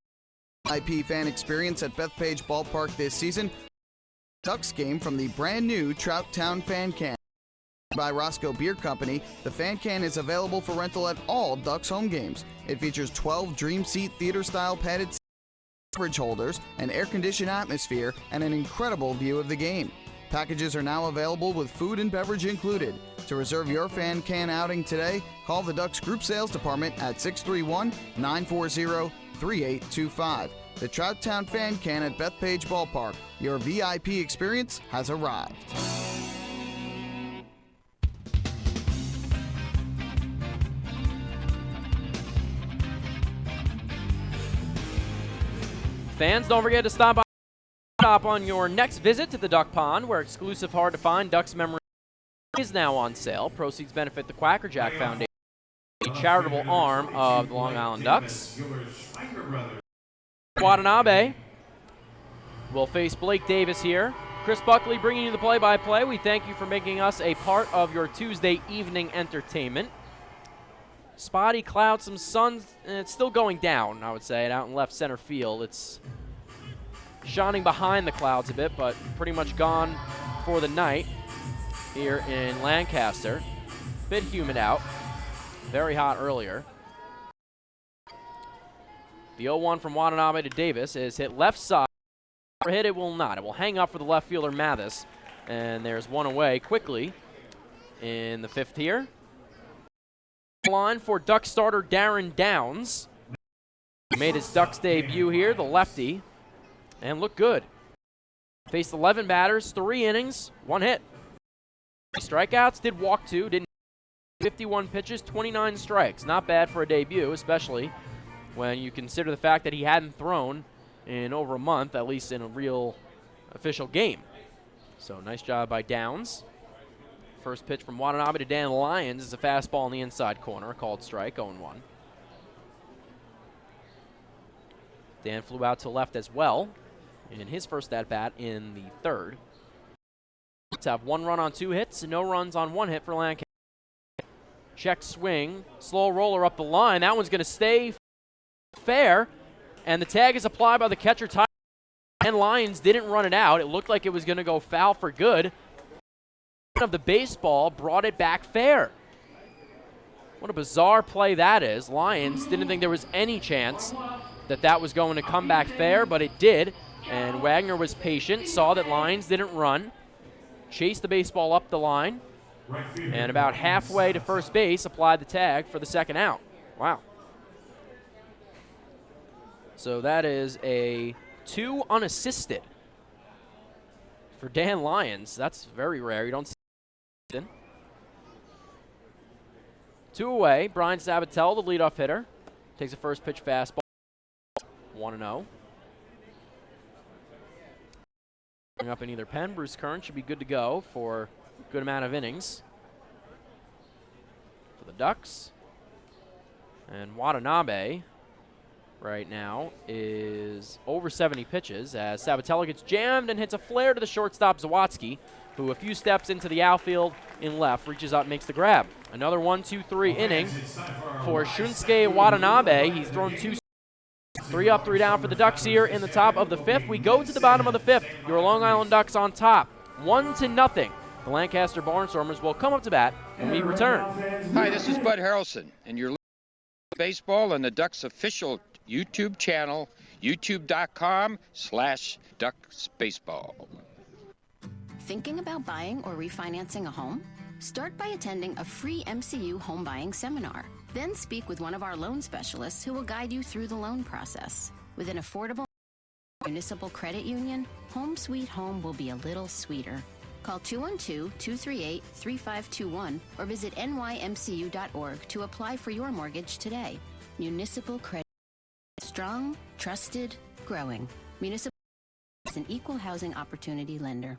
IP fan experience at Bethpage Ballpark this season. Ducks game from the brand new Trout Town Fan Can. By Roscoe Beer Company, the Fan Can is available for rental at all Ducks home games. It features 12 Dream Seat theater-style padded beverage holders, an air-conditioned atmosphere, and an incredible view of the game. Packages are now available with food and beverage included. To reserve your Fan Can outing today, call the Ducks Group Sales Department at 631-940-3825. The Trout Town Fan Can at Bethpage Ballpark. Your VIP experience has arrived. Fans, don't forget to stop on your next visit to the Duck Pond, where exclusive hard-to-find Ducks memory is now on sale. Proceeds benefit the Quackerjack Foundation, a charitable arm of the Long Island Ducks. Watanabe will face Blake Davis here. Chris Buckley bringing you the play-by-play. We thank you for making us a part of your Tuesday evening entertainment. Spotty clouds, some sun. It's still going down, I would say, and out in left center field. It's shining behind the clouds a bit, but pretty much gone for the night here in Lancaster. Bit humid out. Very hot earlier. The 0-1 from Watanabe to Davis is hit left side. Hit, it will not. It will hang up for the left fielder Mathis. And there's one away quickly in the fifth here. Line for Duck starter Darren Downs. Made his Ducks debut here, the lefty, and looked good. Faced 11 batters, 3 innings, 1 hit. Strikeouts, did walk 2, didn't 51 pitches, 29 strikes. Not bad for a debut, especially when you consider the fact that he hadn't thrown in over a month, at least in a real official game. So nice job by Downs. First pitch from Watanabe to Dan Lyons is a fastball in the inside corner, called strike, 0-1. Dan flew out to left as well in his first at-bat in the third. Let's have 1 run on 2 hits and no runs on 1 hit for Lancaster. Check swing, slow roller up the line. That one's going to stay fair, and the tag is applied by the catcher. Dan Lyons didn't run it out. It looked like it was going to go foul for good. Of the baseball brought it back fair. What a bizarre play that is. Lyons didn't think there was any chance that that was going to come back fair, but it did. And Wagner was patient, saw that Lyons didn't run, chased the baseball up the line, and about halfway to first base applied the tag for the second out. Wow. So that is a 2 unassisted for Dan Lyons. That's very rare. You don't see it. 2 away. Brian Sabatell, the leadoff hitter, takes a first pitch fastball. 1-0. Up in either pen. Bruce Kern should be good to go for a good amount of innings for the Ducks. And Watanabe right now is over 70 pitches as Sabatella gets jammed and hits a flare to the shortstop Zawadzki, who a few steps into the outfield in left reaches up and makes the grab. Another 1-2-3 inning for Shunsuke Watanabe. He's thrown 2. 3 up, 3 down for the Ducks here in the top of the 5th. We go to the bottom of the 5th. Your Long Island Ducks on top, 1-0. The Lancaster Barnstormers will come up to bat when we return. Hi, this is Bud Harrelson, and you're listening to baseball on the Ducks official YouTube channel, youtube.com/DucksBaseball. Thinking about buying or refinancing a home? Start by attending a free MCU home buying seminar. Then speak with one of our loan specialists who will guide you through the loan process. With an affordable municipal credit union, Home Sweet Home will be a little sweeter. Call 212-238-3521 or visit nymcu.org to apply for your mortgage today. Municipal credit. Strong, trusted, growing. Municipal is an equal housing opportunity lender.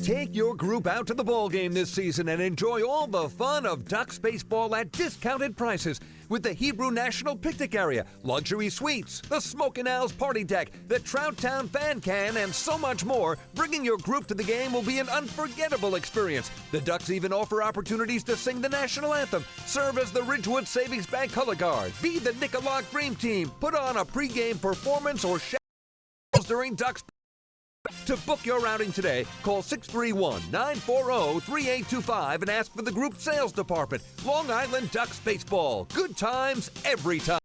Take your group out to the ball game this season and enjoy all the fun of Ducks baseball at discounted prices with the Hebrew National Picnic Area, luxury suites, the Smokin' Owls Party Deck, the Trout Town Fan Can, and so much more. Bringing your group to the game will be an unforgettable experience. The Ducks even offer opportunities to sing the national anthem, serve as the Ridgewood Savings Bank color guard, be the Nicolak Dream Team, put on a pregame performance, or shout during Ducks. To book your outing today, call 631-940-3825 and ask for the group sales department. Long Island Ducks Baseball. Good times every time.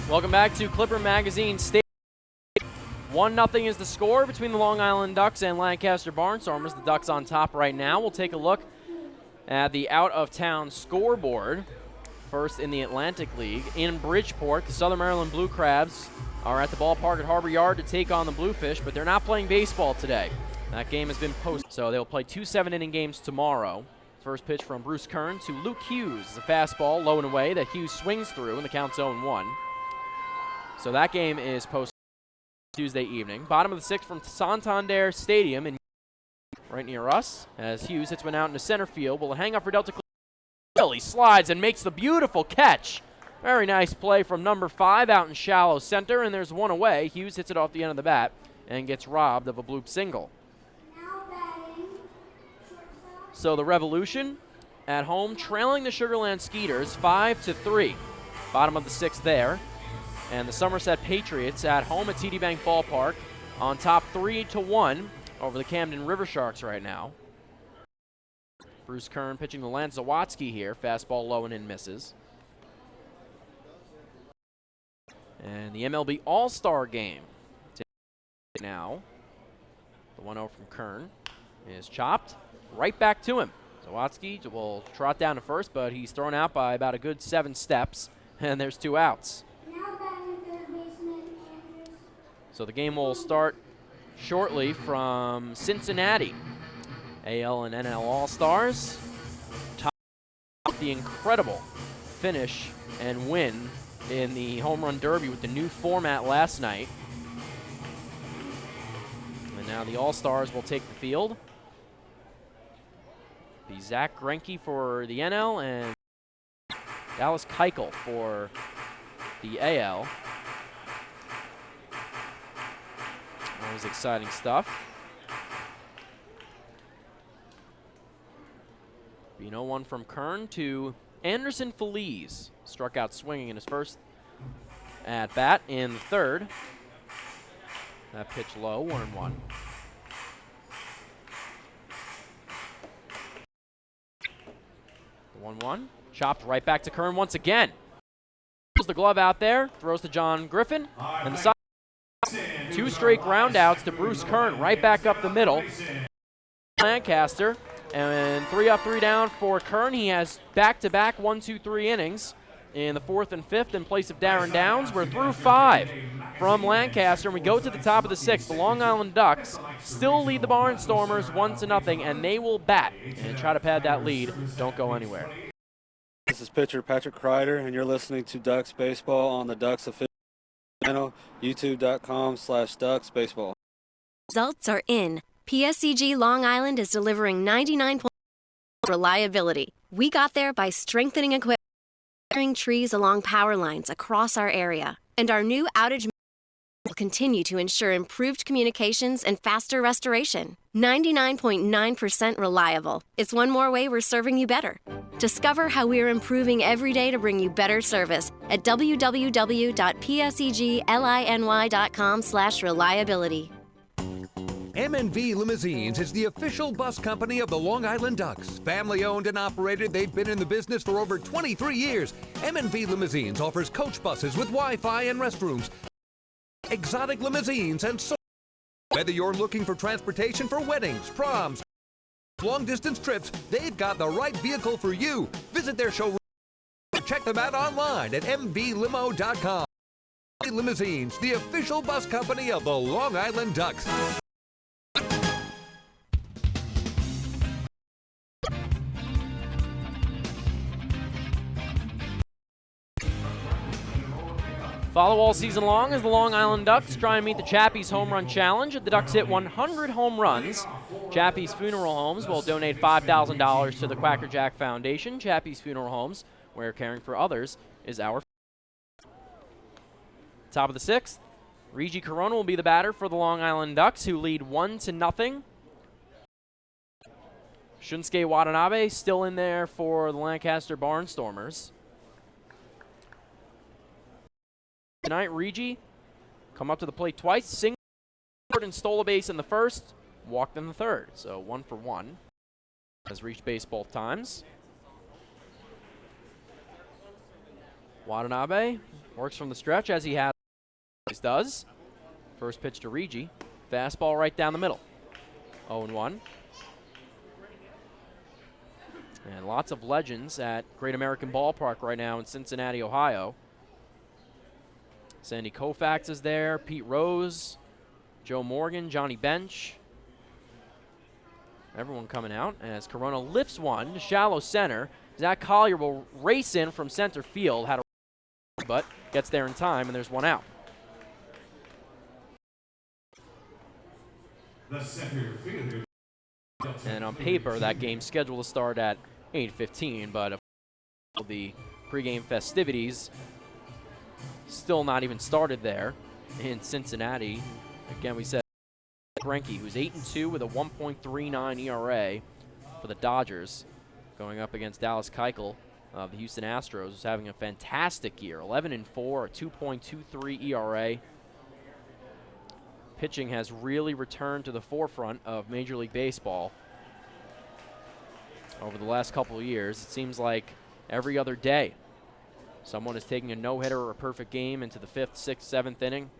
Welcome back to Clipper Magazine Stadium. 1-0 is the score between the Long Island Ducks and Lancaster Barnstormers. The Ducks on top right now. We'll take a look at the out-of-town scoreboard. First in the Atlantic League. In Bridgeport, the Southern Maryland Blue Crabs are at the ballpark at Harbor Yard to take on the Bluefish, but they're not playing baseball today. That game has been posted, so they'll play 2 7-inning games tomorrow. First pitch from Bruce Kern to Luke Hughes. It's a fastball, low and away, that Hughes swings through, and the count's 0-1. So that game is posted Tuesday evening. Bottom of the 6th from Santander Stadium in right near us as Hughes hits one out into center field. Will it hang up for Delta Cleveland? He slides and makes the beautiful catch. Very nice play from number 5 out in shallow center, and there's one away. Hughes hits it off the end of the bat and gets robbed of a bloop single. So the Revolution at home trailing the Sugarland Skeeters 5-3. Bottom of the 6th there. And the Somerset Patriots at home at TD Bank Ballpark on top 3-1 over the Camden River Sharks right now. Bruce Kern pitching to Lance Zawatsky here. Fastball low and in, misses. And the MLB All-Star game now. The 1-0 from Kern is chopped right back to him. Zawatsky will trot down to first, but he's thrown out by about a good 7 steps, and there's 2 outs. So the game will start shortly from Cincinnati. AL and NL All-Stars. Top the incredible finish and win in the Home Run Derby with the new format last night. And now the All-Stars will take the field. Be Zach Greinke for the NL and Dallas Keuchel for the AL. Always exciting stuff. You know, one from Kern to Anderson Feliz. Struck out swinging in his first at bat in the 3rd. That pitch low, 1-1. The 1-1. Chopped right back to Kern once again. Throws the glove out there, throws to John Griffin, and the side. 2 straight ground outs to Bruce Kern, right back up the middle. Lancaster, and 3 up, 3 down for Kern. He has back-to-back 1-2-3 innings in the 4th and 5th in place of Darren Downs. We're through 5 from Lancaster, and we go to the top of the 6th. The Long Island Ducks still lead the Barnstormers 1-0, and they will bat and try to pad that lead. Don't go anywhere. This is pitcher Patrick Kreider, and you're listening to Ducks Baseball on the Ducks official channel, youtube.com/Ducks Baseball. Results are in. PSEG Long Island is delivering 99% reliability. We got there by strengthening equipment, clearing trees along power lines across our area, and our new outage will continue to ensure improved communications and faster restoration. 99.9% reliable. It's one more way we're serving you better. Discover how we're improving every day to bring you better service at www.psegliny.com/reliability. M&V Limousines is the official bus company of the Long Island Ducks. Family owned and operated, they've been in the business for over 23 years. M&V Limousines offers coach buses with Wi-Fi and restrooms, exotic limousines, and so. Whether you're looking for transportation for weddings, proms, long-distance trips, they've got the right vehicle for you. Visit their showroom. Check them out online at mvlimo.com. Limousines, the official bus company of the Long Island Ducks. Follow all season long as the Long Island Ducks try and meet the Chappie's Home Run Challenge. The Ducks hit 100 home runs. Chappie's Funeral Homes will donate $5,000 to the Quacker Jack Foundation. Chappie's Funeral Homes, where caring for others is our. Top of the 6th, Regi Corona will be the batter for the Long Island Ducks, who lead 1-0. Shunsuke Watanabe still in there for the Lancaster Barnstormers. Tonight, Regi come up to the plate twice, singled and stole a base in the 1st, walked in the 3rd. So 1 for 1. Has reached base both times. Watanabe works from the stretch as he has. Does. First pitch to Regi. Fastball right down the middle. 0-1. And lots of legends at Great American Ballpark right now in Cincinnati, Ohio. Sandy Koufax is there, Pete Rose, Joe Morgan, Johnny Bench. Everyone coming out as Corona lifts one to shallow center. Zach Collier will race in from center field, but gets there in time, and there's one out. The center fielder And on paper, that game's scheduled to start at 8:15, but the pregame festivities still not even started there in Cincinnati. Again, we said Greinke, who's 8-2 with a 1.39 ERA for the Dodgers, going up against Dallas Keuchel of the Houston Astros, who's having a fantastic year, 11-4, a 2.23 ERA. Pitching has really returned to the forefront of Major League Baseball over the last couple of years. It seems like every other day someone is taking a no-hitter or a perfect game into the 5th, 6th, 7th inning.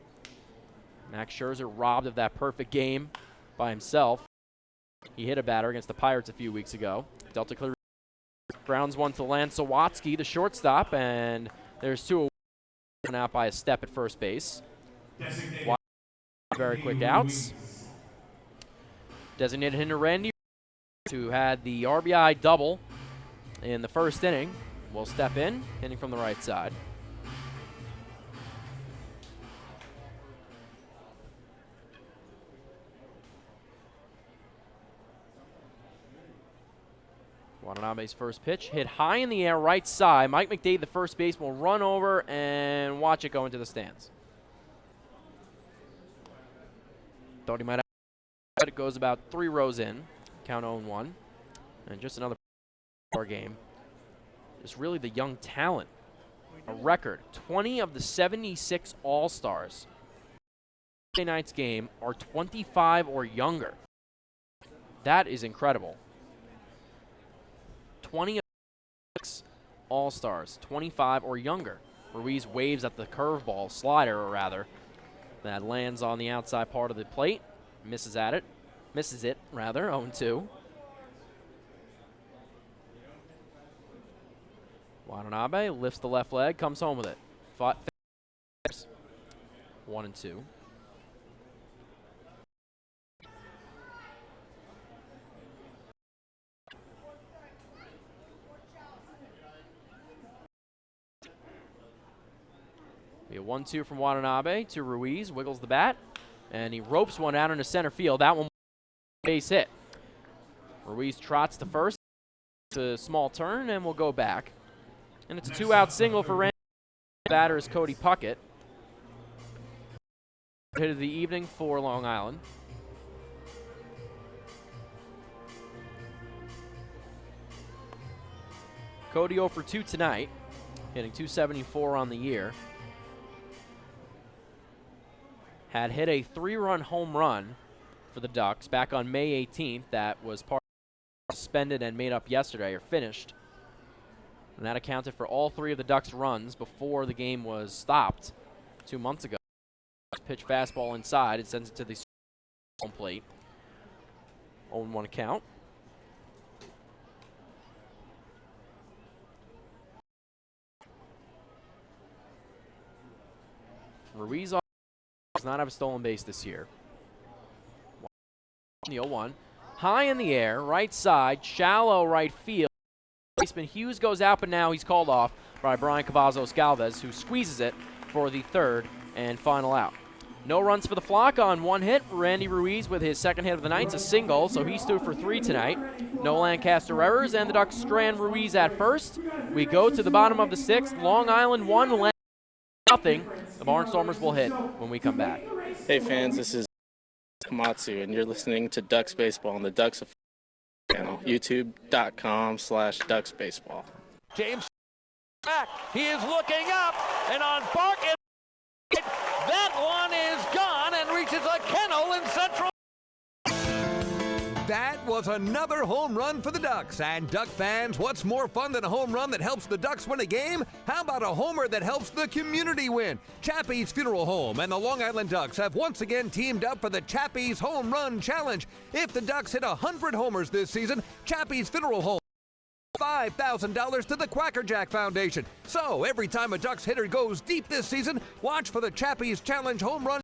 Max Scherzer robbed of that perfect game by himself. He hit a batter against the Pirates a few weeks ago. Delta clear grounds one to Lance Sawatsky, the shortstop, and there's 2 out by a step at first base. Very quick outs. Designated hitter Randy, who had the RBI double in the first inning, will step in, hitting from the right side. Watanabe's first pitch, hit high in the air right side. Mike McDade, the first baseman, will run over and watch it go into the stands. Thought he might have, but it goes about 3 rows in. Count 0-1. And just another game. It's really the young talent. A record. 20 of the 76 All-Stars Thursday night's game are 25 or younger. That is incredible. 20 of the 76 All-Stars, 25 or younger. Ruiz waves at the curveball, slider or rather, that lands on the outside part of the plate. Misses it, 0-2. Watanabe lifts the left leg, comes home with it. 1-2. A 1-2 from Watanabe to Ruiz, wiggles the bat, and he ropes one out into center field. That one base hit. Ruiz trots to first. It's a small turn, and we'll go back. And it's a 2-out single for Randy. Batter is Cody Puckett. Hit of the evening for Long Island. Cody 0 for 2 tonight, hitting .274 on the year. Had hit a 3-run home run for the Ducks back on May 18th. That was suspended and made up yesterday, or finished. And that accounted for all 3 of the Ducks' runs before the game was stopped 2 months ago. Pitch fastball inside. It sends it to the home plate. 0-1 count. Ruiz does not have a stolen base this year. The 0-1. High in the air, right side, shallow right field. Baseman Hughes goes out, but now he's called off by Brian Cavazos Galvez, who squeezes it for the 3rd and final out. No runs for the Flock on 1 hit. Randy Ruiz with his 2nd hit of the night. It's a single, so he's 2 for 3 tonight. No Lancaster errors, and the Ducks strand Ruiz at first. We go to the bottom of the 6th. Long Island 1, Lancaster nothing. The Barnstormers will hit when we come back. Hey fans, this is Komatsu, and you're listening to Ducks Baseball on the Ducks channel, youtube.com/DucksBaseball. James back. He is looking up, and on Bark, that one is gone and reaches a kennel in central. That was another home run for the Ducks. And Duck fans, what's more fun than a home run that helps the Ducks win a game? How about a homer that helps the community win? Chappie's Funeral Home and the Long Island Ducks have once again teamed up for the Chappie's Home Run Challenge. If the Ducks hit 100 homers this season, Chappie's Funeral Home $5,000 to the Quackerjack Foundation. So every time a Ducks hitter goes deep this season, watch for the Chappie's Challenge Home Run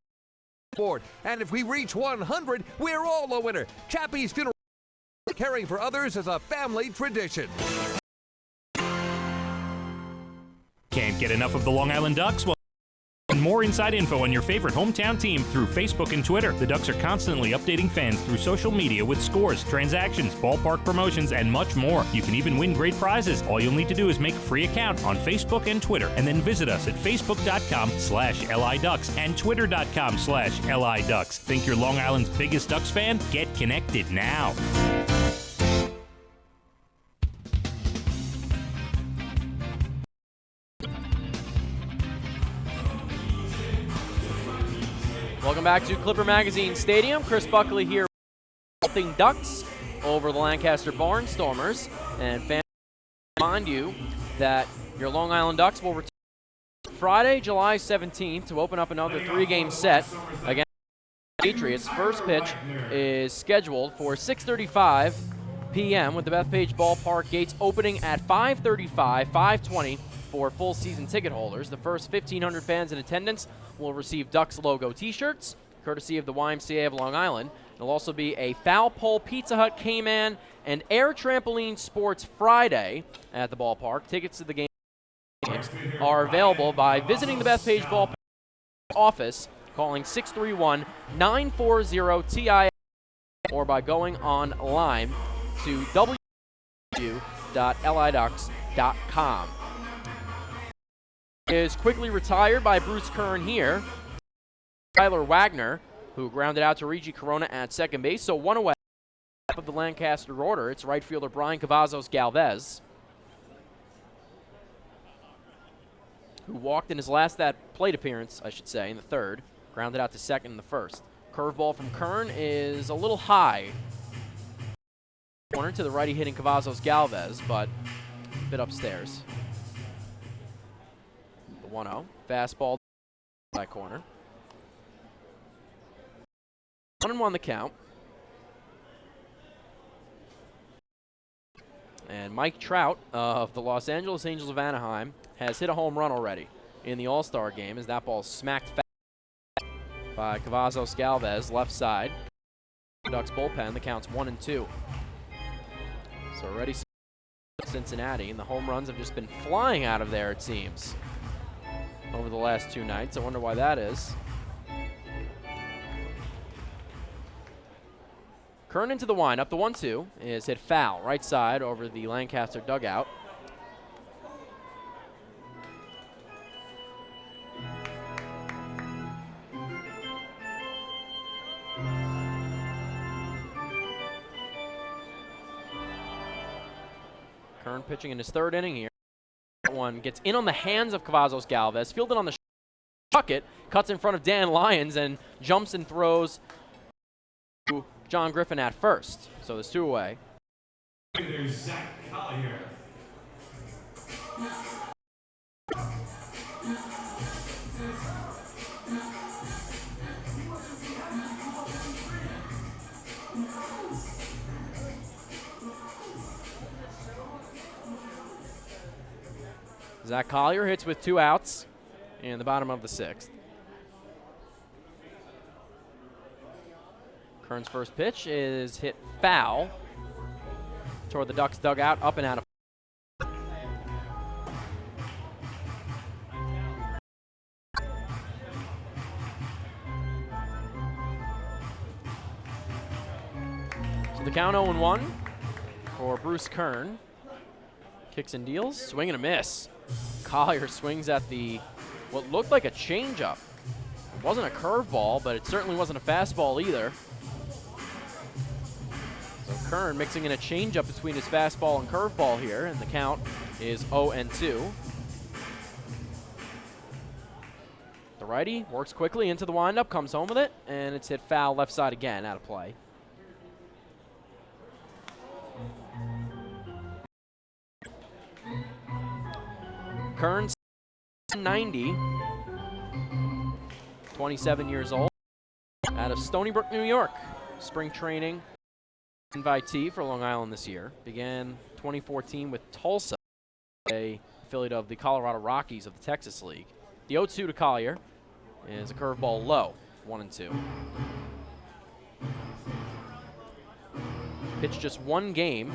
board. And if we reach 100, we're all a winner. Chappie's Funeral, caring for others is a family tradition. Can't get enough of the Long Island Ducks? Well, and more inside info on your favorite hometown team through Facebook and Twitter. The Ducks are constantly updating fans through social media with scores, transactions, ballpark promotions, and much more. You can even win great prizes. All you'll need to do is make a free account on Facebook and Twitter, and then visit us at facebook.com/LIDucks and twitter.com/LIDucks. Think you're Long Island's biggest Ducks fan? Get connected now. Welcome back to Clipper Magazine Stadium. Chris Buckley here, helping Ducks over the Lancaster Barnstormers. And fans, remind you that your Long Island Ducks will return Friday, July 17th to open up another 3-game set against the Patriots. First pitch is scheduled for 6:35 p.m. with the Bethpage Ballpark gates opening at 5:35, 5:20 for full season ticket holders. The first 1,500 fans in attendance will receive Ducks logo t-shirts, courtesy of the YMCA of Long Island. There'll also be a Foul Pole Pizza Hut K-Man and Air Trampoline Sports Friday at the ballpark. Tickets to the games are available by visiting the Bethpage Ballpark office, calling 631-940-TIA, or by going online to www.liducks.com. Is quickly retired by Bruce Kern here. Tyler Wagner, who grounded out to Rigi Corona at second base, so one away of the Lancaster order. It's right fielder Brian Cavazos Galvez, who walked in his last plate appearance, I should say, in the third. Grounded out to second in the first. Curveball from Kern is a little high. Corner to the righty hitting Cavazos Galvez, but a bit upstairs. The 1-0. Fastball by corner. 1-1 the count. And Mike Trout of the Los Angeles Angels of Anaheim has hit a home run already in the All-Star game as that ball smacked fast by Cavazos Galvez, left side. Ducks bullpen, the count's 1-2. So already Cincinnati, and the home runs have just been flying out of there, it seems, over the last two nights. I wonder why that is. Kern into the windup. The 1-2 is hit foul, right side over the Lancaster dugout. Kern pitching in his third inning here. That one gets in on the hands of Cavazos Galvez, fielded on the bucket, cuts in front of Dan Lyons, and jumps and throws to John Griffin at first. So there's two away. There's Zach Collier. Zach Collier hits with 2 outs in the bottom of the 6th. Kern's first pitch is hit foul toward the Ducks dugout, up and out of. So the count 0-1 for Bruce Kern. Kicks and deals, swing and a miss. Collier swings at what looked like a changeup. It wasn't a curveball, but it certainly wasn't a fastball either. So Kern mixing in a changeup between his fastball and curveball here, and the count is 0-2. The righty works quickly into the windup, comes home with it, and it's hit foul left side again, out of play. Kern, 90, 27 years old, out of Stony Brook, New York. Spring training invitee for Long Island this year. Began 2014 with Tulsa, a affiliate of the Colorado Rockies of the Texas League. The 0-2 to Collier is a curveball low, 1-2. Pitched just in one game,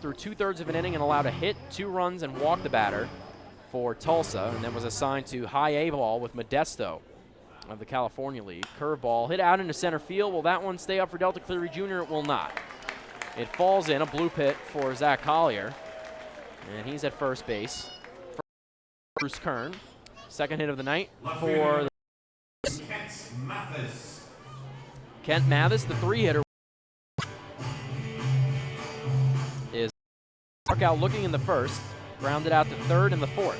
through 2/3 of an inning and allowed a hit, 2 runs, and walked the batter. for Tulsa, and then was assigned to high A ball with Modesto of the California League. Curveball hit out into center field. Will that one stay up for Delta Cleary Jr.? It will not. It falls in, a blue pit for Zach Collier, and he's at first base. Bruce Kern, second hit of the night for Kent Mathis, the 3-hitter, is struck out looking in the first, grounded out to third in the fourth.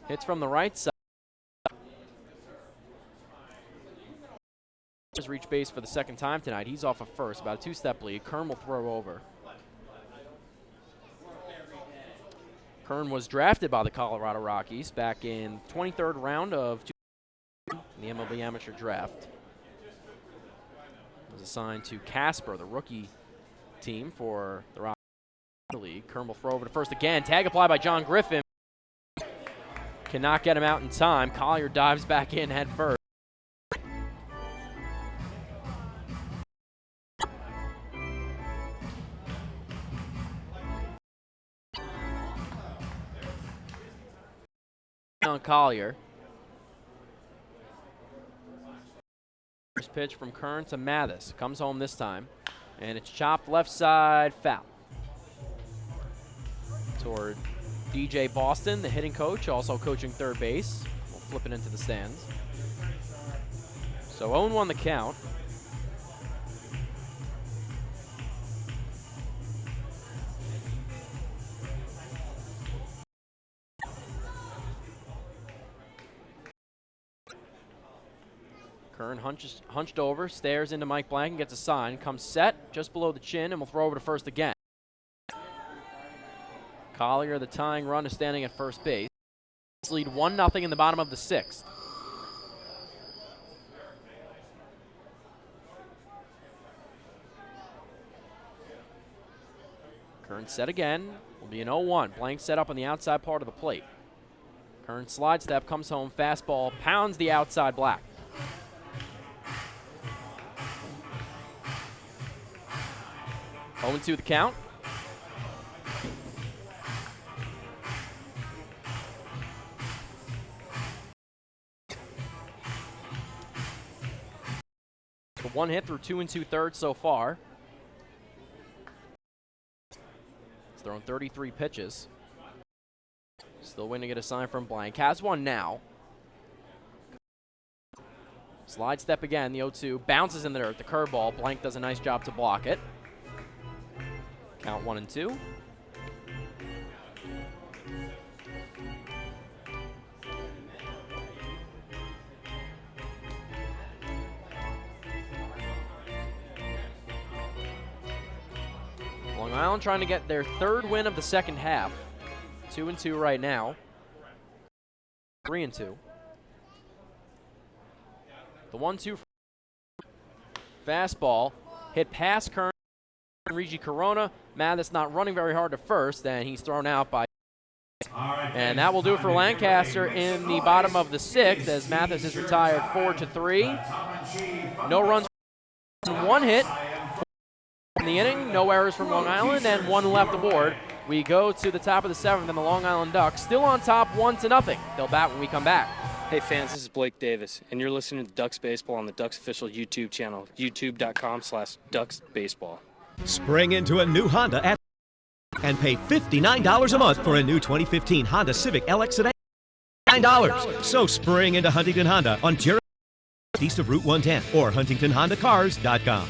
Hits from the right side. Just reached base for the second time tonight. He's off of first, about a two-step lead. Kern will throw over. Kern was drafted by the Colorado Rockies back in 23rd round of the MLB Amateur Draft. Was assigned to Casper, the rookie team for the Rockies League. Kern will throw over to first again. Tag applied by John Griffin. Cannot get him out in time. Collier dives back in head first. On Collier. First pitch from Kern to Mathis. Comes home this time. And it's chopped left side, foul. Toward DJ Boston, the hitting coach, also coaching third base. We'll flip it into the stands. So 0-1 the count. Kern hunched over, stares into Mike Blank and gets a sign. Comes set just below the chin and will throw over to first again. Collier, the tying run, is standing at first base. Lead 1-0 in the bottom of the sixth. Kern set again. Will be an 0-1. Blank set up on the outside part of the plate. Kern slide step, comes home, fastball, pounds the outside black. To the count. So 1 hit through 2 2/3 so far. He's thrown 33 pitches. Still waiting to get a sign from Blank. Has one now. Slide step again, the 0-2. Bounces in the dirt, the curveball. Blank does a nice job to block it. Count 1-2. Long Island trying to get their third win of the second half. 2-2 right now. 3-2. The 1-2 fastball hit past Kern. Regi Corona. Mathis not running very hard to first, and he's thrown out by. And that will do it for Lancaster in the bottom of the sixth, as Mathis is retired 4-3. No runs, 1 hit in the inning, no errors from Long Island, and 1 left aboard. We go to the top of the seventh, and the Long Island Ducks still on top 1-0. They'll bat when we come back. Hey fans, this is Blake Davis, and you're listening to Ducks Baseball on the Ducks official YouTube channel, youtube.com/DucksBaseball. Spring into a new Honda and pay $59 a month for a new 2015 Honda Civic LX sedan. $9. So spring into Huntington Honda on Jerry east of Route 110 or HuntingtonHondaCars.com.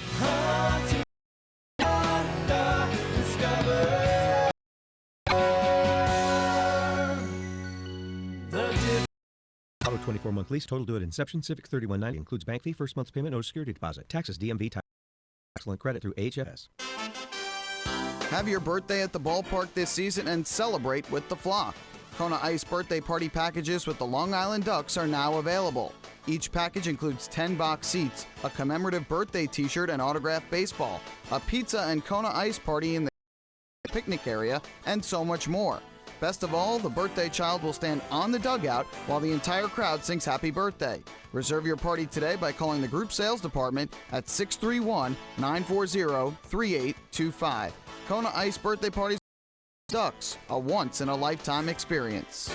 Auto 24-month lease, total due at inception. Civic $31.90 includes bank fee, first month's payment, no security deposit, taxes, DMV, excellent credit through HFS. Have your birthday at the ballpark this season and celebrate with the flock. Kona Ice birthday party packages with the Long Island Ducks are now available. Each package includes 10 box seats, a commemorative birthday t-shirt and autographed baseball, a pizza and Kona Ice party in the picnic area, and so much more. Best of all, the birthday child will stand on the dugout while the entire crowd sings happy birthday. Reserve your party today by calling the group sales department at 631-940-3825. Kona Ice birthday parties Ducks, a once-in-a-lifetime experience.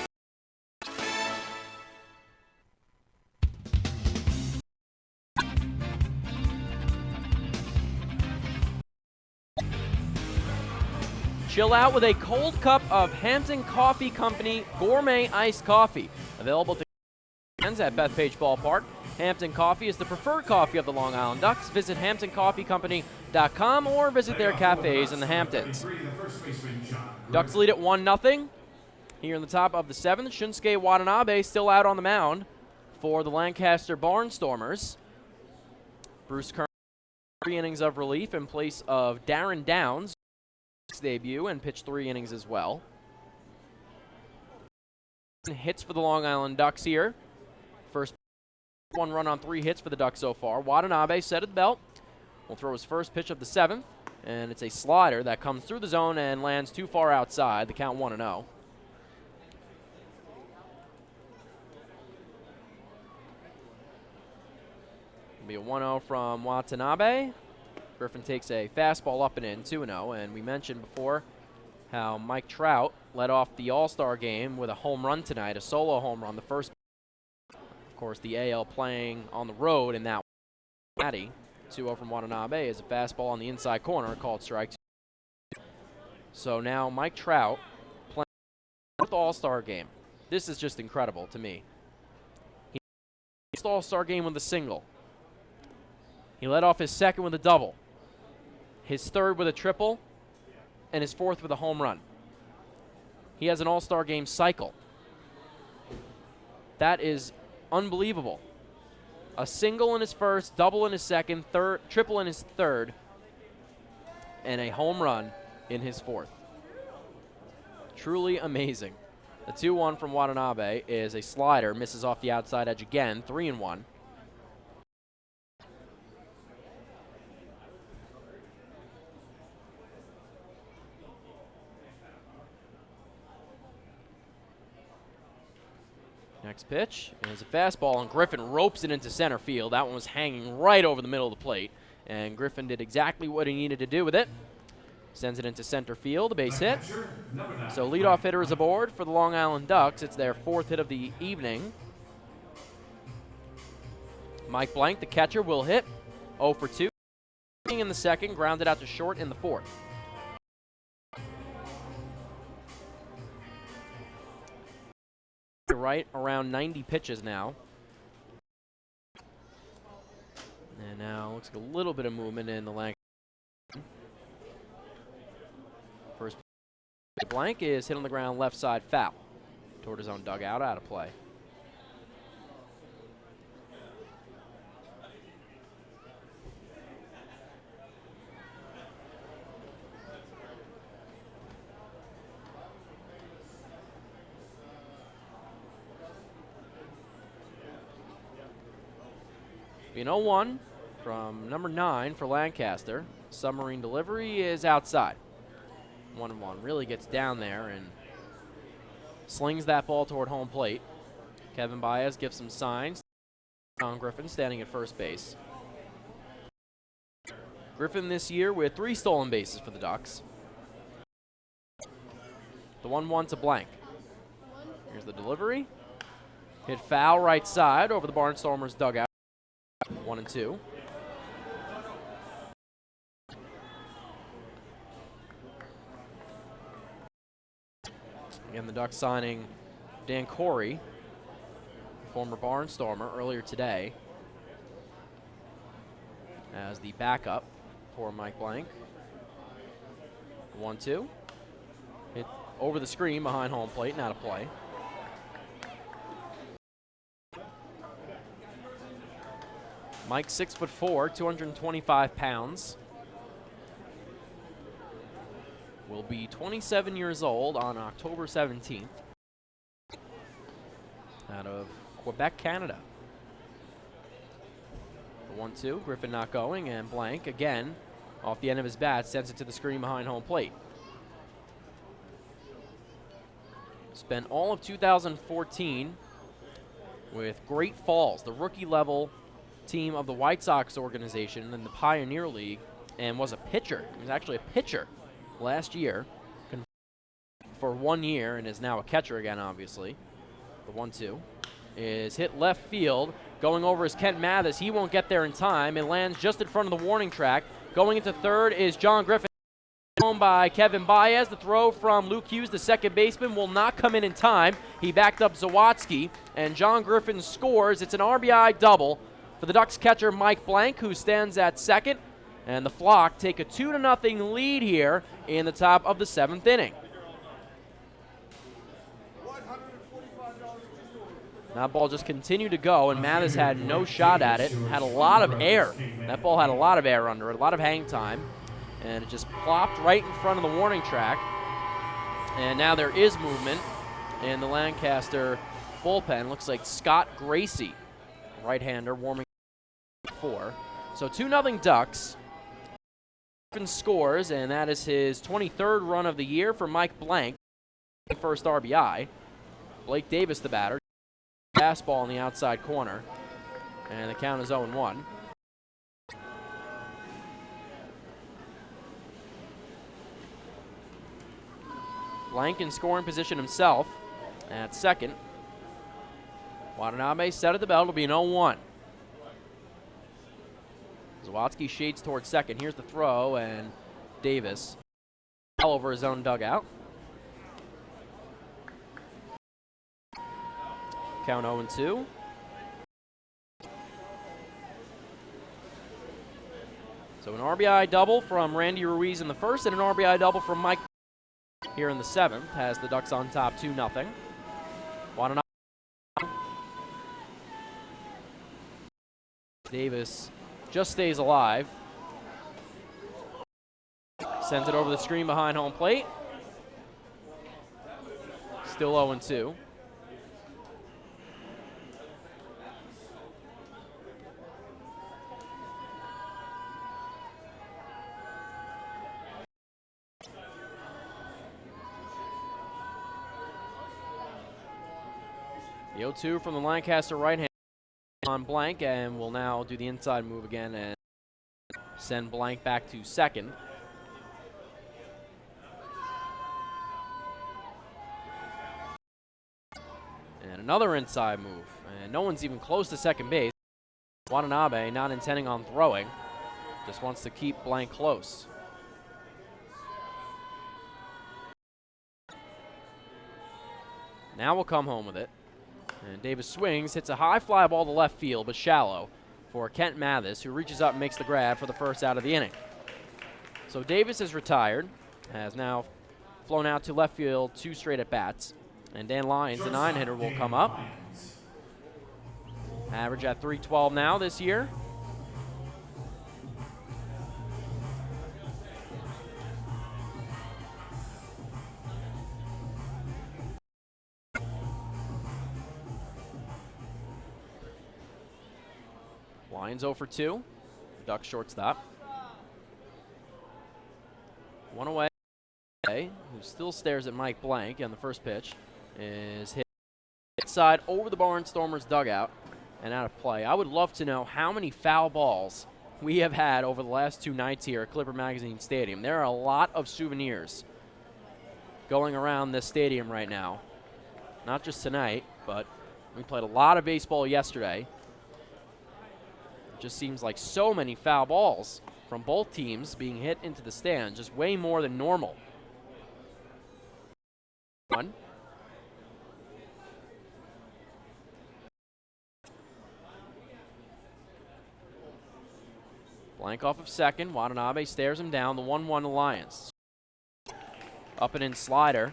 Chill out with a cold cup of Hampton Coffee Company Gourmet Iced Coffee. Available to fans at Bethpage Ballpark. Hampton Coffee is the preferred coffee of the Long Island Ducks. Visit HamptonCoffeeCompany.com or visit their cafes in the Hamptons. Ducks lead at 1-0. Here in the top of the 7th, Shunsuke Watanabe still out on the mound for the Lancaster Barnstormers. Bruce Kern 3 innings of relief in place of Darren Downs. Debut and pitched 3 innings as well. Hits for the Long Island Ducks here. First 1 run on 3 hits for the Ducks so far. Watanabe set at the belt. Will throw his first pitch of the 7th, and it's a slider that comes through the zone and lands too far outside. The count 1-0. It'll be a 1-0 from Watanabe. Griffin takes a fastball up and in, 2-0, and we mentioned before how Mike Trout led off the All-Star game with a home run tonight, a solo home run, the first. Of course, the AL playing on the road in that one. 2-0 from Watanabe is a fastball on the inside corner called strike 2. So now Mike Trout playing the All-Star game. This is just incredible to me. He finished the All-Star game with a single. He led off his second with a double, his third with a triple, and his fourth with a home run. He has an All-Star game cycle. That is unbelievable. A single in his first, double in his second, triple in his third, and a home run in his fourth. Truly amazing. The 2-1 from Watanabe is a slider, misses off the outside edge again, 3-1. Next pitch is a fastball, and Griffin ropes it into center field. That one was hanging right over the middle of the plate, and Griffin did exactly what he needed to do with it. Sends it into center field, a base hit. So leadoff hitter is aboard for the Long Island Ducks. It's their 4th hit of the evening. Mike Blank, the catcher, will hit 0 for 2. In the second, grounded out to short in the 4th. Right around 90 pitches now. And now looks like a little bit of movement in the Lancaster. First Blank is hit on the ground left side foul toward his own dugout, out of play. Being 0-1 from number 9 for Lancaster. Submarine delivery is outside. 1-1. Really gets down there and slings that ball toward home plate. Kevin Baez gives some signs. John Griffin standing at first base. Griffin this year with 3 stolen bases for the Ducks. The 1-1 to Blank. Here's the delivery. Hit foul right side over the Barnstormers dugout. 1-2. Again, the Ducks signing Dan Corey, former Barnstormer, earlier today as the backup for Mike Blank. 1-2. Hit over the screen behind home plate, not a play. Mike, 6'4", 225 pounds. Will be 27 years old on October 17th. Out of Quebec, Canada. The 1-2, Griffin not going, and Blank, again, off the end of his bat, sends it to the screen behind home plate. spent all of 2014 with Great Falls, the rookie-level team of the White Sox organization in the Pioneer League, and was a pitcher. He was actually a pitcher last year for 1 year and is now a catcher again, obviously. The 1-2 is hit left field. Going over is Kent Mathis. He won't get there in time. It lands just in front of the warning track. Going into third is John Griffin. Home by Kevin Baez. The throw from Luke Hughes, the second baseman, will not come in time. He backed up Zawadzki, and John Griffin scores. It's an RBI double for the Ducks catcher Mike Blank, who stands at second. And the Flock take a 2-0 lead here in the top of the 7th inning. That ball just continued to go, and Mathis had no shot at it. Had a lot of air. That ball had a lot of air under it, a lot of hang time. And it just plopped right in front of the warning track. And now there is movement in the Lancaster bullpen. Looks like Scott Gracie, right-hander, warming up 4. So 2-0 Ducks. Griffin scores, and that is his 23rd run of the year for Mike Blank. First RBI. Blake Davis, the batter. Fastball in the outside corner. And the count is 0-1. Blank in scoring position himself at second. Watanabe set at the bell. It'll be an 0-1. Zawadzki shades towards second. Here's the throw, and Davis all over his own dugout. Count 0-2. So an RBI double from Randy Ruiz in the first, and an RBI double from Mike here in the 7th, has the Ducks on top 2-0. Watanabe. Davis just stays alive. Sends it over the screen behind home plate. Still 0-2. The 0-2 from the Lancaster right hand on Blank, and will now do the inside move again and send Blank back to second. And another inside move, and no one's even close to second base. Watanabe not intending on throwing, just wants to keep Blank close. Now we'll come home with it. And Davis swings, hits a high fly ball to left field, but shallow for Kent Mathis, who reaches up and makes the grab for the first out of the inning. So Davis is retired, has now flown out to left field 2 straight at-bats. And Dan Lyons, the 9-hitter, will come up. Average at .312 now this year. Lions 0 for 2. Ducks shortstop. One away, who still stares at Mike Blank, and the first pitch is hit side over the Barnstormers dugout and out of play. I would love to know how many foul balls we have had over the last 2 nights here at Clipper Magazine Stadium. There are a lot of souvenirs going around this stadium right now. Not just tonight, but we played a lot of baseball yesterday. Just seems like so many foul balls from both teams being hit into the stands, just way more than normal. 1. Blank off of second. Watanabe stares him down. The 1-1 Lions. Up and in slider.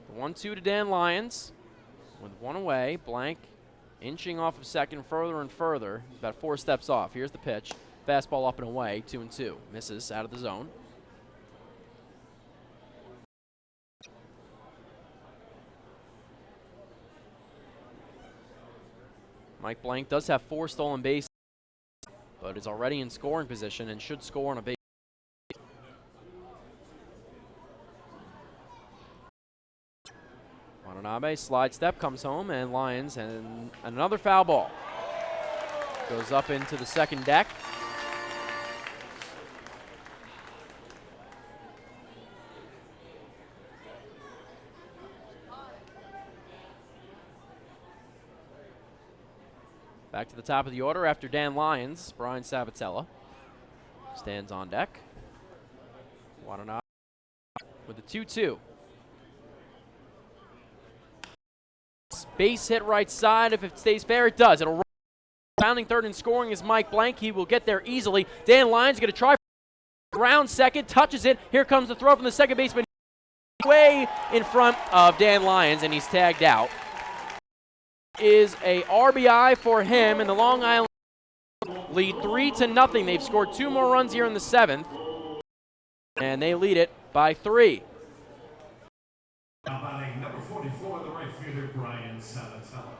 The 1-2 to Dan Lyons with 1 away. Blank inching off of second further and further. About 4 steps off. Here's the pitch. Fastball up and away. 2-2. Misses out of the zone. Mike Blank does have 4 stolen bases, but is already in scoring position and should score on a base. Watanabe, slide step, comes home, and Lions, and another foul ball. Goes up into the second deck. Back to the top of the order after Dan Lyons, Brian Sabatella stands on deck. Watanabe with the 2-2. Base hit right side. If it stays fair, it does. It'll run. Pounding third and scoring is Mike Blank. He will get there easily. Dan Lyons going to try ground second, touches it. Here comes the throw from the second baseman. Way in front of Dan Lyons, and he's tagged out. Is a RBI for him, and the Long Island lead 3-0. They've scored 2 more runs here in the 7th, and they lead it by 3. Number 44, the right fielder, Brian Sabatella.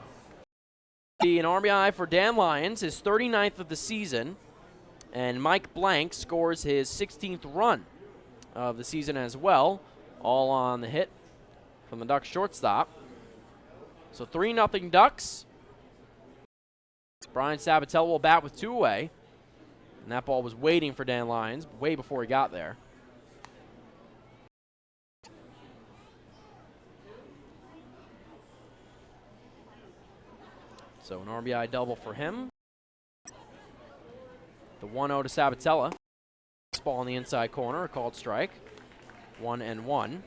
An RBI for Dan Lyons, his 39th of the season, and Mike Blank scores his 16th run of the season as well, all on the hit from the Ducks shortstop. So 3-0 Ducks. Brian Sabatella will bat with 2 away. And that ball was waiting for Dan Lyons way before he got there. So an RBI double for him. The 1-0 to Sabatella. Ball on the inside corner, a called strike. 1-1.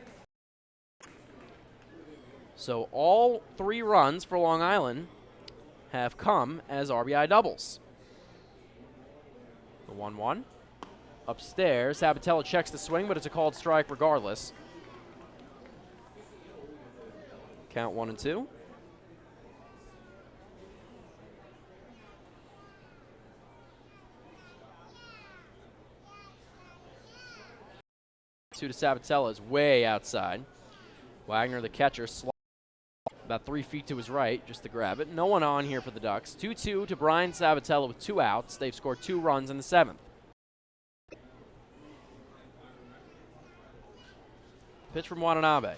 So all 3 runs for Long Island have come as RBI doubles. The 1-1. Upstairs, Sabatella checks the swing, but it's a called strike regardless. Count 1-2. Two to Sabatella is way outside. Wagner, the catcher, about 3 feet to his right, just to grab it. No one on here for the Ducks. 2-2 to Brian Sabatella with 2 outs. They've scored 2 runs in the 7th. Pitch from Watanabe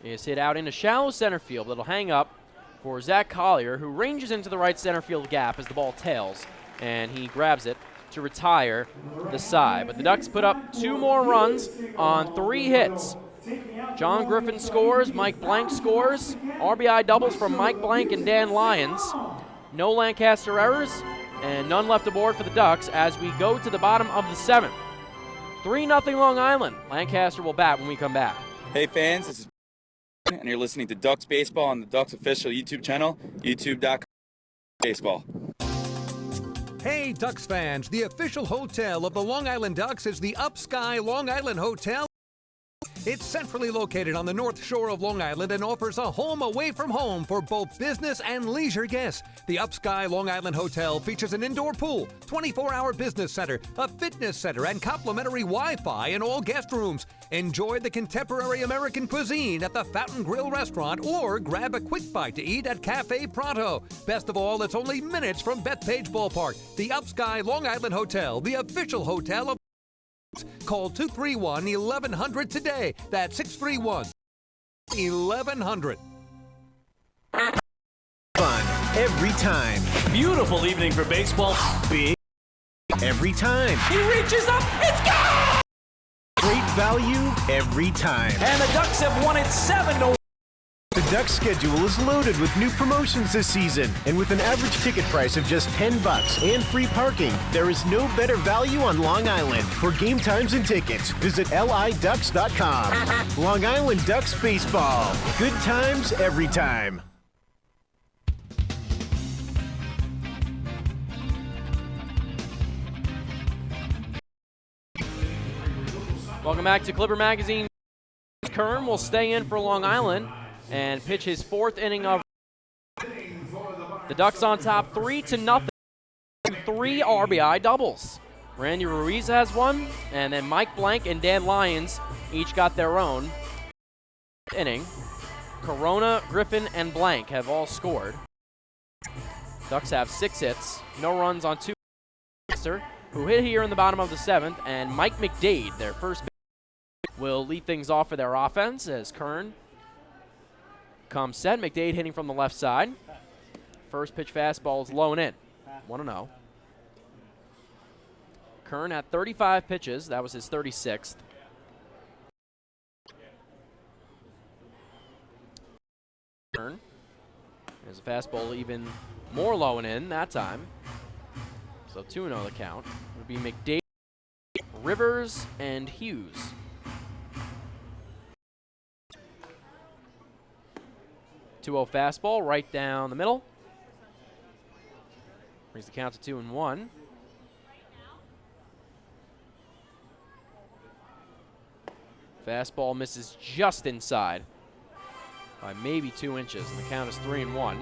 is hit out into shallow center field. It'll hang up for Zach Collier, who ranges into the right center field gap as the ball tails, and he grabs it to retire the side. But the Ducks put up 2 more runs on 3 hits. John Griffin scores, Mike Blank scores. RBI doubles from Mike Blank and Dan Lyons. No Lancaster errors, and none left aboard for the Ducks as we go to the bottom of the 7th. 3-0 Long Island. Lancaster will bat when we come back. Hey fans, this is and you're listening to Ducks Baseball on the Ducks official YouTube channel, youtube.com/baseball. Hey Ducks fans, the official hotel of the Long Island Ducks is the Upsky Long Island Hotel. It's centrally located on the north shore of Long Island and offers a home away from home for both business and leisure guests. The Upsky Long Island Hotel features an indoor pool, 24-hour business center, a fitness center, and complimentary Wi-Fi in all guest rooms. Enjoy the contemporary American cuisine at the Fountain Grill restaurant or grab a quick bite to eat at Cafe Pronto. Best of all, it's only minutes from Bethpage Ballpark. The Upsky Long Island Hotel, the official hotel of Call 231-1100 today. That's 631-1100. Fun every time. Beautiful evening for baseball. Big every time. He reaches up. It's gone! Great value every time. And the Ducks have won it 7-1. The Ducks schedule is loaded with new promotions this season, and with an average ticket price of just $10 and free parking, there is no better value on Long Island. For game times and tickets, visit liducks.com. Long Island Ducks Baseball. Good times every time. Welcome back to Clipper Magazine. Kern will stay in for Long Island and pitch his 4th inning of the Ducks on top 3-0. 3 RBI doubles. Randy Ruiz has one, and then Mike Blank and Dan Lyons each got their own inning. Corona, Griffin, and Blank have all scored. Ducks have 6 hits, no runs on 2. Who hit here in the bottom of the 7th, and Mike McDade, their first base, will lead things off for their offense as Kern comes set. McDade hitting from the left side. First pitch fastball is low and in. 1-0. Kern had 35 pitches. That was his 36th. Kern has a fastball even more low and in that time. So 2-0 the count. It would be McDade, Rivers, and Hughes. .2-0 fastball right down the middle. Brings the count to 2-1. Fastball misses just inside by maybe 2 inches, and the count is 3-1.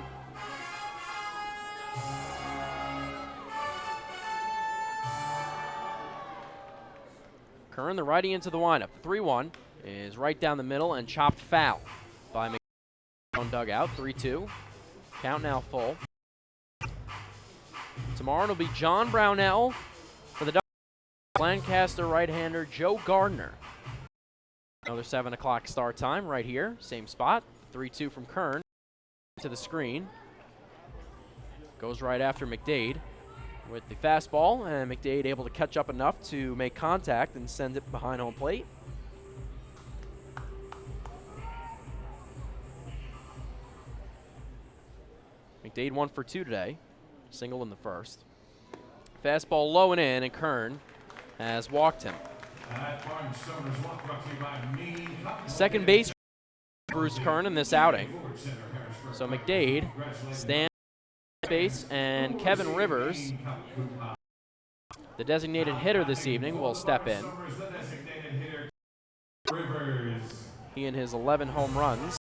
Kern, the righty into the windup. The 3-1 is right down the middle and chopped foul by McDade. Dugout, 3-2. Count now full. Tomorrow it'll be John Brownell for the Ducks. Lancaster right-hander Joe Gardner. Another 7 o'clock start time right here, same spot. 3-2 from Kern to the screen. Goes right after McDade with the fastball, and McDade able to catch up enough to make contact and send it behind home plate. McDade 1 for 2 today, single in the first. Fastball low and in, and Kern has walked him. Second base, Bruce Kern in this outing. So McDade stands at base, and Kevin Rivers, the designated hitter this evening, will step in. He and his 11 home runs.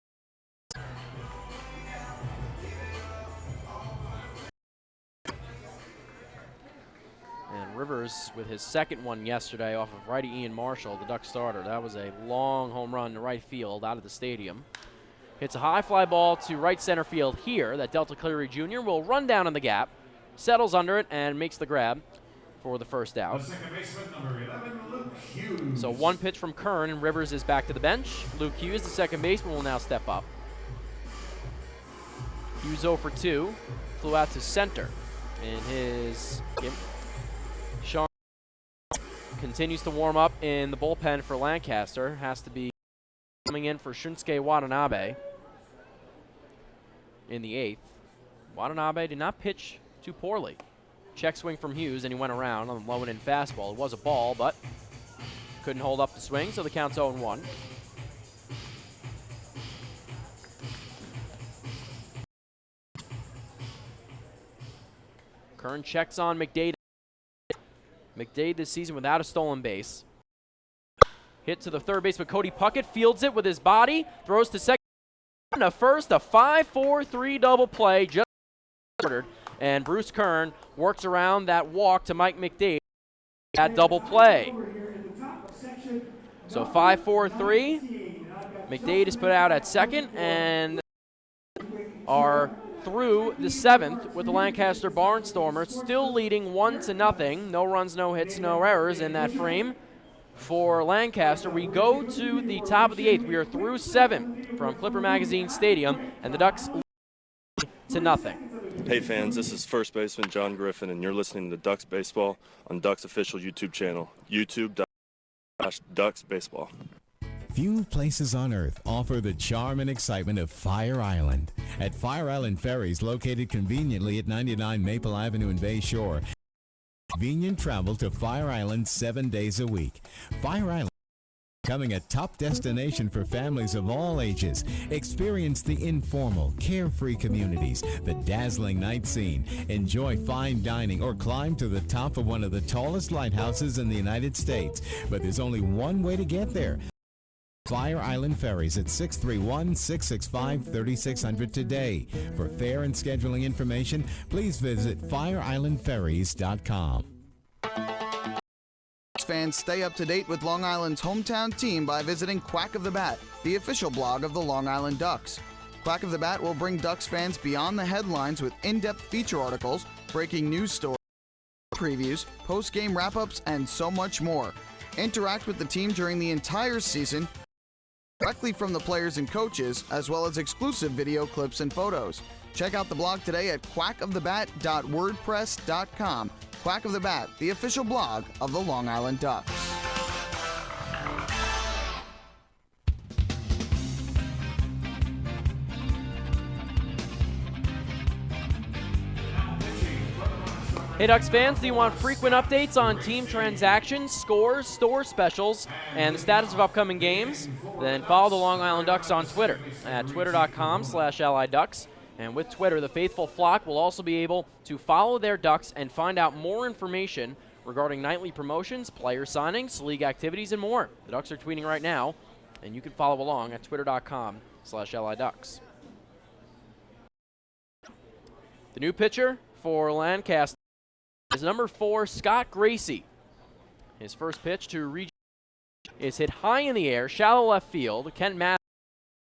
And Rivers with his second one yesterday off of righty Ian Marshall, the Duck starter. That was a long home run to right field out of the stadium. Hits a high fly ball to right center field here that Delta Cleary Jr. will run down in the gap, settles under it, and makes the grab for the first out. The second baseman, number 11, Luke Hughes. So 1 pitch from Kern, and Rivers is back to the bench. Luke Hughes, the second baseman, will now step up. Hughes 0 for 2, flew out to center in his game. Sean continues to warm up in the bullpen for Lancaster. Has to be coming in for Shunsuke Watanabe in the 8th. Watanabe did not pitch too poorly. Check swing from Hughes, and he went around on the low and in fastball. It was a ball, but couldn't hold up the swing, so the count's 0-1. Kern checks on McDade. McDade this season without a stolen base. Hit to the third baseman, Cody Puckett, fields it with his body, throws to second, to first, a 5-4-3 double play, just ordered, and Bruce Kern works around that walk to Mike McDade, that double play. So 5-4-3, McDade is put out at second, and are through the 7th with the Lancaster Barnstormers, still leading 1-0. No runs, no hits, no errors in that frame for Lancaster. We go to the top of the 8th. We are through 7 from Clipper Magazine Stadium, and the Ducks lead 2-0. Hey fans, this is first baseman John Griffin, and you're listening to Ducks Baseball on Ducks official YouTube channel, YouTube.com/Ducks Baseball. Few places on earth offer the charm and excitement of Fire Island. At Fire Island Ferries, located conveniently at 99 Maple Avenue in Bay Shore, convenient travel to Fire Island 7 days a week. Fire Island becoming a top destination for families of all ages. Experience the informal, carefree communities, the dazzling night scene, enjoy fine dining, or climb to the top of one of the tallest lighthouses in the United States. But there's only one way to get there. Fire Island Ferries at 631-665-3600 today. For fare and scheduling information, please visit fireislandferries.com. Fans stay up to date with Long Island's hometown team by visiting Quack of the Bat, the official blog of the Long Island Ducks. Quack of the Bat will bring Ducks fans beyond the headlines with in-depth feature articles, breaking news stories, previews, post-game wrap-ups, and so much more. Interact with the team during the entire season directly from the players and coaches, as well as exclusive video clips and photos. Check out the blog today at quackofthebat.wordpress.com. Quack of the Bat, the official blog of the Long Island Ducks. Hey Ducks fans, do you want frequent updates on team transactions, scores, store specials, and the status of upcoming games? Then follow the Long Island Ducks on Twitter at twitter.com/alliducks. And with Twitter, the faithful flock will also be able to follow their Ducks and find out more information regarding nightly promotions, player signings, league activities, and more. The Ducks are tweeting right now, and you can follow along at twitter.com/alliducks. The new pitcher for Lancaster is number 4, Scott Gracie. His first pitch to reach is hit high in the air, shallow left field. Kent Matt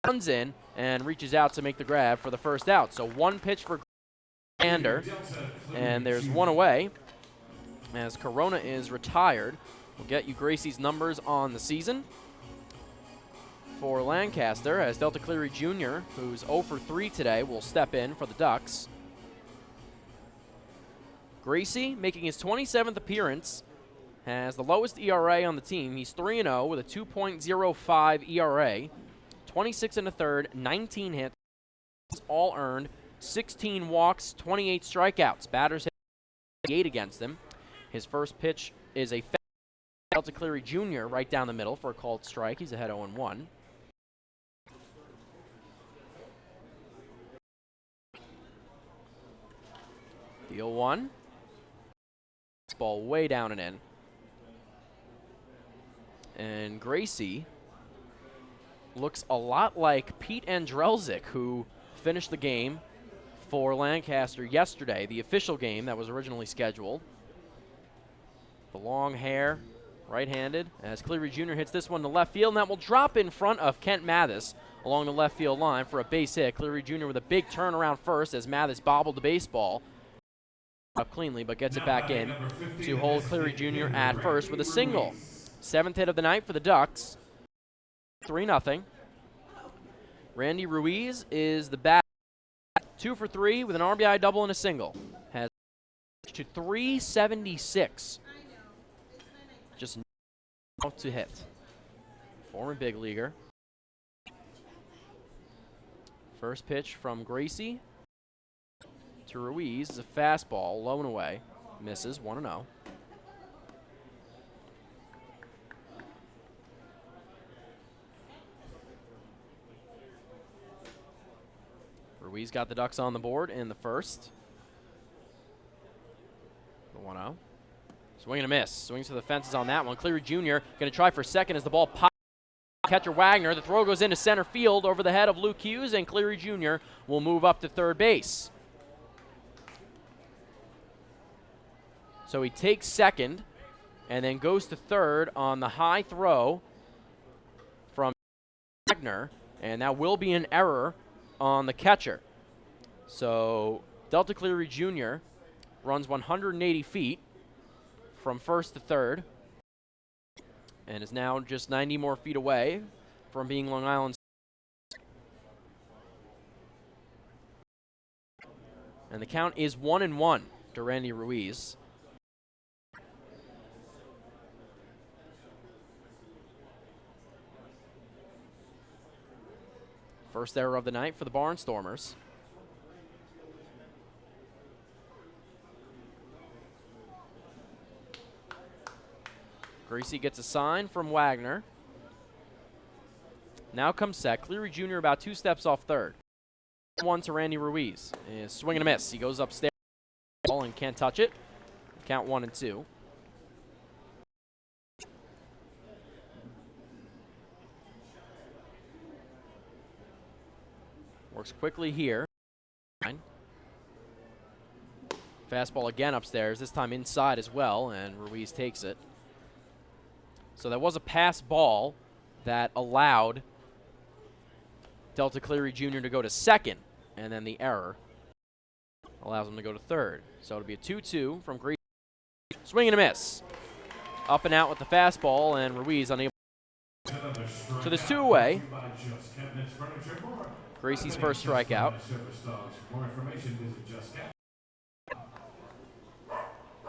runs in and reaches out to make the grab for the first out. So one pitch for Gander, and there's one away as Corona is retired. We'll get you Gracie's numbers on the season. For Lancaster, as Delta Cleary Jr., who's 0 for 3 today, will step in for the Ducks. Gracie, making his 27th appearance, has the lowest ERA on the team. He's 3-0 with a 2.05 ERA, 26 1/3, 19 hits, all earned, 16 walks, 28 strikeouts. Batters hit 8 against him. His first pitch is a Delta Cleary Jr. right down the middle for a called strike. He's ahead 0-1. The 0-1. Ball way down and in. And Gracie looks a lot like Pete Andrelzik, who finished the game for Lancaster yesterday, the official game that was originally scheduled. The long hair, right-handed, as Cleary Jr. hits this one to left field, and that will drop in front of Kent Mathis along the left field line for a base hit. Cleary Jr. with a big turnaround first as Mathis bobbled the baseball up cleanly, but gets it back in to hold Cleary Jr. at first with a single. 7th hit of the night for the Ducks. 3-0. Randy Ruiz is the bat. 2 for 3 with an RBI double and a single. Has to 376. Just out to hit. Former big leaguer. First pitch from Gracie to Ruiz is a fastball, low and away. Misses, 1-0. Ruiz got the Ducks on the board in the first. The 1-0. Swing and a miss. Swings to the fences on that one. Cleary Jr. going to try for second as the ball pops. Catcher Wagner. The throw goes into center field over the head of Luke Hughes, and Cleary Jr. will move up to third base. So he takes second and then goes to third on the high throw from Wagner, and that will be an error on the catcher. So Delta Cleary Jr. runs 180 feet from first to third and is now just 90 more feet away from being Long Island's. And the count is 1-1 to Randy Ruiz. First error of the night for the Barnstormers. Gracie gets a sign from Wagner. Now comes set. Cleary Jr. about 2 steps off third. 1 to Randy Ruiz. Swing and a miss. He goes upstairs and can't touch it. Count 1-2. Works quickly here. Fastball again upstairs, this time inside as well, and Ruiz takes it. So that was a pass ball that allowed Delta Cleary Jr. to go to second, and then the error allows him to go to third. So it'll be a 2-2 from Gracie. Swing and a miss. Up and out with the fastball, and Ruiz unable. So there's 2 away. Gracie's first strikeout.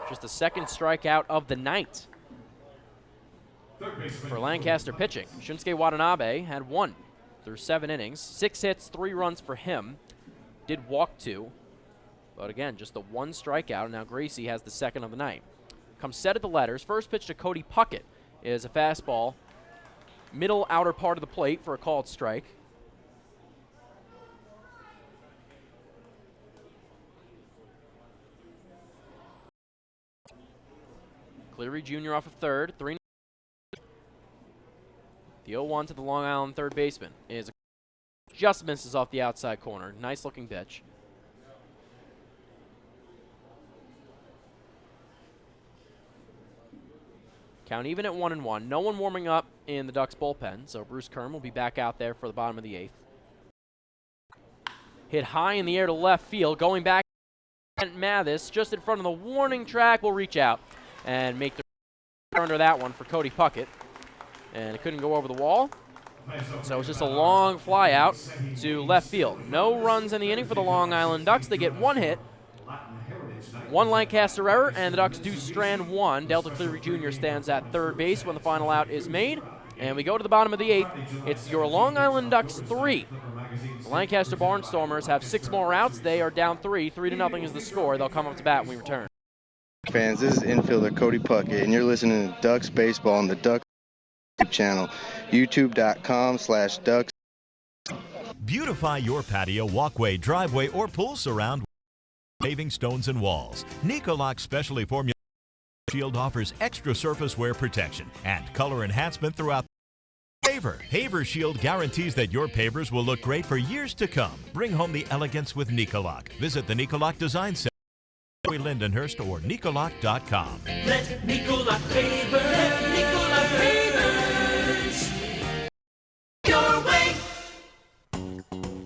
Just the second strikeout of the night for Lancaster pitching. Shunsuke Watanabe had 1 through 7 innings. 6 hits, 3 runs for him. Did walk 2. But again, just the 1 strikeout, and now Gracie has the second of the night. Comes set at the letters. First pitch to Cody Puckett is a fastball. Middle outer part of the plate for a called strike. Cleary Jr. off of third. 3. The 0-1 to the Long Island third baseman is just misses off the outside corner. Nice looking pitch. Count even at 1-1. No one warming up in the Ducks bullpen, so Bruce Kern will be back out there for the bottom of the 8th. Hit high in the air to left field. Going back, Mathis just in front of the warning track will reach out and make the under that one for Cody Puckett. And it couldn't go over the wall. So it's just a long fly out to left field. No runs in the inning for the Long Island Ducks. They get 1 hit. 1 Lancaster error, and the Ducks do strand 1. Delta Cleary Jr. stands at third base when the final out is made. And we go to the bottom of the 8th. It's your Long Island Ducks 3. The Lancaster Barnstormers have 6 more outs. They are down 3. 3-0 is the score. They'll come up to bat when we return. Fans, this is infielder Cody Puckett, and you're listening to Ducks Baseball on the Ducks YouTube channel, youtube.com/Ducks. Beautify your patio, walkway, driveway, or pool surround with paving stones and walls. Nicolox specially formulated shield offers extra surface wear protection and color enhancement throughout the paver. Paver Shield guarantees that your pavers will look great for years to come. Bring home the elegance with Nicolox. Visit the Nicolox Design Center, Lindenhurst, or Nicolox.com. Let Nicolox Paver, let Nicolox Pavers your way.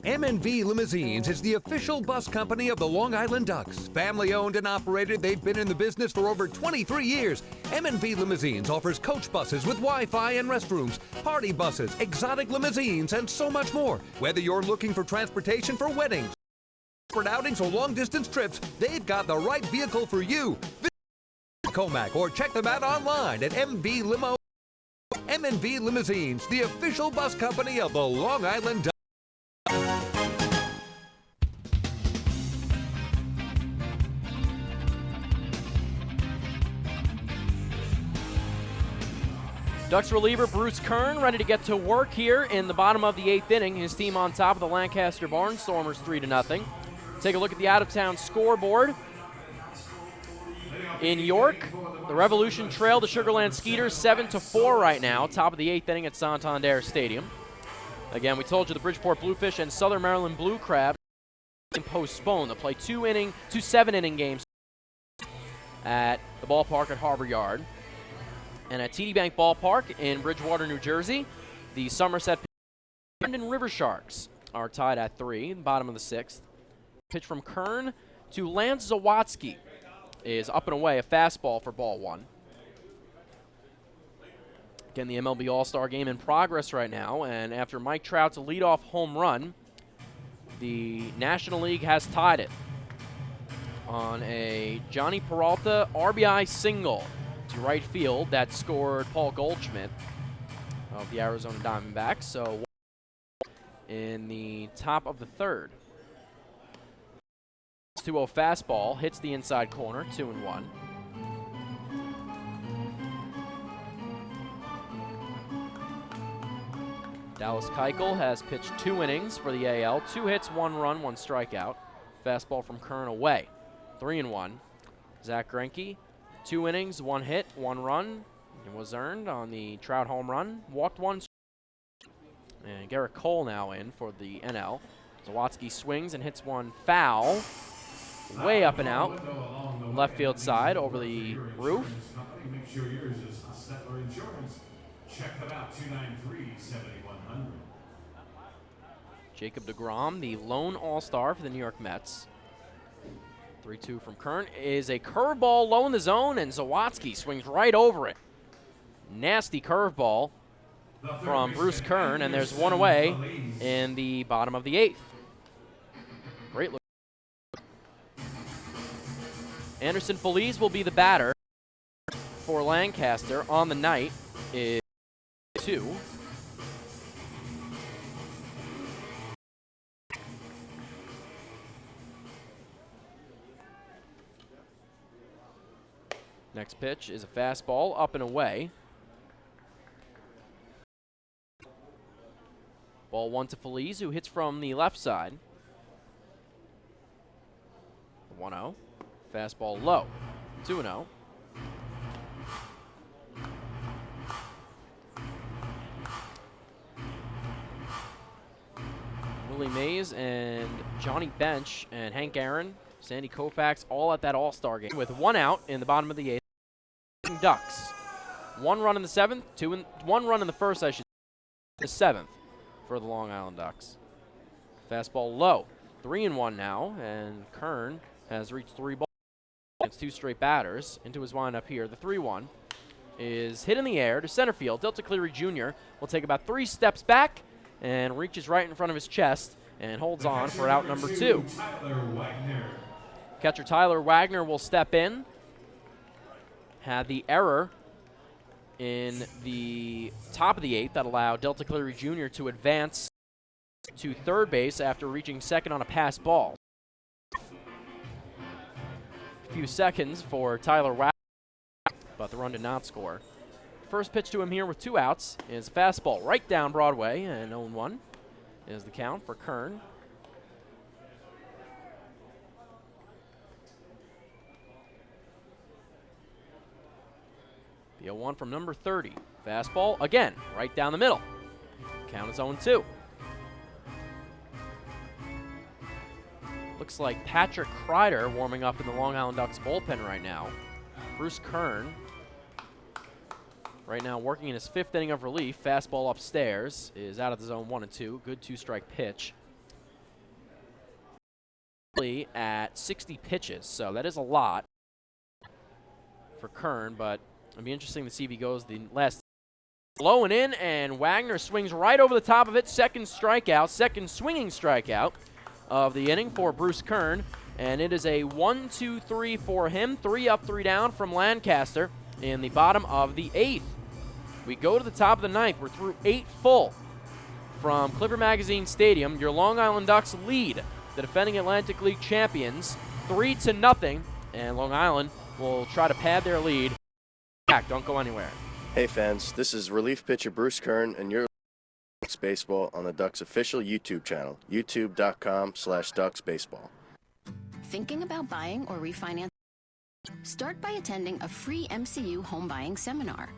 M&V Limousines is the official bus company of the Long Island Ducks. Family owned and operated, they've been in the business for over 23 years. M&V Limousines offers coach buses with Wi-Fi and restrooms, party buses, exotic limousines, and so much more. Whether you're looking for transportation for weddings, for outings, or long-distance trips, they've got the right vehicle for you. Visit Comac or check them out online at MV Limo. M&V Limousines, the official bus company of the Long Island Ducks. Ducks reliever Bruce Kern ready to get to work here in the bottom of the 8th inning. His team on top of the Lancaster Barnstormers 3-0. Take a look at the out-of-town scoreboard. In York, the Revolution trail the Sugarland Skeeters 7-4 right now. Top of the 8th inning at Santander Stadium. Again, we told you the Bridgeport Bluefish and Southern Maryland Blue Crab postponed. They'll play 2 7-inning games at the ballpark at Harbor Yard. And at TD Bank Ballpark in Bridgewater, New Jersey, the Somerset and River Sharks are tied at 3, bottom of the 6th. Pitch from Kern to Lance Zawatsky is up and away, a fastball for ball 1. Again, the MLB All-Star Game in progress right now, and after Mike Trout's leadoff home run, the National League has tied it on a Johnny Peralta RBI single to right field that scored Paul Goldschmidt of the Arizona Diamondbacks. So in the top of the 3rd. 2-0 fastball hits the inside corner, 2-1. Dallas Keuchel has pitched 2 innings for the AL, 2 hits, 1 run, 1 strikeout. Fastball from Kern away, 3-1. Zach Greinke, 2 innings, 1 hit, 1 run. It was earned on the Trout home run. Walked 1. And Garrett Cole now in for the NL. Zawatsky swings and hits 1 foul. Way up and out. Left field side over the roof. Make sure yours is Stetler Insurance. Check them out, 293-7100. Jacob deGrom, the lone all-star for the New York Mets. 3-2 from Kern is a curveball low in the zone, and Zawatsky swings right over it. Nasty curveball from Bruce Kern, and there's one away in the bottom of the 8th. Great look. Anderson Feliz will be the batter for Lancaster on the night. Is 2. Next pitch is a fastball up and away. Ball 1 to Feliz, who hits from the left side. 1-0. Fastball low. 2-0. Willie Mays and Johnny Bench and Hank Aaron, Sandy Koufax, all at that all-star game with 1 out in the bottom of the 8th. Ducks. 1 run in the 7th, 1 run in the 1st, I should say, the 7th for the Long Island Ducks. Fastball low. 3-1 now, and Kern has reached 3 balls against 2 straight batters into his windup here. The 3-1 is hit in the air to center field. Delta Cleary Jr. will take about 3 steps back and reaches right in front of his chest and holds on for out number 2. Catcher Tyler Wagner will step in. Had the error in the top of the 8th that allowed Delta Cleary Jr. to advance to third base after reaching second on a pass ball. A few seconds for Tyler Wagner, but the run did not score. First pitch to him here with 2 outs is a fastball right down Broadway, and 0-1 is the count for Kern. The 0-1 from number 30. Fastball, again, right down the middle. Count is 0-2. Looks like Patrick Kreider warming up in the Long Island Ducks bullpen right now. Bruce Kern, right now working in his 5th inning of relief. Fastball upstairs is out of the zone 1-2. Good 2-strike pitch. At 60 pitches, so that is a lot for Kern, but it'll be interesting to see if he goes the last. Low and in, and Wagner swings right over the top of it. Second strikeout, second swinging strikeout of the inning for Bruce Kern, and it is a 1-2-3 for him. 3 up, 3 down from Lancaster in the bottom of the 8th. We go to the top of the 9th. We're through 8 full from Clipper Magazine Stadium. Your Long Island Ducks lead the defending Atlantic League champions 3-0, and Long Island will try to pad their lead. Don't go anywhere. Hey fans, this is relief pitcher Bruce Kern, and you're Ducks Baseball on the Ducks official YouTube channel, youtube.com/DucksBaseball. Thinking about buying or refinancing? Start by attending a free MCU home buying seminar.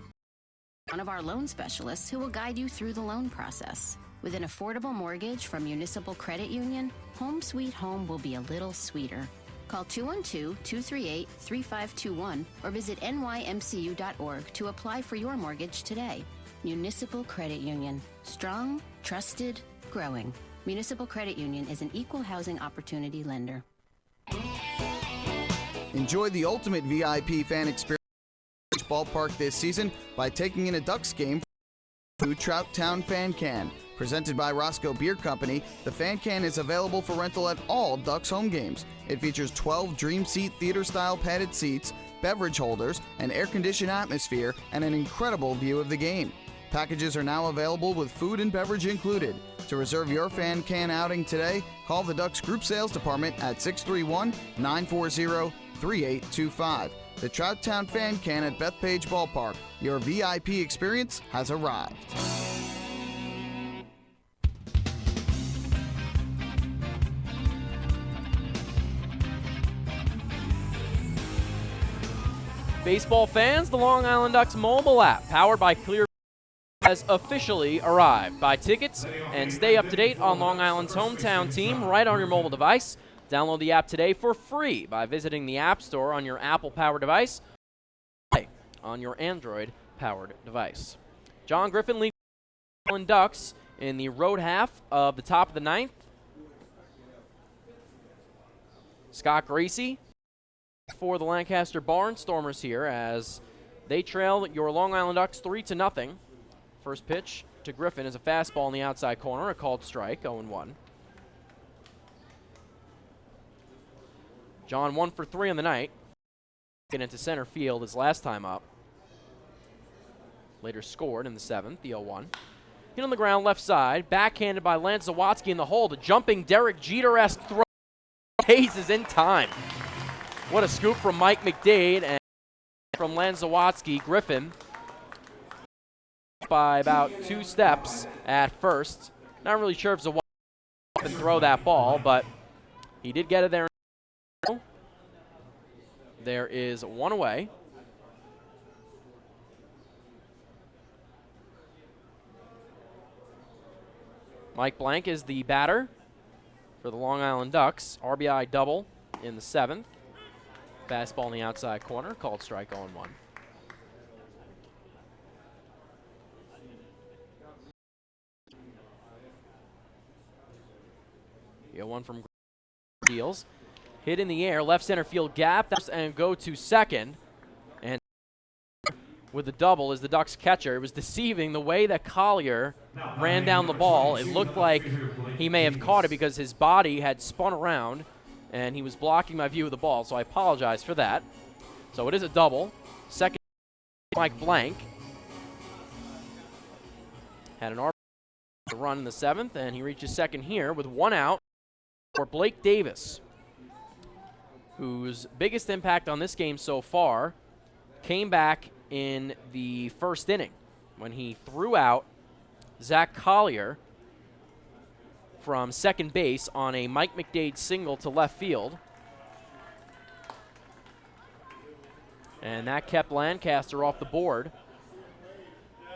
One of our loan specialists who will guide you through the loan process. With an affordable mortgage from Municipal Credit Union, Home Sweet Home will be a little sweeter. Call 212-238-3521 or visit nymcu.org to apply for your mortgage today. Municipal Credit Union. Strong, trusted, growing. Municipal Credit Union is an equal housing opportunity lender. Enjoy the ultimate VIP fan experience at Ballpark this season by taking in a Ducks game to Trout Town Fan Can. Presented by Roscoe Beer Company, the Fan Can is available for rental at all Ducks home games. It features 12 Dream Seat theater-style padded seats, beverage holders, an air-conditioned atmosphere, and an incredible view of the game. Packages are now available with food and beverage included. To reserve your Fan Can outing today, call the Ducks Group Sales Department at 631-940-3825. The Trout Town Fan Can at Bethpage Ballpark. Your VIP experience has arrived. Baseball fans, the Long Island Ducks mobile app, powered by Clear, has officially arrived. Buy tickets and stay up to date on Long Island's hometown team right on your mobile device. Download the app today for free by visiting the App Store on your Apple-powered device or on your Android-powered device. John Griffin leads the Long Island Ducks in the road half of the top of the ninth. Scott Gracie for the Lancaster Barnstormers here as they trail your Long Island Ducks 3-0. First pitch to Griffin is a fastball in the outside corner, a called strike, 0-1. John 1 for 3 on the night. Getting into center field his last time up. Later scored in the 7th, the 0-1. Hit on the ground, left side, backhanded by Lance Zawatsky in the hole. The jumping Derek Jeter-esque throw. Hayes is in time. What a scoop from Mike McDade and from Lance Zawatsky. Griffin by about 2 steps at first. Not really sure if Zawatsky can throw that ball, but he did get it there. There is one away. Mike Blank is the batter for the Long Island Ducks. RBI double in the 7th. Fastball in the outside corner, called strike 0-1. The 0-1 from Deals. Hit in the air, left center field gap, and go to second. And with the double is the Ducks catcher. It was deceiving the way that Collier ran down the ball. It looked like he may have caught it because his body had spun around and he was blocking my view of the ball, so I apologize for that. So it is a double. Second, Mike Blank. Had an run in the 7th, and he reaches second here with 1 out for Blake Davis, whose biggest impact on this game so far came back in the 1st inning when he threw out Zach Collier from second base on a Mike McDade single to left field. And that kept Lancaster off the board.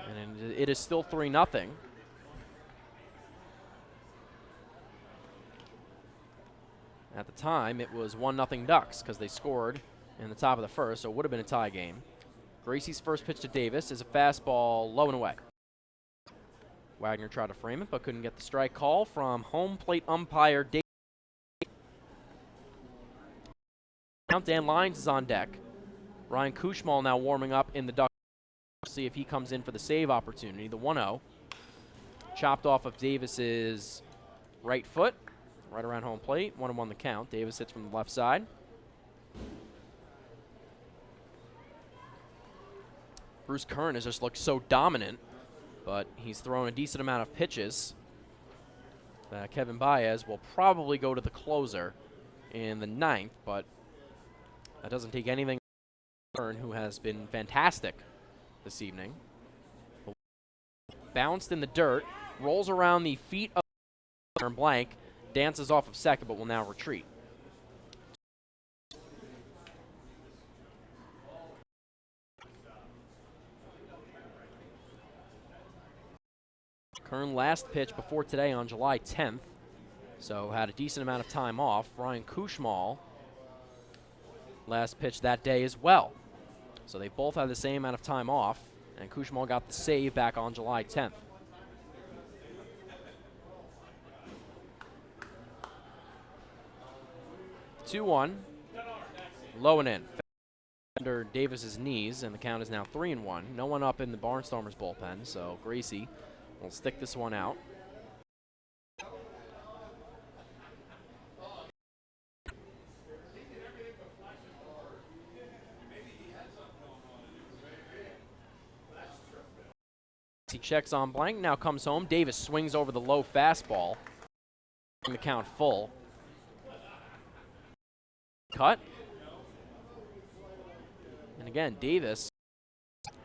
And it is still 3-0. At the time, it was 1-0 Ducks because they scored in the top of the 1st, so it would have been a tie game. Gracie's first pitch to Davis is a fastball low and away. Wagner tried to frame it, but couldn't get the strike call from home plate umpire Davis. Now Dan Lyons is on deck. Ryan Kushmal now warming up in the Ducks. See if he comes in for the save opportunity. The 1-0. Chopped off of Davis's right foot. Right around home plate, 1-1 the count. Davis hits from the left side. Bruce Kern has just looked so dominant, but he's thrown a decent amount of pitches. Kevin Baez will probably go to the closer in the 9th, but that doesn't take anything from Kern, who has been fantastic this evening. Bounced in the dirt, rolls around the feet of Blank, dances off of second, but will now retreat. Kern last pitch before today on July 10th, so had a decent amount of time off. Ryan Kushmal last pitch that day as well. So they both had the same amount of time off, and Kushmal got the save back on July 10th. Two-1, low and in. Under Davis's knees, and the count is now 3-1. No one up in the Barnstormers bullpen, so Gracie will stick this one out. He checks on Blank, now comes home. Davis swings over the low fastball. The count full. Cut. And again, Davis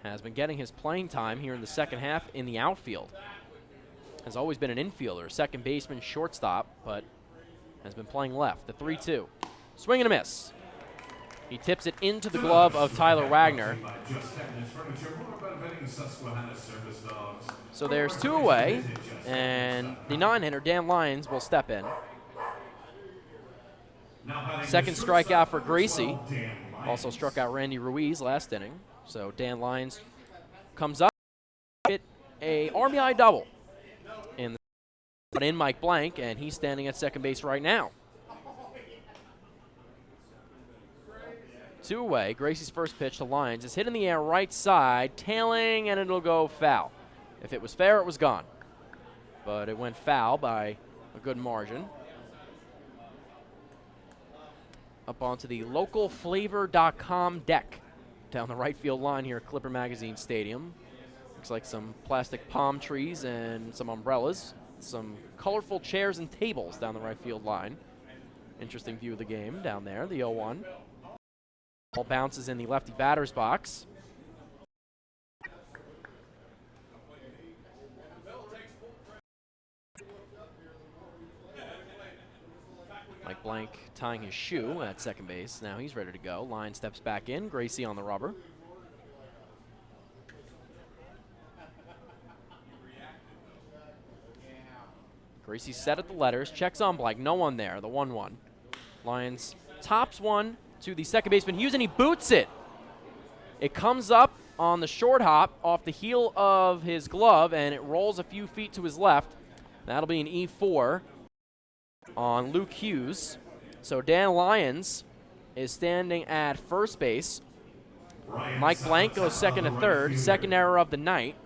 has been getting his playing time here in the second half in the outfield. Has always been an infielder, second baseman, shortstop, but has been playing left. The 3-2. Swing and a miss. He tips it into the glove of Tyler Wagner. So there's 2 away, and the non-hitter, Dan Lyons, will step in. Second strikeout for Gracie. Also struck out Randy Ruiz last inning. So Dan Lyons comes up, hit a RBI double in But in Mike Blank, and he's standing at second base right now. 2 away. Gracie's first pitch to Lyons is hit in the air right side, tailing, and it'll go foul. If it was fair, it was gone. But it went foul by a good margin. Up onto the localflavor.com deck down the right field line here at Clipper Magazine Stadium. Looks like some plastic palm trees and some umbrellas. Some colorful chairs and tables down the right field line. Interesting view of the game down there, the 0-1. Ball bounces in the lefty batter's box. Mike Blank tying his shoe at second base. Now he's ready to go. Line steps back in. Gracie on the rubber. Gracie set at the letters. Checks on Blank. No one there. The 1-1. Lyons tops one to the second baseman Hughes, and he boots it. It comes up on the short hop off the heel of his glove, and it rolls a few feet to his left. That'll be an E4 on Luke Hughes. So Dan Lyons is standing at first base. Mike Blank goes second to third. Second error of the night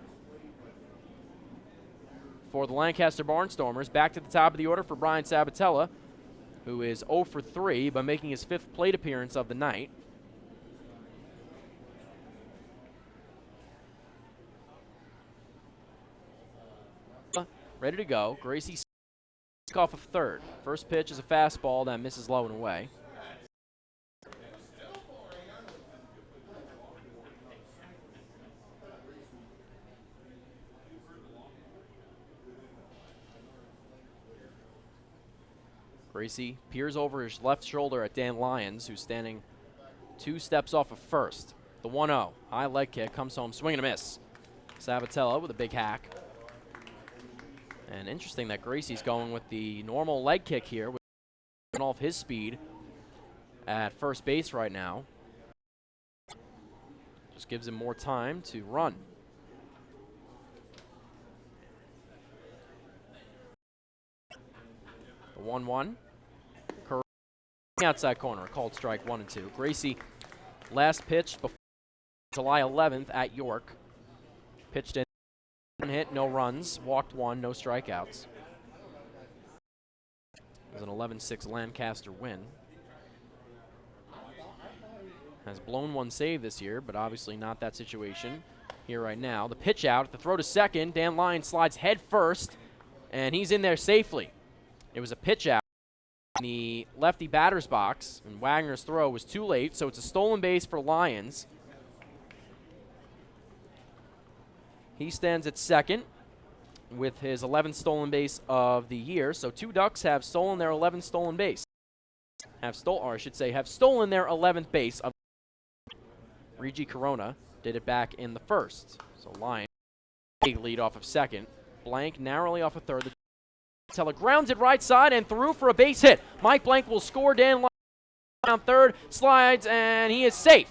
for the Lancaster Barnstormers. Back to the top of the order for Brian Sabatella, who is 0 for 3 by making his 5th plate appearance of the night. Ready to go. Gracie off of third. First pitch is a fastball that misses low and away. Gracie peers over his left shoulder at Dan Lyons, who's standing 2 steps off of first. The 1-0. High leg kick comes home, swing and a miss. Sabatella with a big hack. And interesting that Gracie's going with the normal leg kick here, with off his speed at first base right now. Just gives him more time to run. The 1-1. Outside corner, called strike 1 and 2. Gracie last pitched before July 11th at York. Pitched in, 1 hit, no runs, walked 1, no strikeouts. It was an 11-6 Lancaster win. Has blown 1 save this year, but obviously not that situation here right now. The pitch out, the throw to second. Dan Lyons slides head first, and he's in there safely. It was a pitch out in the lefty batter's box, and Wagner's throw was too late, so it's a stolen base for Lyons. He stands at second with his 11th stolen base of the year, so 2 Ducks have stolen their 11th stolen base. Have stolen their 11th base of Regi Corona did it back in the first. So Lyons, big lead off of second. Blank narrowly off of third. The Tella grounds it right side and through for a base hit. Mike Blank will score. Dan Lyons on third, slides, and he is safe.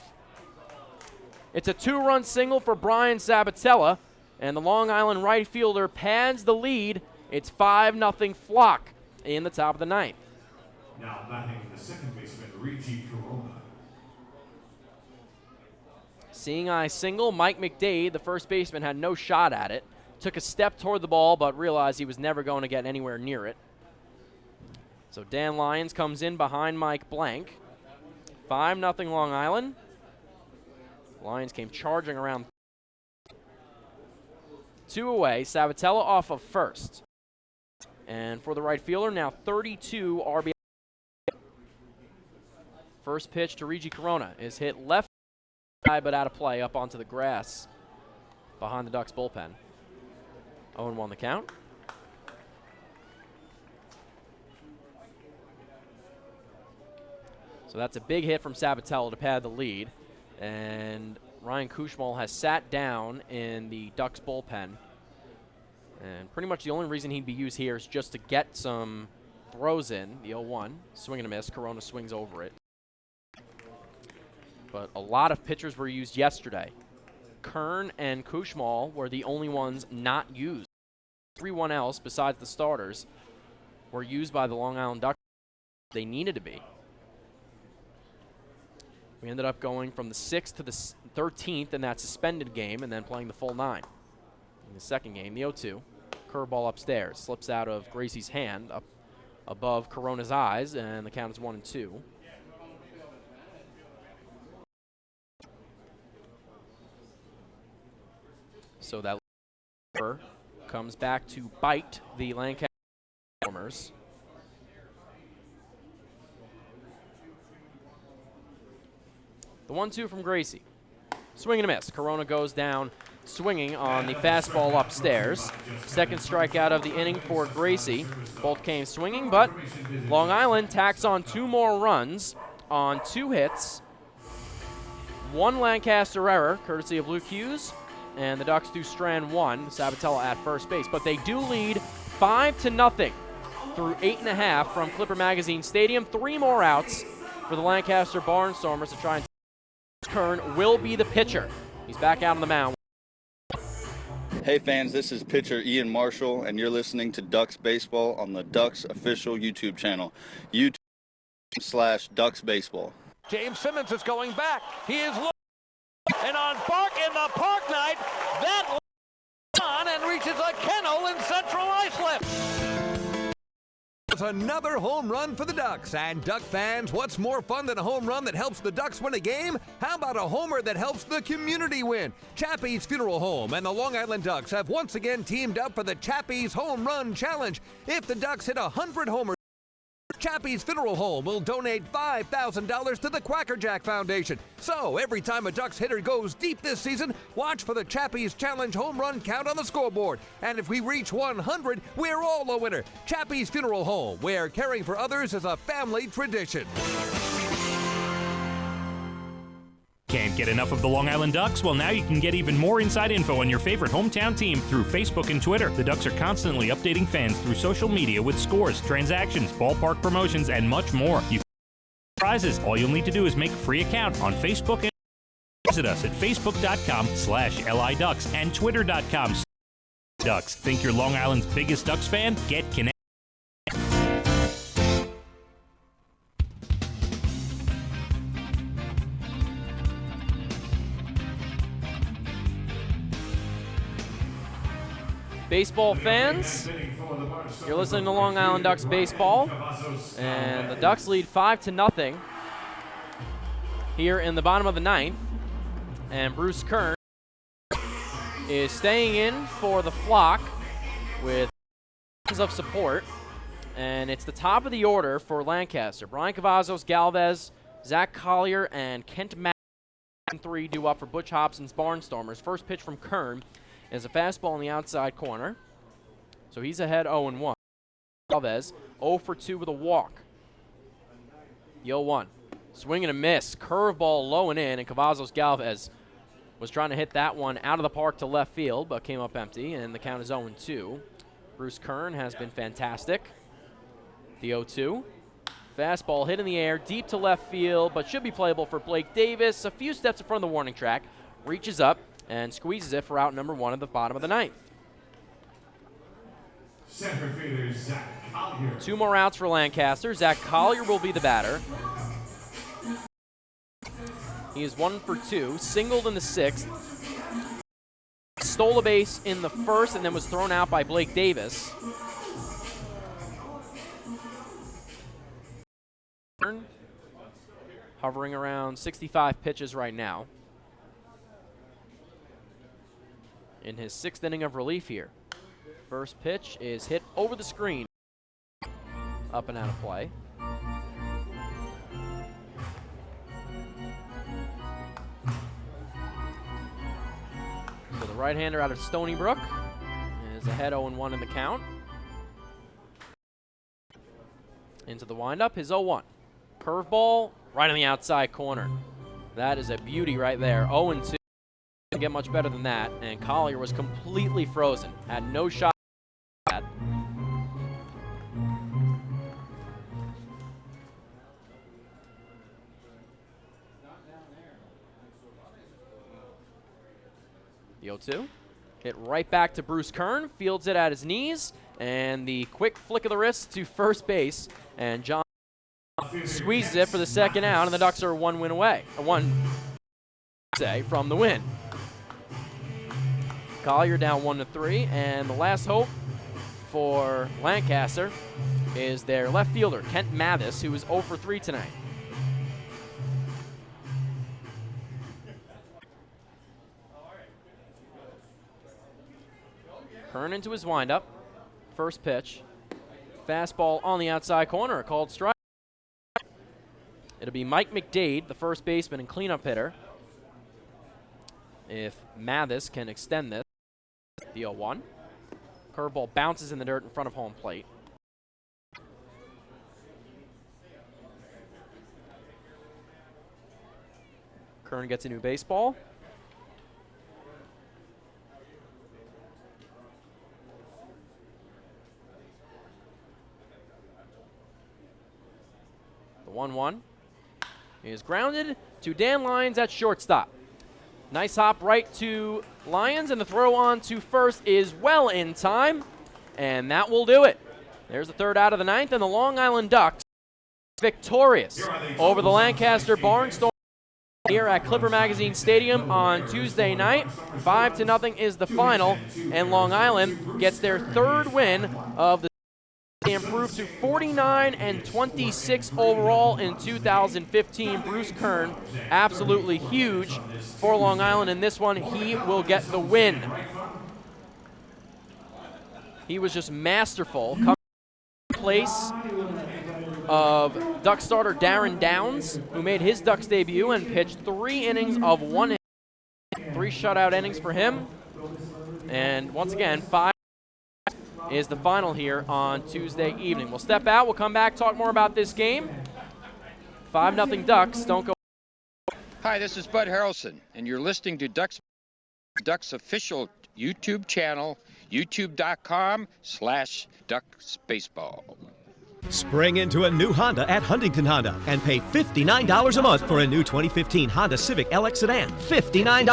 It's a 2-run single for Brian Sabatella, and the Long Island right fielder pads the lead. It's 5-0 Flock in the top of the 9th. Now batting the second baseman, Regi Corona. Seeing eye single, Mike McDade, the first baseman, had no shot at it. Took a step toward the ball, but realized he was never going to get anywhere near it. So Dan Lyons comes in behind Mike Blank. 5-0 Long Island. Lyons came charging around. 2 away. Sabatella off of first. And for the right fielder, now 32 RBI. First pitch to Regi Corona is hit left side, but out of play up onto the grass behind the Ducks bullpen. 0-1 the count. So that's a big hit from Sabatella to pad the lead. And Ryan Kushmal has sat down in the Ducks bullpen. And pretty much the only reason he'd be used here is just to get some throws in. The 0-1, swing and a miss. Corona swings over it. But a lot of pitchers were used yesterday. Kern and Kushmal were the only ones not used. everyone else besides the starters were used by the Long Island Ducks. They needed to be. We ended up going from the 6th to the 13th in that suspended game and then playing the full 9. In the second game, the 0-2. Curveball upstairs. Slips out of Gracie's hand up above Corona's eyes, and the count is 1-2. So that comes back to bite the Lancaster Barnstormers. The 1-2 from Gracie. Swing and a miss. Corona goes down swinging on the fastball upstairs. Second strikeout of the inning for Gracie. Both came swinging, but Long Island tacks on 2 more runs on 2 hits. 1 Lancaster error, courtesy of Luke Hughes, and the Ducks do strand 1, Sabatella at first base. But they do lead 5-0 through 8.5 from Clipper Magazine Stadium. 3 more outs for the Lancaster Barnstormers to try and Kern will be the pitcher. He's back out on the mound. Hey fans, this is pitcher Ian Marshall, and you're listening to Ducks Baseball on the Ducks official YouTube channel, YouTube.com/Ducks Baseball. James Simmons is going back. He is looking, and on Park in the Park Night, that on and reaches a kennel in Central Islip. It's another home run for the Ducks. And Duck fans, what's more fun than a home run that helps the Ducks win a game? How about a homer that helps the community win? Chappie's Funeral Home and the Long Island Ducks have once again teamed up for the Chappie's Home Run Challenge. If the Ducks hit 100 homers, Chappie's Funeral Home will donate $5,000 to the Quackerjack Foundation. So every time a Ducks hitter goes deep this season, watch for the Chappie's Challenge home run count on the scoreboard. And if we reach 100, we're all a winner. Chappie's Funeral Home, where caring for others is a family tradition. Can't get enough of the Long Island Ducks? Well, now you can get even more inside info on your favorite hometown team through Facebook and Twitter. The Ducks are constantly updating fans through social media with scores, transactions, ballpark promotions, and much more. You can prizes. All you'll need to do is make a free account on Facebook and visit us at facebook.com/LIDucks and twitter.com/Ducks. Think you're Long Island's biggest Ducks fan? Get connected. Baseball fans, you're listening to Long Island Ducks baseball, and the Ducks lead 5-0 here in the bottom of the 9th, and Bruce Kern is staying in for the flock with of support, and it's the top of the order for Lancaster. Brian Cavazos, Galvez, Zach Collier, and Kent Mack. 3 due up for Butch Hobson's Barnstormers. First pitch from Kern is a fastball in the outside corner. So he's ahead 0-1. Galvez 0-for-2 with a walk. The 0-1. Swing and a miss. Curveball low and in, and Cavazos Galvez was trying to hit that one out of the park to left field, but came up empty, and the count is 0-2. Bruce Kern has been fantastic. The 0-2. Fastball hit in the air, deep to left field, but should be playable for Blake Davis. A few steps in front of the warning track. Reaches up and squeezes it for out number 1 at the bottom of the 9th. Center fielder Zach Collier. 2 more outs for Lancaster. Zach Collier will be the batter. He is 1-for-2, singled in the 6th. Stole a base in the 1st and then was thrown out by Blake Davis. Hovering around 65 pitches right now. In his 6th inning of relief here. First pitch is hit over the screen. Up and out of play. So the right-hander out of Stony Brook is ahead 0-1 in the count. Into the windup, his 0-1. Curveball right on the outside corner. That is a beauty right there. 0-2. Get much better than that, and Collier was completely frozen, had no shot at that. The 0-2. Hit right back to Bruce Kern, fields it at his knees, and the quick flick of the wrist to first base, and John squeezes it for the second out, and the Ducks are one win away, from the win. Collier down 1-3, and the last hope for Lancaster is their left fielder, Kent Mathis, who is 0 for 3 tonight. Kern into his windup. First pitch. Fastball on the outside corner, a called strike. It'll be Mike McDade, the first baseman and cleanup hitter. If Mathis can extend this. The 0-1. Curveball bounces in the dirt in front of home plate. Kern gets a new baseball. The 1-1 is grounded to Dan Lyons at shortstop. Nice hop right to Lyons, and the throw on to first is well in time, and that will do it. There's the third out of the ninth, and the Long Island Ducks victorious over the Lancaster Barnstormers here at Clipper Magazine Stadium on Tuesday night. 5-0 is the final, and Long Island gets their third win of the season, improved to 49-26 overall in 2015. Bruce Kern, absolutely huge for Long Island in this one. He will get the win. He was just masterful, coming in place of Duck starter Darren Downs, who made his Ducks debut and pitched 3 innings of 1 inning. 3 shutout innings for him. And once again, 5 is the final here on Tuesday evening. We'll step out. We'll come back, talk more about this game. 5-0 Ducks. Don't go. Hi, this is Bud Harrelson, and you're listening to Ducks official YouTube channel, youtube.com/DucksBaseball. Spring into a new Honda at Huntington Honda and pay $59 a month for a new 2015 Honda Civic LX sedan. $59.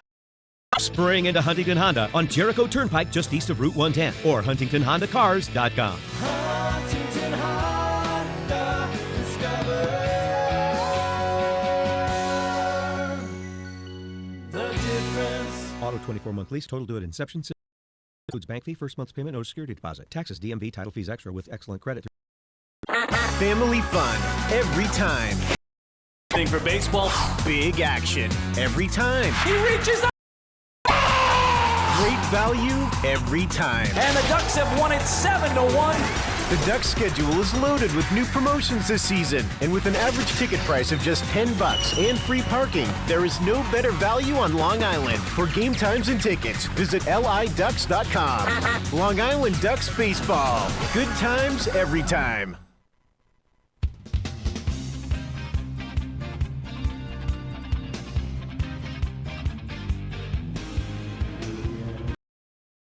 Spring into Huntington Honda on Jericho Turnpike just east of Route 110 or HuntingtonHondaCars.com. Huntington Honda, discover the difference. Auto 24-month lease, total due at inception. Includes bank fee, first month's payment, no security deposit. Taxes, DMV, title fees extra with excellent credit. Family fun every time. Thing for baseball. Big action every time. He reaches up. Great value every time. And the Ducks have won it 7-1. The Ducks schedule is loaded with new promotions this season. And with an average ticket price of just $10 and free parking, there is no better value on Long Island. For game times and tickets, visit liducks.com. Long Island Ducks Baseball. Good times every time.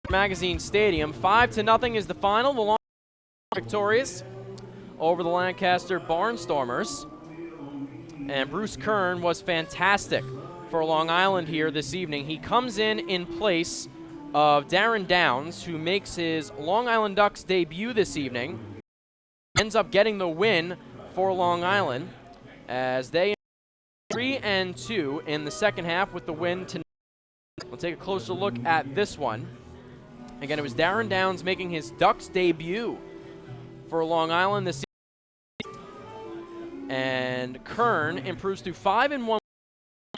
Magazine Stadium. 5-0 is the final. The Long victorious over the Lancaster Barnstormers. And Bruce Kern was fantastic for Long Island here this evening. He comes in place of Darren Downs, who makes his Long Island Ducks debut this evening. Ends up getting the win for Long Island as they 3-2 in the second half with the win tonight. We'll take a closer look at this one. Again, it was Darren Downs making his Ducks debut for Long Island this season. And Kern improves to 5-1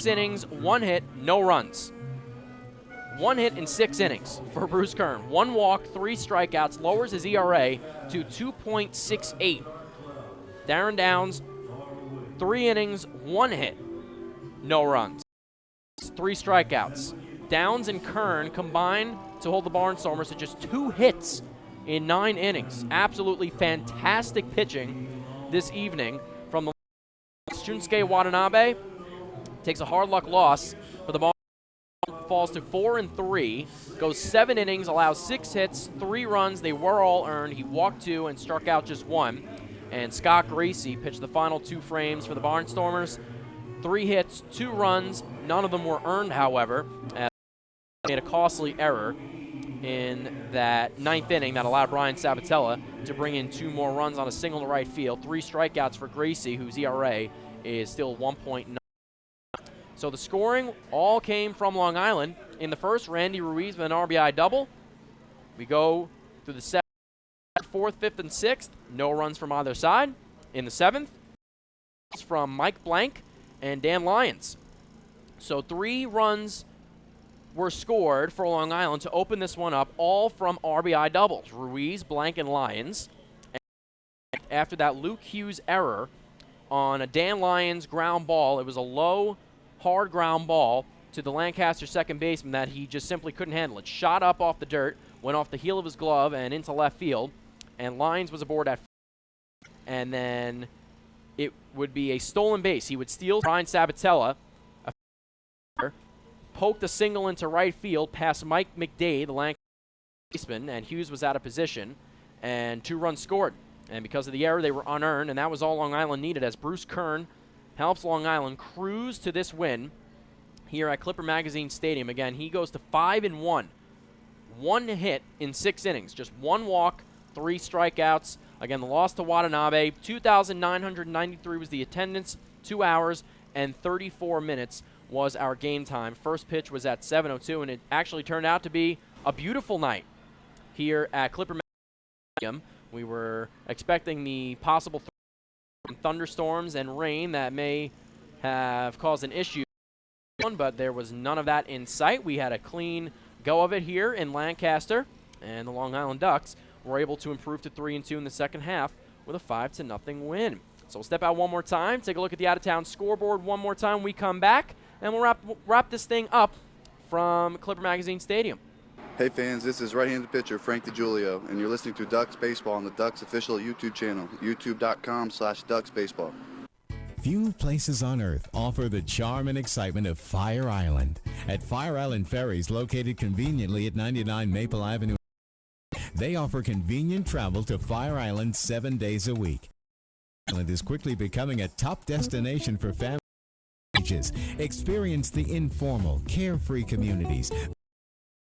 innings, 1 hit, no runs. 1 hit in 6 innings for Bruce Kern. 1 walk, 3 strikeouts, lowers his ERA to 2.68. Darren Downs, 3 innings, 1 hit, no runs. 3 strikeouts. Downs and Kern combined to hold the Barnstormers to just 2 hits in 9 innings. Absolutely fantastic pitching this evening from the Shunsuke Watanabe. Takes a hard luck loss, but the ball falls to 4-3, goes 7 innings, allows 6 hits, 3 runs. They were all earned. He walked 2 and struck out just 1. And Scott Gracie pitched the final 2 frames for the Barnstormers. 3 hits, 2 runs. None of them were earned, however. Made a costly error in that ninth inning that allowed Brian Sabatella to bring in 2 more runs on a single to right field. 3 strikeouts for Gracie, whose ERA is still 1.9. So the scoring all came from Long Island. In the first, Randy Ruiz with an RBI double. We go through the 7th, 4th, 5th, and 6th. No runs from either side. In the 7th, it's from Mike Blank and Dan Lyons. So 3 runs were scored for Long Island to open this one up, all from RBI doubles. Ruiz, Blank, and Lyons. And after that Luke Hughes error on a Dan Lyons ground ball, it was a low, hard ground ball to the Lancaster second baseman that he just simply couldn't handle. It shot up off the dirt, went off the heel of his glove and into left field, and Lyons was aboard at first. And then it would be a stolen base. He would steal Brian Sabatella, poked a single into right field past Mike McDade, the Lancaster baseman, and Hughes was out of position, and 2 runs scored. And because of the error, they were unearned, and that was all Long Island needed as Bruce Kern helps Long Island cruise to this win here at Clipper Magazine Stadium. Again, he goes to 5-1. 1 hit in 6 innings, just 1 walk, 3 strikeouts. Again, the loss to Watanabe, 2,993 was the attendance, 2 hours and 34 minutes was our game time. First pitch was at 7:02, and it actually turned out to be a beautiful night here at Clipper Stadium. We were expecting the possible thunderstorms and rain that may have caused an issue, but there was none of that in sight. We had a clean go of it here in Lancaster, and the Long Island Ducks were able to improve to 3-2 in the second half with a 5-0 win. So we'll step out one more time, take a look at the out-of-town scoreboard one more time. We come back, and we'll wrap this thing up from Clipper Magazine Stadium. Hey fans, this is right-handed pitcher Frank DiGiulio, and you're listening to Ducks Baseball on the Ducks official YouTube channel, youtube.com/DucksBaseball. Few places on earth offer the charm and excitement of Fire Island. At Fire Island Ferries, located conveniently at 99 Maple Avenue, they offer convenient travel to Fire Island 7 days a week. Island is quickly becoming a top destination for families. Experience the informal, carefree communities.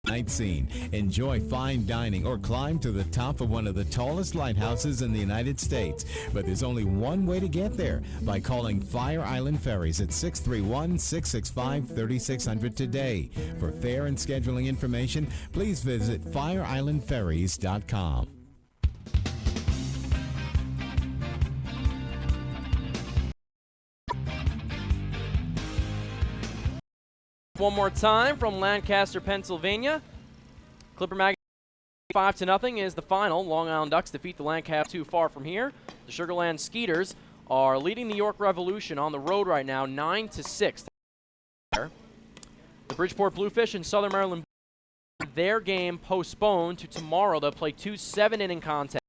Night scene, enjoy fine dining, or climb to the top of one of the tallest lighthouses in the United States. But there's only one way to get there, by calling Fire Island Ferries at 631-665-3600 today. For fare and scheduling information, please visit fireislandferries.com. One more time from Lancaster, Pennsylvania. Clipper Magazine 5-0 is the final. Long Island Ducks defeat the Lancaster too far from here. The Sugarland Skeeters are leading the York Revolution on the road right now, 9-6. The Bridgeport Bluefish and Southern Maryland, their game postponed to tomorrow. They'll play 2 7-inning contests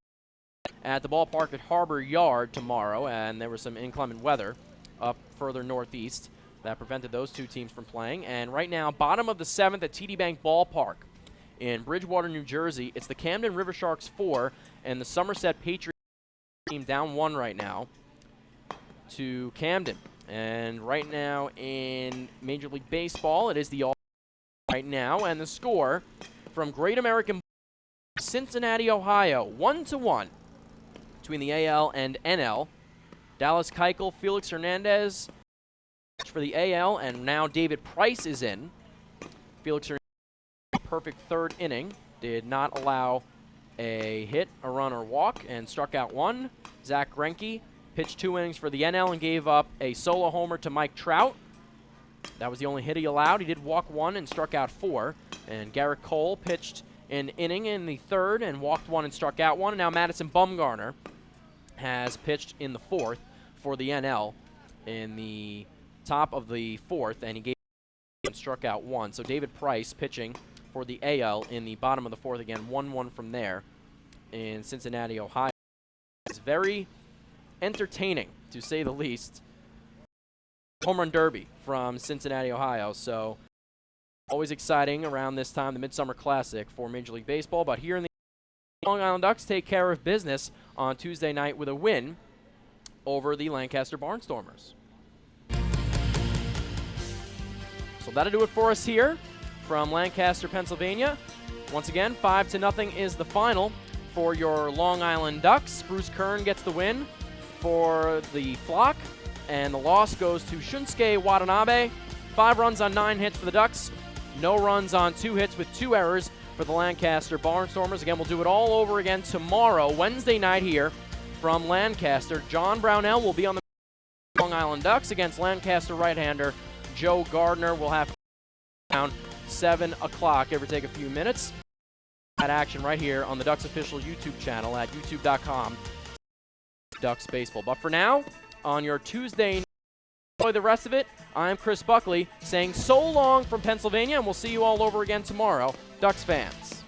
at the ballpark at Harbor Yard tomorrow, and there was some inclement weather up further northeast that prevented those 2 teams from playing. And right now, bottom of the 7th at TD Bank Ballpark in Bridgewater, New Jersey, it's the Camden River Sharks 4 and the Somerset Patriots team down 1 right now to Camden. And right now in Major League Baseball, it is the All right now, and the score from Great American Cincinnati, Ohio, 1-1 between the AL and NL. Dallas Keuchel, Felix Hernandez for the AL, and now David Price is in. Felix Hernandez, perfect 3rd inning, did not allow a hit, a run, or walk, and struck out 1. Zach Greinke pitched 2 innings for the NL and gave up a solo homer to Mike Trout. That was the only hit he allowed. He did walk 1 and struck out 4. And Garrett Cole pitched an inning in the 3rd and walked 1 and struck out 1. And now Madison Bumgarner has pitched in the 4th for the NL in the top of the 4th, and he gave and struck out 1. So David Price pitching for the AL in the bottom of the 4th again, 1-1 from there in Cincinnati, Ohio. It's very entertaining, to say the least. Home run derby from Cincinnati, Ohio. So always exciting around this time, the Midsummer Classic for Major League Baseball. But here in the Long Island Ducks take care of business on Tuesday night with a win over the Lancaster Barnstormers. So that'll do it for us here from Lancaster, Pennsylvania. Once again, 5-0 is the final for your Long Island Ducks. Bruce Kern gets the win for the Flock, and the loss goes to Shunsuke Watanabe. 5 runs on 9 hits for the Ducks. No runs on 2 hits with 2 errors for the Lancaster Barnstormers. Again, we'll do it all over again tomorrow, Wednesday night here from Lancaster. John Brownell will be on the Long Island Ducks against Lancaster right-hander Joe Gardner. We'll have around 7 o'clock, give or take a few minutes. That action right here on the Ducks official YouTube channel at youtube.com/Ducks Baseball. But for now, on your Tuesday night, enjoy the rest of it. I'm Chris Buckley saying so long from Pennsylvania, and we'll see you all over again tomorrow, Ducks fans.